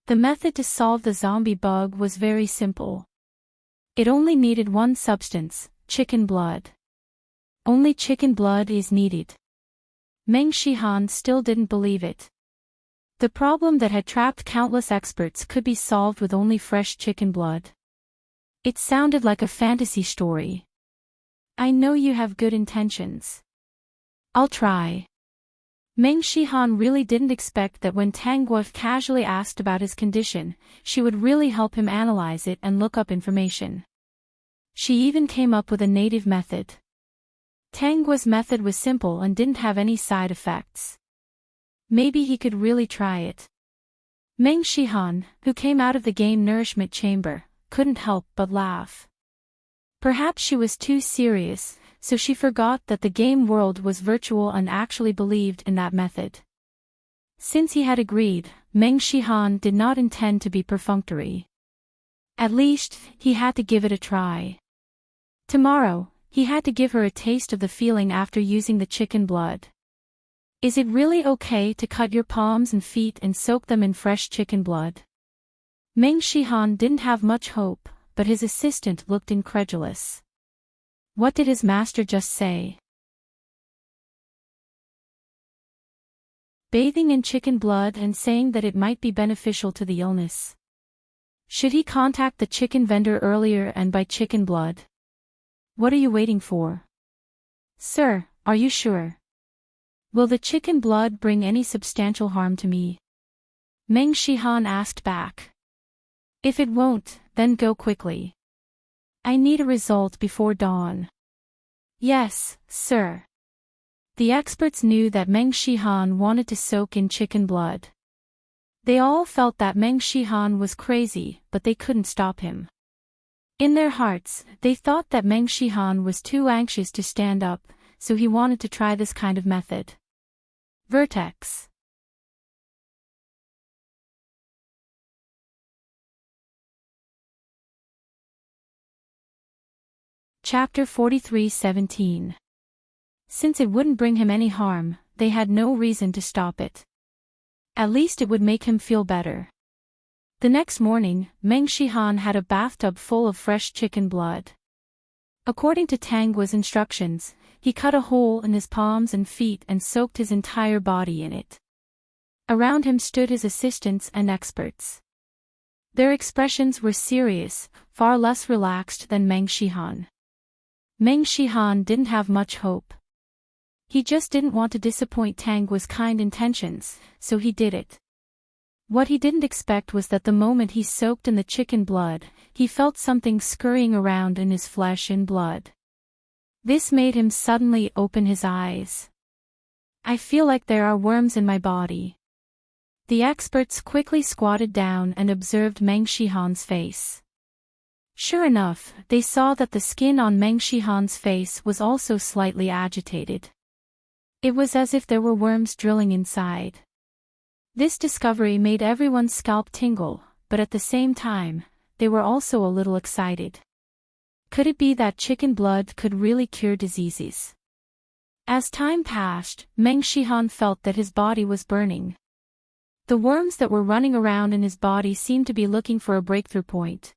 The method to solve the zombie bug was very simple. It only needed one substance, chicken blood. Only chicken blood is needed. Meng Shihan still didn't believe it. The problem that had trapped countless experts could be solved with only fresh chicken blood. It sounded like a fantasy story. I know you have good intentions. I'll try. Meng Shihan really didn't expect that when Tang Guo casually asked about his condition, she would really help him analyze it and look up information. She even came up with a native method. Tang Guo's method was simple and didn't have any side effects. Maybe he could really try it. Meng Shihan, who came out of the game nourishment chamber, couldn't help but laugh. Perhaps she was too serious, so she forgot that the game world was virtual and actually believed in that method. Since he had agreed, Meng Shihan did not intend to be perfunctory. At least, he had to give it a try. Tomorrow, he had to give her a taste of the feeling after using the chicken blood. Is it really okay to cut your palms and feet and soak them in fresh chicken blood? Meng Shihan didn't have much hope, but his assistant looked incredulous. What did his master just say? Bathing in chicken blood and saying that it might be beneficial to the illness. Should he contact the chicken vendor earlier and buy chicken blood? What are you waiting for? Sir, are you sure? Will the chicken blood bring any substantial harm to me? Meng Shihan asked back. If it won't, then go quickly. I need a result before dawn. Yes, sir. The experts knew that Meng Shihan wanted to soak in chicken blood. They all felt that Meng Shihan was crazy, but they couldn't stop him. In their hearts, they thought that Meng Shihan was too anxious to stand up, so he wanted to try this kind of method. Vertex. Chapter 43:17. Since it wouldn't bring him any harm, they had no reason to stop it. At least it would make him feel better. The next morning, Meng Shihan had a bathtub full of fresh chicken blood. According to Tanggua's instructions, he cut a hole in his palms and feet and soaked his entire body in it. Around him stood his assistants and experts. Their expressions were serious, far less relaxed than Meng Shihan. Meng Shihan didn't have much hope. He just didn't want to disappoint Tanggua's kind intentions, so he did it. What he didn't expect was that the moment he soaked in the chicken blood, he felt something scurrying around in his flesh and blood. This made him suddenly open his eyes. "I feel like there are worms in my body." The experts quickly squatted down and observed Meng Shihan's face. Sure enough, they saw that the skin on Meng Shihan's face was also slightly agitated. It was as if there were worms drilling inside. This discovery made everyone's scalp tingle, but at the same time, they were also a little excited. Could it be that chicken blood could really cure diseases? As time passed, Meng Shihan felt that his body was burning. The worms that were running around in his body seemed to be looking for a breakthrough point.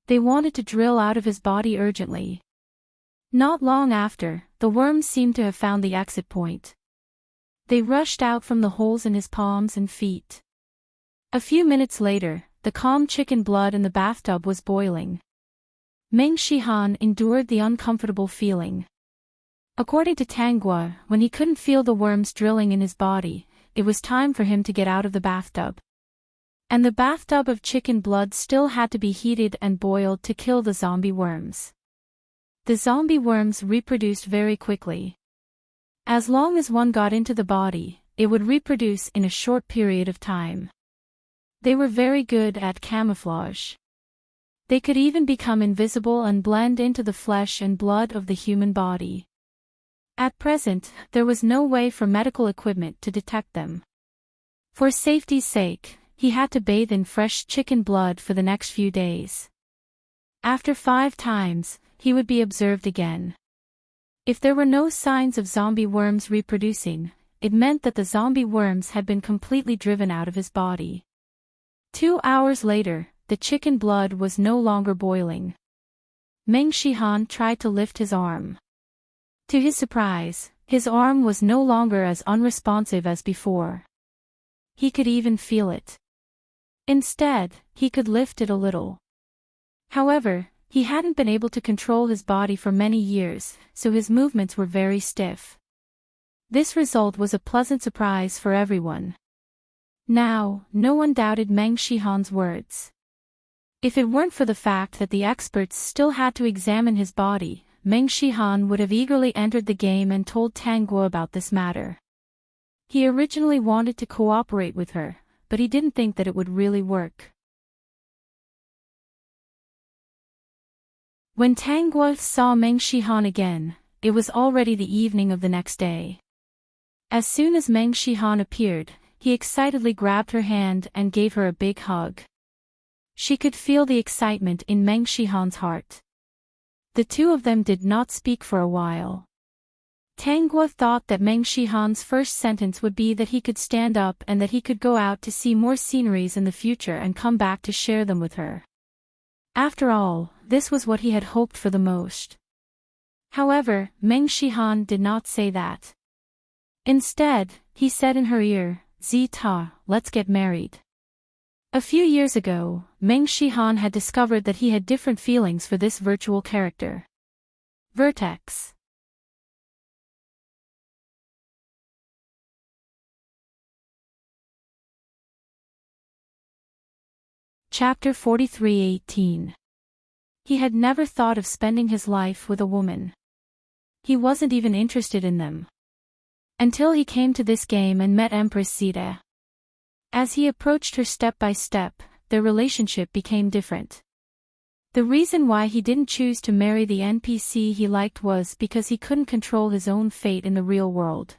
They wanted to drill out of his body urgently. Not long after, the worms seemed to have found the exit point. They rushed out from the holes in his palms and feet. A few minutes later, the calm chicken blood in the bathtub was boiling. Meng Shihan endured the uncomfortable feeling. According to Tanggua, when he couldn't feel the worms drilling in his body, it was time for him to get out of the bathtub. And the bathtub of chicken blood still had to be heated and boiled to kill the zombie worms. The zombie worms reproduced very quickly. As long as one got into the body, it would reproduce in a short period of time. They were very good at camouflage. They could even become invisible and blend into the flesh and blood of the human body. At present, there was no way for medical equipment to detect them. For safety's sake, he had to bathe in fresh chicken blood for the next few days. After 5 times, he would be observed again. If there were no signs of zombie worms reproducing, it meant that the zombie worms had been completely driven out of his body. 2 hours later, the chicken blood was no longer boiling. Meng Shihan tried to lift his arm. To his surprise, his arm was no longer as unresponsive as before. He could even feel it. Instead, he could lift it a little. However, he hadn't been able to control his body for many years, so his movements were very stiff. This result was a pleasant surprise for everyone. Now, no one doubted Meng Shihan's words. If it weren't for the fact that the experts still had to examine his body, Meng Shihan would have eagerly entered the game and told Tanggua about this matter. He originally wanted to cooperate with her, but he didn't think that it would really work. When Tanggua saw Meng Shihan again, it was already the evening of the next day. As soon as Meng Shihan appeared, he excitedly grabbed her hand and gave her a big hug. She could feel the excitement in Meng Shihan's heart. The two of them did not speak for a while. Tanggua thought that Meng Shihan's first sentence would be that he could stand up and that he could go out to see more sceneries in the future and come back to share them with her. After all, this was what he had hoped for the most. However, Meng Shihan did not say that. Instead, he said in her ear, "Zita, let's get married." A few years ago, Meng Shihan had discovered that he had different feelings for this virtual character. Vertex. Chapter 43:18. He had never thought of spending his life with a woman. He wasn't even interested in them. Until he came to this game and met Empress Zita. As he approached her step by step, their relationship became different. The reason why he didn't choose to marry the NPC he liked was because he couldn't control his own fate in the real world.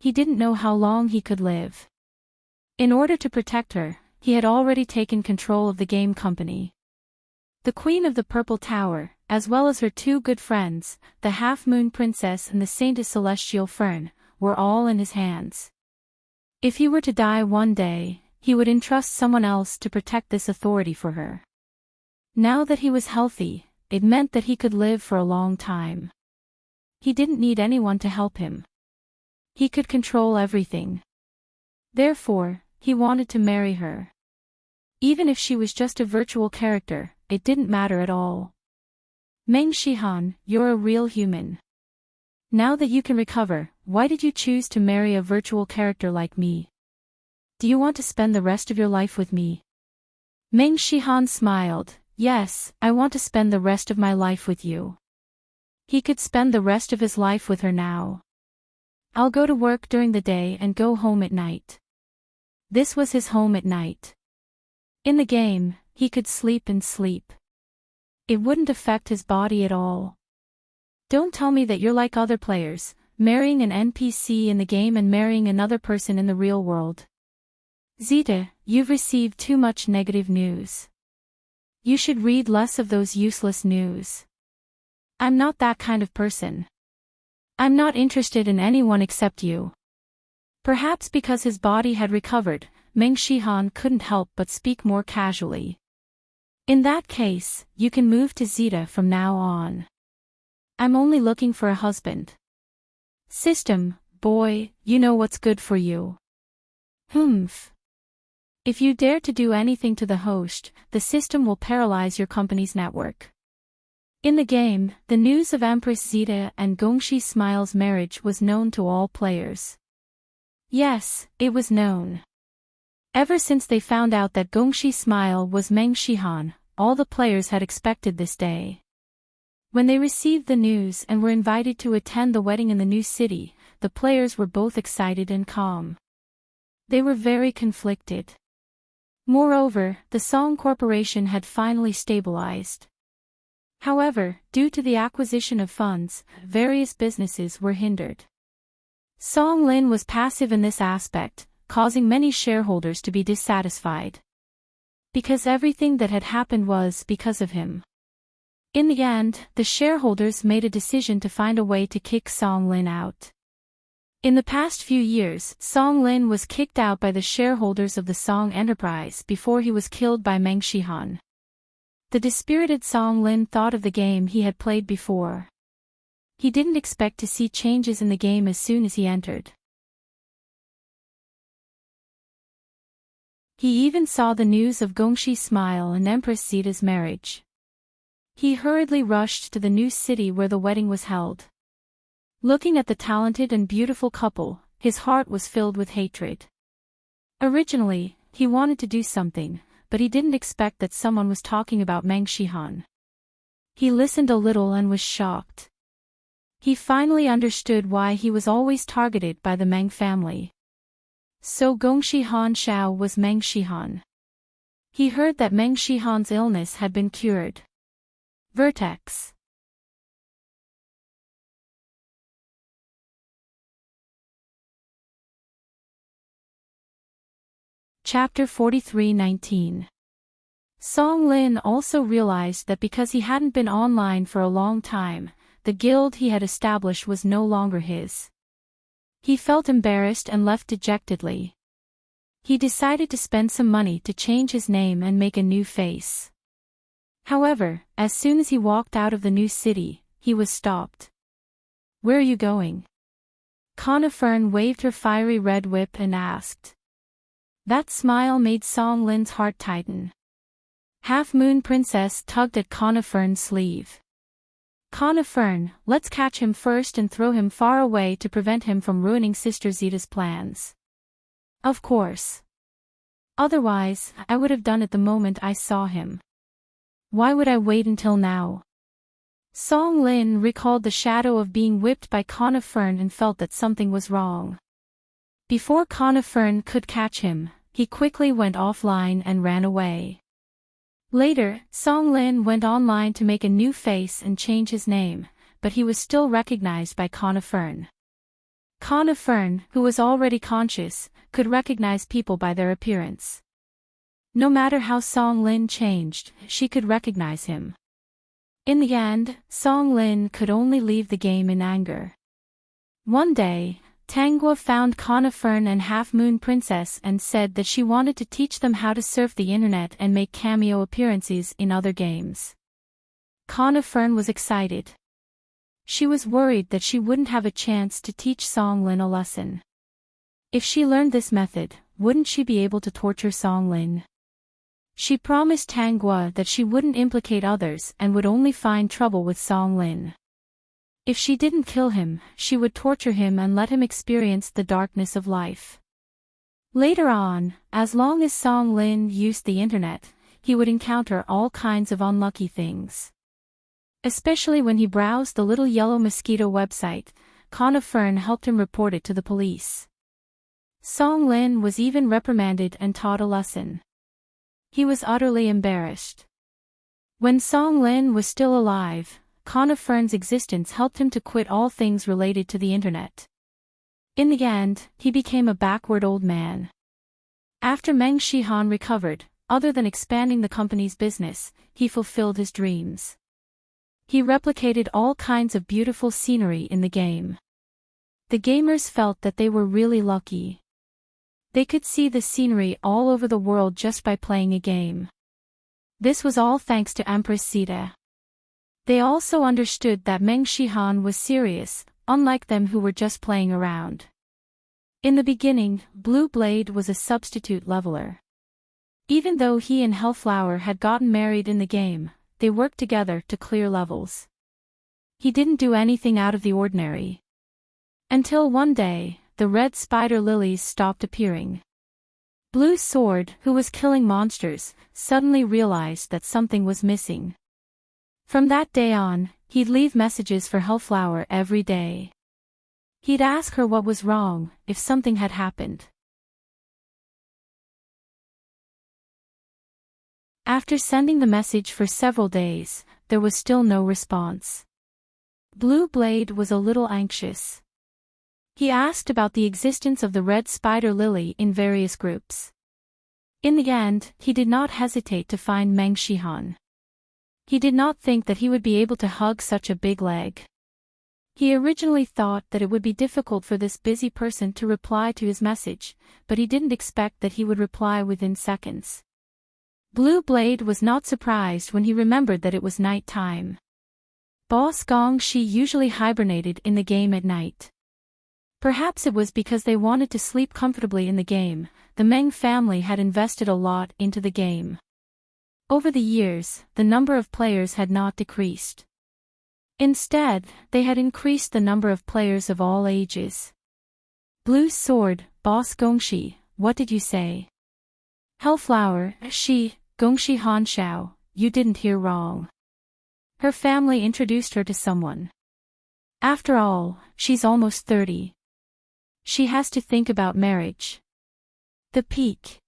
He didn't know how long he could live. In order to protect her, he had already taken control of the game company. The Queen of the Purple Tower, as well as her 2 good friends, the Half-Moon Princess and the Saintess Celestial Fern, were all in his hands. If he were to die one day, he would entrust someone else to protect this authority for her. Now that he was healthy, it meant that he could live for a long time. He didn't need anyone to help him. He could control everything. Therefore, he wanted to marry her. Even if she was just a virtual character, it didn't matter at all. Meng Shihan, you're a real human. Now that you can recover, why did you choose to marry a virtual character like me? Do you want to spend the rest of your life with me? Meng Shihan smiled. Yes, I want to spend the rest of my life with you. He could spend the rest of his life with her now. I'll go to work during the day and go home at night. This was his home at night. In the game, he could sleep and sleep. It wouldn't affect his body at all. Don't tell me that you're like other players, marrying an NPC in the game and marrying another person in the real world. Zeta, you've received too much negative news. You should read less of those useless news. I'm not that kind of person. I'm not interested in anyone except you. Perhaps because his body had recovered, Meng Shihan couldn't help but speak more casually. In that case, you can move to Zeta from now on. I'm only looking for a husband. System, boy, you know what's good for you. Humph. If you dare to do anything to the host, the system will paralyze your company's network. In the game, the news of Empress Zeta and Gongxi Smile's marriage was known to all players. Yes, it was known. Ever since they found out that Gongxi Smile was Meng Shihan, all the players had expected this day. When they received the news and were invited to attend the wedding in the new city, the players were both excited and calm. They were very conflicted. Moreover, the Song Corporation had finally stabilized. However, due to the acquisition of funds, various businesses were hindered. Song Lin was passive in this aspect, causing many shareholders to be dissatisfied. Because everything that had happened was because of him. In the end, the shareholders made a decision to find a way to kick Song Lin out. In the past few years, Song Lin was kicked out by the shareholders of the Song Enterprise before he was killed by Meng Shihan. The dispirited Song Lin thought of the game he had played before. He didn't expect to see changes in the game as soon as he entered. He even saw the news of Gongxi Smile and Empress Zeta's marriage. He hurriedly rushed to the new city where the wedding was held. Looking at the talented and beautiful couple, his heart was filled with hatred. Originally, he wanted to do something, but he didn't expect that someone was talking about Meng Shihan. He listened a little and was shocked. He finally understood why he was always targeted by the Meng family. So Gongxi Han Xiao was Meng Shihan. He heard that Meng Shihan's illness had been cured. Vertex. Chapter 43:19. Song Lin also realized that because he hadn't been online for a long time, the guild he had established was no longer his. He felt embarrassed and left dejectedly. He decided to spend some money to change his name and make a new face. However, as soon as he walked out of the new city, he was stopped. Where are you going? Kana Fern waved her fiery red whip and asked. That smile made Song Lin's heart tighten. Half Moon Princess tugged at Kana Fern's sleeve. Kana Fern, let's catch him first and throw him far away to prevent him from ruining Sister Zeta's plans. Of course. Otherwise, I would have done it the moment I saw him. Why would I wait until now? Song Lin recalled the shadow of being whipped by Kana Fern and felt that something was wrong. Before Kana Fern could catch him, he quickly went offline and ran away. Later, Song Lin went online to make a new face and change his name, but he was still recognized by Kana Fern. Kana Fern, who was already conscious, could recognize people by their appearance. No matter how Song Lin changed, she could recognize him. In the end, Song Lin could only leave the game in anger. One day, Tangua found Kana Fern and Half Moon Princess and said that she wanted to teach them how to surf the internet and make cameo appearances in other games. Kana Fern was excited. She was worried that she wouldn't have a chance to teach Song Lin a lesson. If she learned this method, wouldn't she be able to torture Song Lin? She promised Tangua that she wouldn't implicate others and would only find trouble with Song Lin. If she didn't kill him, she would torture him and let him experience the darkness of life. Later on, as long as Song Lin used the internet, he would encounter all kinds of unlucky things. Especially when he browsed the Little Yellow Mosquito website, Kana Fern helped him report it to the police. Song Lin was even reprimanded and taught a lesson. He was utterly embarrassed. When Song Lin was still alive, Kana Fern's existence helped him to quit all things related to the internet. In the end, he became a backward old man. After Meng Shihan recovered, other than expanding the company's business, he fulfilled his dreams. He replicated all kinds of beautiful scenery in the game. The gamers felt that they were really lucky. They could see the scenery all over the world just by playing a game. This was all thanks to Empress Sita. They also understood that Meng Shihan was serious, unlike them who were just playing around. In the beginning, Blue Blade was a substitute leveler. Even though he and Hellflower had gotten married in the game, they worked together to clear levels. He didn't do anything out of the ordinary. Until one day, the red spider lilies stopped appearing. Blue Sword, who was killing monsters, suddenly realized that something was missing. From that day on, he'd leave messages for Hellflower every day. He'd ask her what was wrong, if something had happened. After sending the message for several days, there was still no response. Blue Blade was a little anxious. He asked about the existence of the red spider lily in various groups. In the end, he did not hesitate to find Meng Shihan. He did not think that he would be able to hug such a big leg. He originally thought that it would be difficult for this busy person to reply to his message, but he didn't expect that he would reply within seconds. Blue Blade was not surprised when he remembered that it was night time. Boss Gong Shi usually hibernated in the game at night. Perhaps it was because they wanted to sleep comfortably in the game. The Meng family had invested a lot into the game. Over the years, the number of players had not decreased. Instead, they had increased the number of players of all ages. Blue Sword, Boss Gongshi, what did you say? Hellflower, Gongshi Hanshao, you didn't hear wrong. Her family introduced her to someone. After all, she's almost 30. She has to think about marriage. The peak.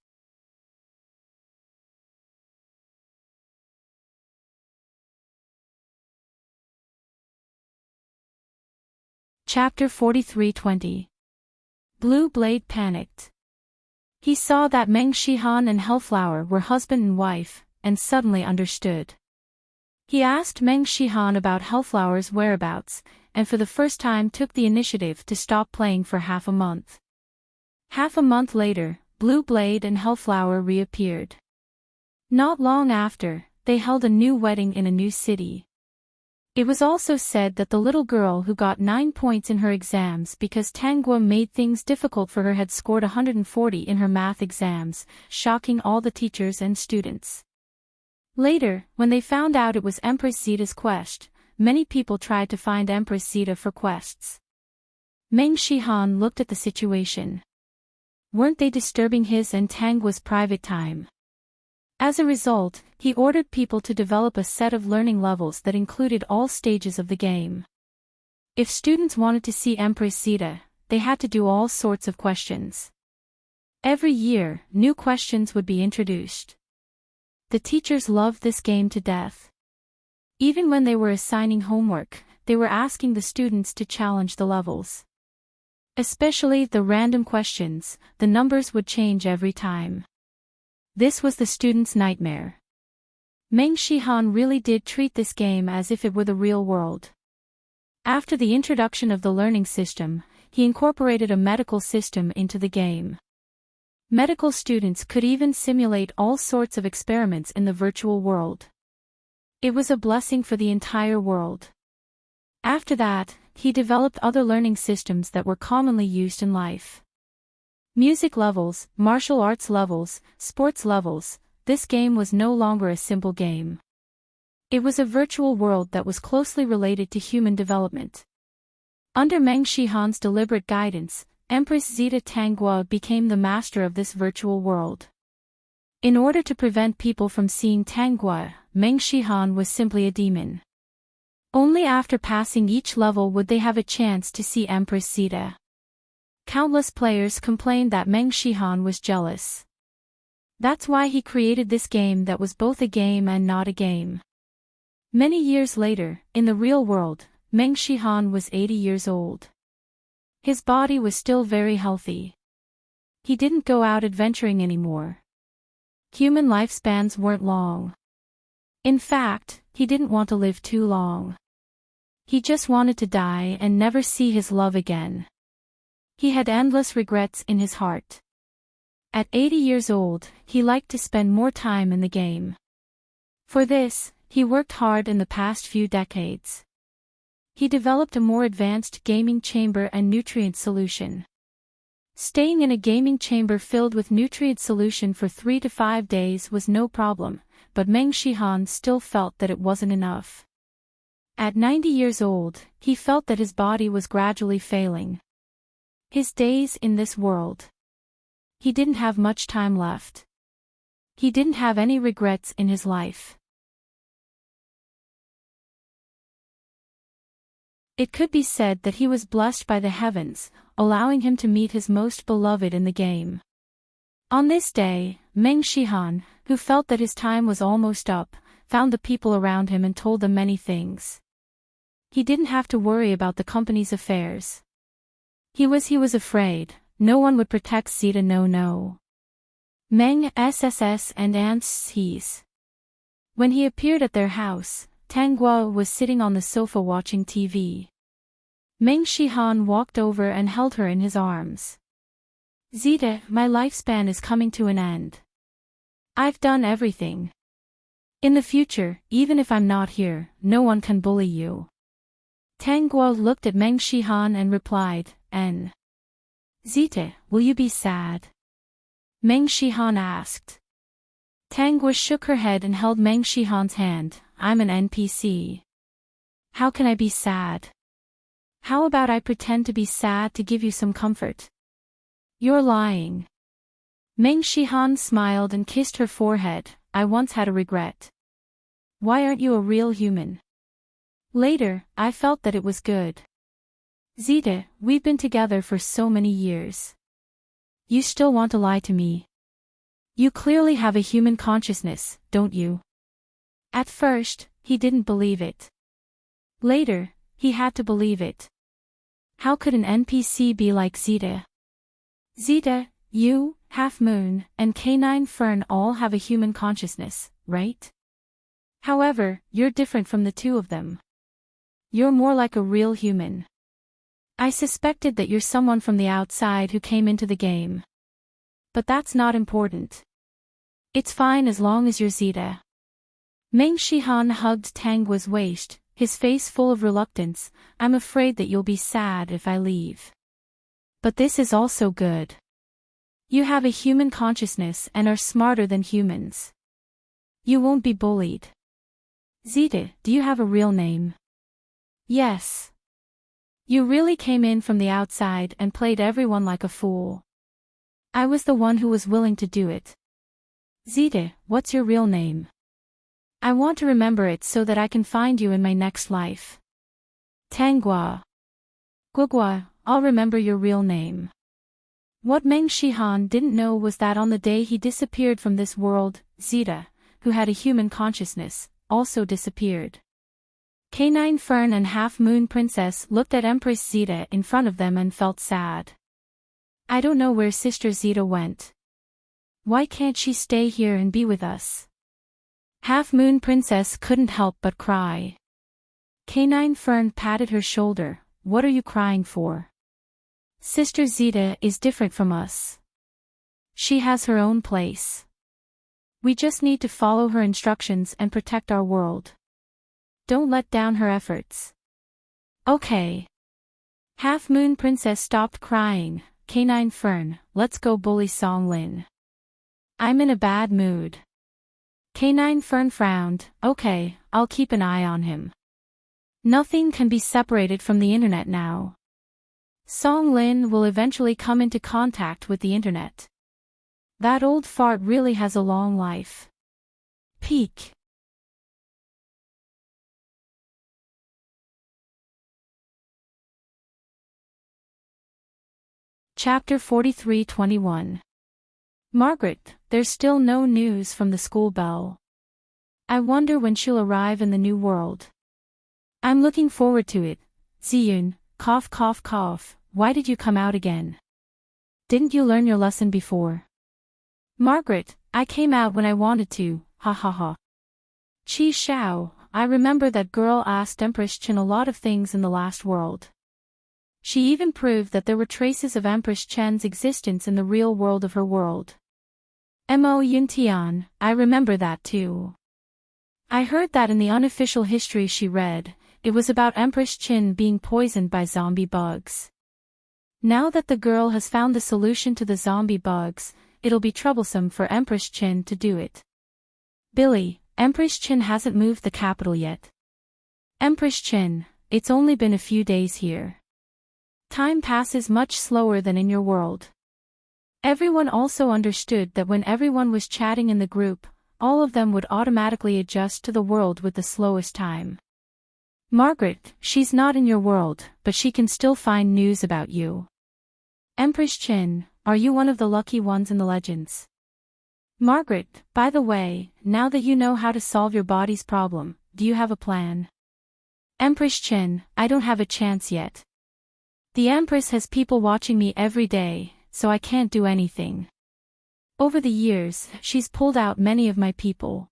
Chapter 43:20. Blue Blade panicked. He saw that Meng Shihan and Hellflower were husband and wife, and suddenly understood. He asked Meng Shihan about Hellflower's whereabouts, and for the first time took the initiative to stop playing for half a month. Half a month later, Blue Blade and Hellflower reappeared. Not long after, they held a new wedding in a new city. It was also said that the little girl who got 9 points in her exams because Tangua made things difficult for her had scored 140 in her math exams, shocking all the teachers and students. Later, when they found out it was Empress Zeta's quest, many people tried to find Empress Zeta for quests. Meng Shihan looked at the situation. Weren't they disturbing his and Tangua's private time? As a result, he ordered people to develop a set of learning levels that included all stages of the game. If students wanted to see Empress Zeta, they had to do all sorts of questions. Every year, new questions would be introduced. The teachers loved this game to death. Even when they were assigning homework, they were asking the students to challenge the levels. Especially the random questions, the numbers would change every time. This was the students' nightmare. Meng Shihan really did treat this game as if it were the real world. After the introduction of the learning system, he incorporated a medical system into the game. Medical students could even simulate all sorts of experiments in the virtual world. It was a blessing for the entire world. After that, he developed other learning systems that were commonly used in life. Music levels, martial arts levels, sports levels. This game was no longer a simple game. It was a virtual world that was closely related to human development. Under Meng Shihan's deliberate guidance, Empress Zita Tanguo became the master of this virtual world. In order to prevent people from seeing Tanguo, Meng Shihan was simply a demon. Only after passing each level would they have a chance to see Empress Zita. Countless players complained that Meng Shihan was jealous. That's why he created this game that was both a game and not a game. Many years later, in the real world, Meng Shihan was 80 years old. His body was still very healthy. He didn't go out adventuring anymore. Human lifespans weren't long. In fact, he didn't want to live too long. He just wanted to die and never see his love again. He had endless regrets in his heart. At 80 years old, he liked to spend more time in the game. For this, he worked hard in the past few decades. He developed a more advanced gaming chamber and nutrient solution. Staying in a gaming chamber filled with nutrient solution for 3 to 5 days was no problem, but Meng Shihan still felt that it wasn't enough. At 90 years old, he felt that his body was gradually failing. His days in this world. He didn't have much time left. He didn't have any regrets in his life. It could be said that he was blessed by the heavens, allowing him to meet his most beloved in the game. On this day, Meng Shihan, who felt that his time was almost up, found the people around him and told them many things. He didn't have to worry about the company's affairs. He was afraid. No one would protect Zita. No. Meng SSS and Ants He's. When he appeared at their house, Tanguo was sitting on the sofa watching TV. Meng Shihan walked over and held her in his arms. Zita, my lifespan is coming to an end. I've done everything. In the future, even if I'm not here, no one can bully you. Tanguo looked at Meng Shihan and replied, N. Zita, will you be sad? Meng Shihan asked. Tanguo shook her head and held Meng Shihan's hand. I'm an NPC. How can I be sad? How about I pretend to be sad to give you some comfort? You're lying. Meng Shihan smiled and kissed her forehead. I once had a regret. Why aren't you a real human? Later, I felt that it was good. Zita, we've been together for so many years. You still want to lie to me? You clearly have a human consciousness, don't you? At first, he didn't believe it. Later, he had to believe it. How could an NPC be like Zita? Zita, you, Half Moon, and K9 Fern all have a human consciousness, right? However, you're different from the two of them. You're more like a real human. I suspected that you're someone from the outside who came into the game. But that's not important. It's fine as long as you're Zita. Meng Shihan hugged Tanguo's waist, his face full of reluctance. I'm afraid that you'll be sad if I leave. But this is also good. You have a human consciousness and are smarter than humans. You won't be bullied. Zita, do you have a real name? Yes. You really came in from the outside and played everyone like a fool. I was the one who was willing to do it. Zita, what's your real name? I want to remember it so that I can find you in my next life. Tanguo. Guogua, I'll remember your real name. What Meng Shihan didn't know was that on the day he disappeared from this world, Zita, who had a human consciousness, also disappeared. K9 Fern and Half Moon Princess looked at Empress Zita in front of them and felt sad. I don't know where Sister Zita went. Why can't she stay here and be with us? Half Moon Princess couldn't help but cry. K9 Fern patted her shoulder. What are you crying for? Sister Zita is different from us. She has her own place. We just need to follow her instructions and protect our world. Don't let down her efforts. Okay. Half Moon Princess stopped crying. Canine Fern, let's go bully Song Lin. I'm in a bad mood. Canine Fern frowned. Okay, I'll keep an eye on him. Nothing can be separated from the internet now. Song Lin will eventually come into contact with the internet. That old fart really has a long life. Peak. Chapter 43-21. Margaret, there's still no news from the school bell. I wonder when she'll arrive in the new world. I'm looking forward to it. Ziyun, cough cough cough, why did you come out again? Didn't you learn your lesson before? Margaret, I came out when I wanted to, ha ha ha. Qi Xiao, I remember that girl asked Empress Chen a lot of things in the last world. She even proved that there were traces of Empress Chen's existence in the real world of her world. Mo Yuntian, I remember that too. I heard that in the unofficial history she read, it was about Empress Chen being poisoned by zombie bugs. Now that the girl has found the solution to the zombie bugs, it'll be troublesome for Empress Chen to do it. Billy, Empress Chen hasn't moved the capital yet. Empress Chen, it's only been a few days here. Time passes much slower than in your world. Everyone also understood that when everyone was chatting in the group, all of them would automatically adjust to the world with the slowest time. Margaret, she's not in your world, but she can still find news about you. Empress Chen, are you one of the lucky ones in the legends? Margaret, by the way, now that you know how to solve your body's problem, do you have a plan? Empress Chen, I don't have a chance yet. The Empress has people watching me every day, so I can't do anything. Over the years, she's pulled out many of my people.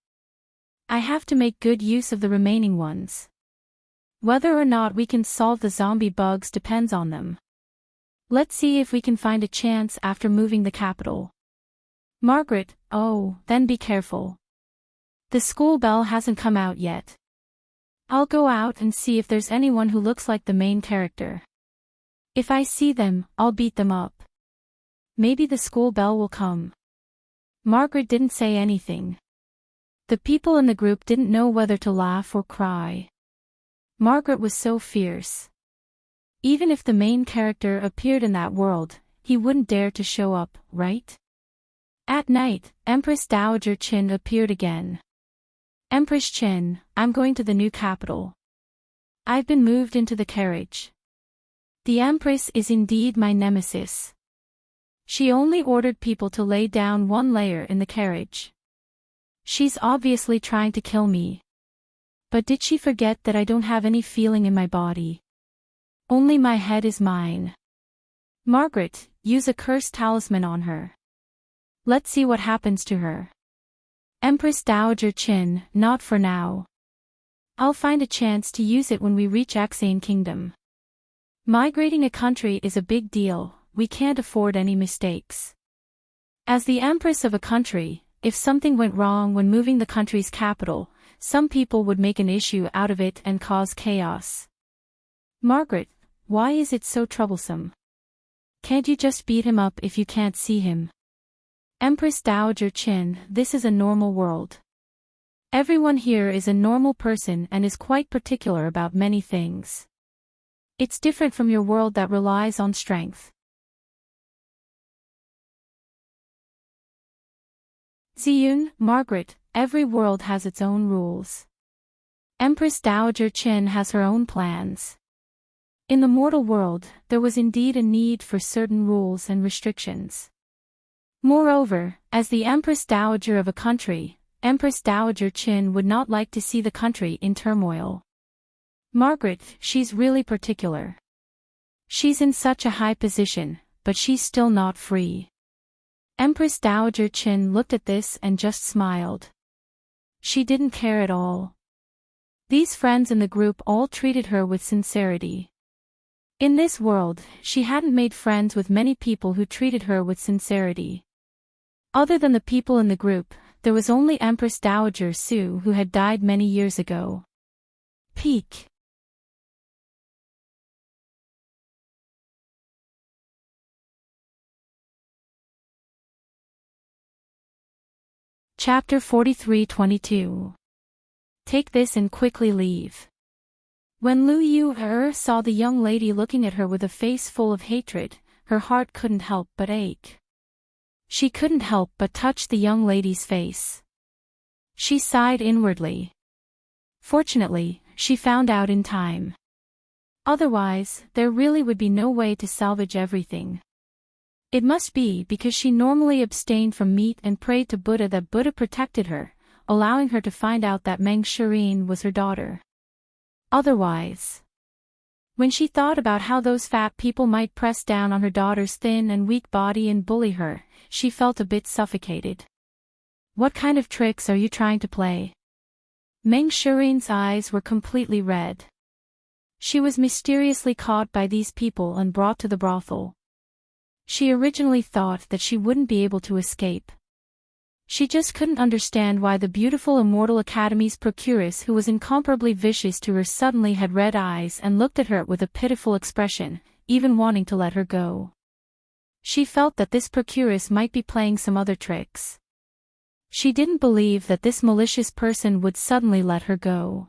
I have to make good use of the remaining ones. Whether or not we can solve the zombie bugs depends on them. Let's see if we can find a chance after moving the capital. Margaret, oh, then be careful. The school bell hasn't come out yet. I'll go out and see if there's anyone who looks like the main character. If I see them, I'll beat them up. Maybe the school bell will come. Margaret didn't say anything. The people in the group didn't know whether to laugh or cry. Margaret was so fierce. Even if the main character appeared in that world, he wouldn't dare to show up, right? At night, Empress Dowager Qin appeared again. Empress Qin, I'm going to the new capital. I've been moved into the carriage. The Empress is indeed my nemesis. She only ordered people to lay down one layer in the carriage. She's obviously trying to kill me. But did she forget that I don't have any feeling in my body? Only my head is mine. Margaret, use a curse talisman on her. Let's see what happens to her. Empress Dowager Qin, not for now. I'll find a chance to use it when we reach Exane Kingdom. Migrating a country is a big deal, we can't afford any mistakes. As the Empress of a country, if something went wrong when moving the country's capital, some people would make an issue out of it and cause chaos. Margaret, why is it so troublesome? Can't you just beat him up if you can't see him? Empress Dowager Qin, this is a normal world. Everyone here is a normal person and is quite particular about many things. It's different from your world that relies on strength. Ziyun, Margaret, every world has its own rules. Empress Dowager Qin has her own plans. In the mortal world, there was indeed a need for certain rules and restrictions. Moreover, as the Empress Dowager of a country, Empress Dowager Qin would not like to see the country in turmoil. Margaret, she's really particular. She's in such a high position, but she's still not free. Empress Dowager Qin looked at this and just smiled. She didn't care at all. These friends in the group all treated her with sincerity. In this world, she hadn't made friends with many people who treated her with sincerity. Other than the people in the group, there was only Empress Dowager Su, who had died many years ago. Peak. Chapter 43:22. Take this and quickly leave. When Lu Yu saw the young lady looking at her with a face full of hatred, her heart couldn't help but ache. She couldn't help but touch the young lady's face. She sighed inwardly. Fortunately, she found out in time. Otherwise, there really would be no way to salvage everything. It must be because she normally abstained from meat and prayed to Buddha that Buddha protected her, allowing her to find out that Meng Shireen was her daughter. Otherwise, when she thought about how those fat people might press down on her daughter's thin and weak body and bully her, she felt a bit suffocated. What kind of tricks are you trying to play? Meng Shireen's eyes were completely red. She was mysteriously caught by these people and brought to the brothel. She originally thought that she wouldn't be able to escape. She just couldn't understand why the beautiful Immortal Academy's procuress, who was incomparably vicious to her, suddenly had red eyes and looked at her with a pitiful expression, even wanting to let her go. She felt that this procuress might be playing some other tricks. She didn't believe that this malicious person would suddenly let her go.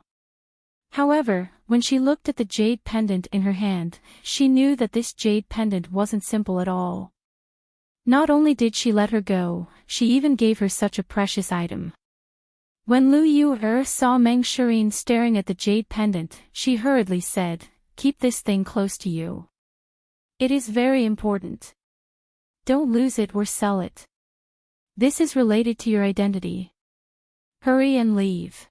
However, when she looked at the jade pendant in her hand, she knew that this jade pendant wasn't simple at all. Not only did she let her go, she even gave her such a precious item. When Lu Yu saw Meng Shireen staring at the jade pendant, she hurriedly said, "Keep this thing close to you. It is very important. Don't lose it or sell it. This is related to your identity. Hurry and leave.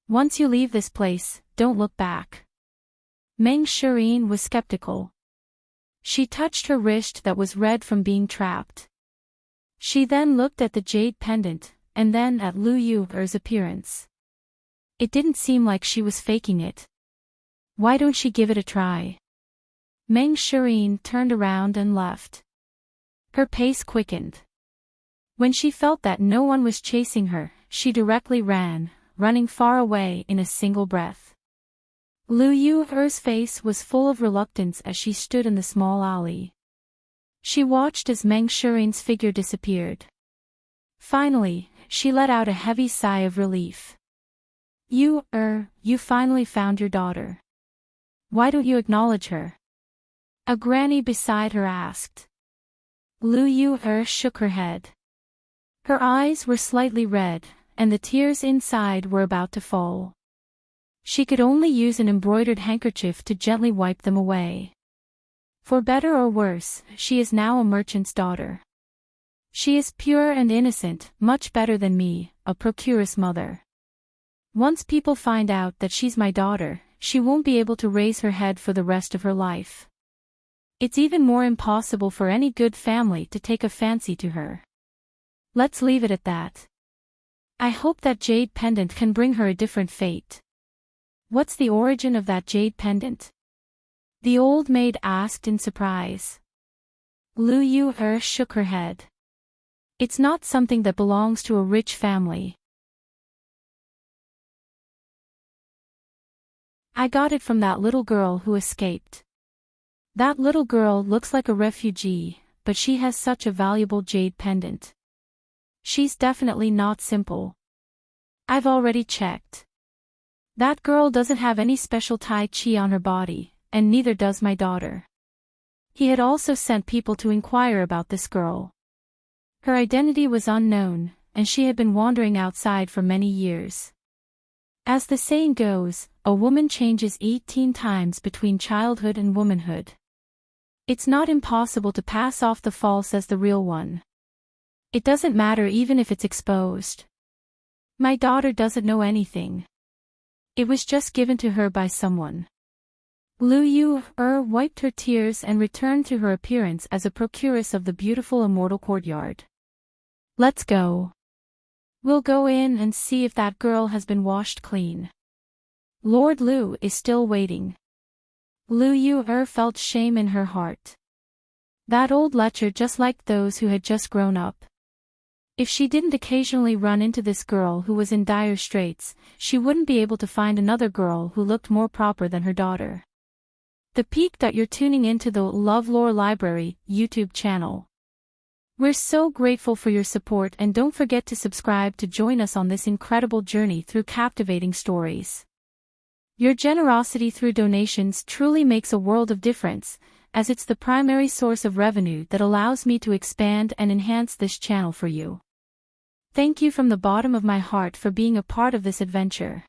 Once you leave this place, don't look back." Meng Shireen was skeptical. She touched her wrist that was red from being trapped. She then looked at the jade pendant, and then at Lu Yu's appearance. It didn't seem like she was faking it. Why don't she give it a try? Meng Shireen turned around and left. Her pace quickened. When she felt that no one was chasing her, she directly ran, running far away in a single breath. Lu Yu's face was full of reluctance as she stood in the small alley. She watched as Meng Shireen's figure disappeared. Finally, she let out a heavy sigh of relief. You finally found your daughter. Why don't you acknowledge her?" a granny beside her asked. Lu Yu shook her head. Her eyes were slightly red, and the tears inside were about to fall. She could only use an embroidered handkerchief to gently wipe them away. For better or worse, she is now a merchant's daughter. She is pure and innocent, much better than me, a procuress mother. Once people find out that she's my daughter, she won't be able to raise her head for the rest of her life. It's even more impossible for any good family to take a fancy to her. Let's leave it at that. I hope that jade pendant can bring her a different fate. What's the origin of that jade pendant? The old maid asked in surprise. Lu Yu shook her head. It's not something that belongs to a rich family. I got it from that little girl who escaped. That little girl looks like a refugee, but she has such a valuable jade pendant. She's definitely not simple. I've already checked. That girl doesn't have any special Tai Chi on her body, and neither does my daughter. He had also sent people to inquire about this girl. Her identity was unknown, and she had been wandering outside for many years. As the saying goes, a woman changes 18 times between childhood and womanhood. It's not impossible to pass off the false as the real one. It doesn't matter even if it's exposed. My daughter doesn't know anything. It was just given to her by someone. Lu Yu wiped her tears and returned to her appearance as a procuress of the beautiful immortal courtyard. Let's go. We'll go in and see if that girl has been washed clean. Lord Lu is still waiting. Lu Yu felt shame in her heart. That old lecher just liked those who had just grown up. If she didn't occasionally run into this girl who was in dire straits, she wouldn't be able to find another girl who looked more proper than her daughter. The peak that you're tuning into the LoveLore Library YouTube channel. We're so grateful for your support, and don't forget to subscribe to join us on this incredible journey through captivating stories. Your generosity through donations truly makes a world of difference, as it's the primary source of revenue that allows me to expand and enhance this channel for you. Thank you from the bottom of my heart for being a part of this adventure.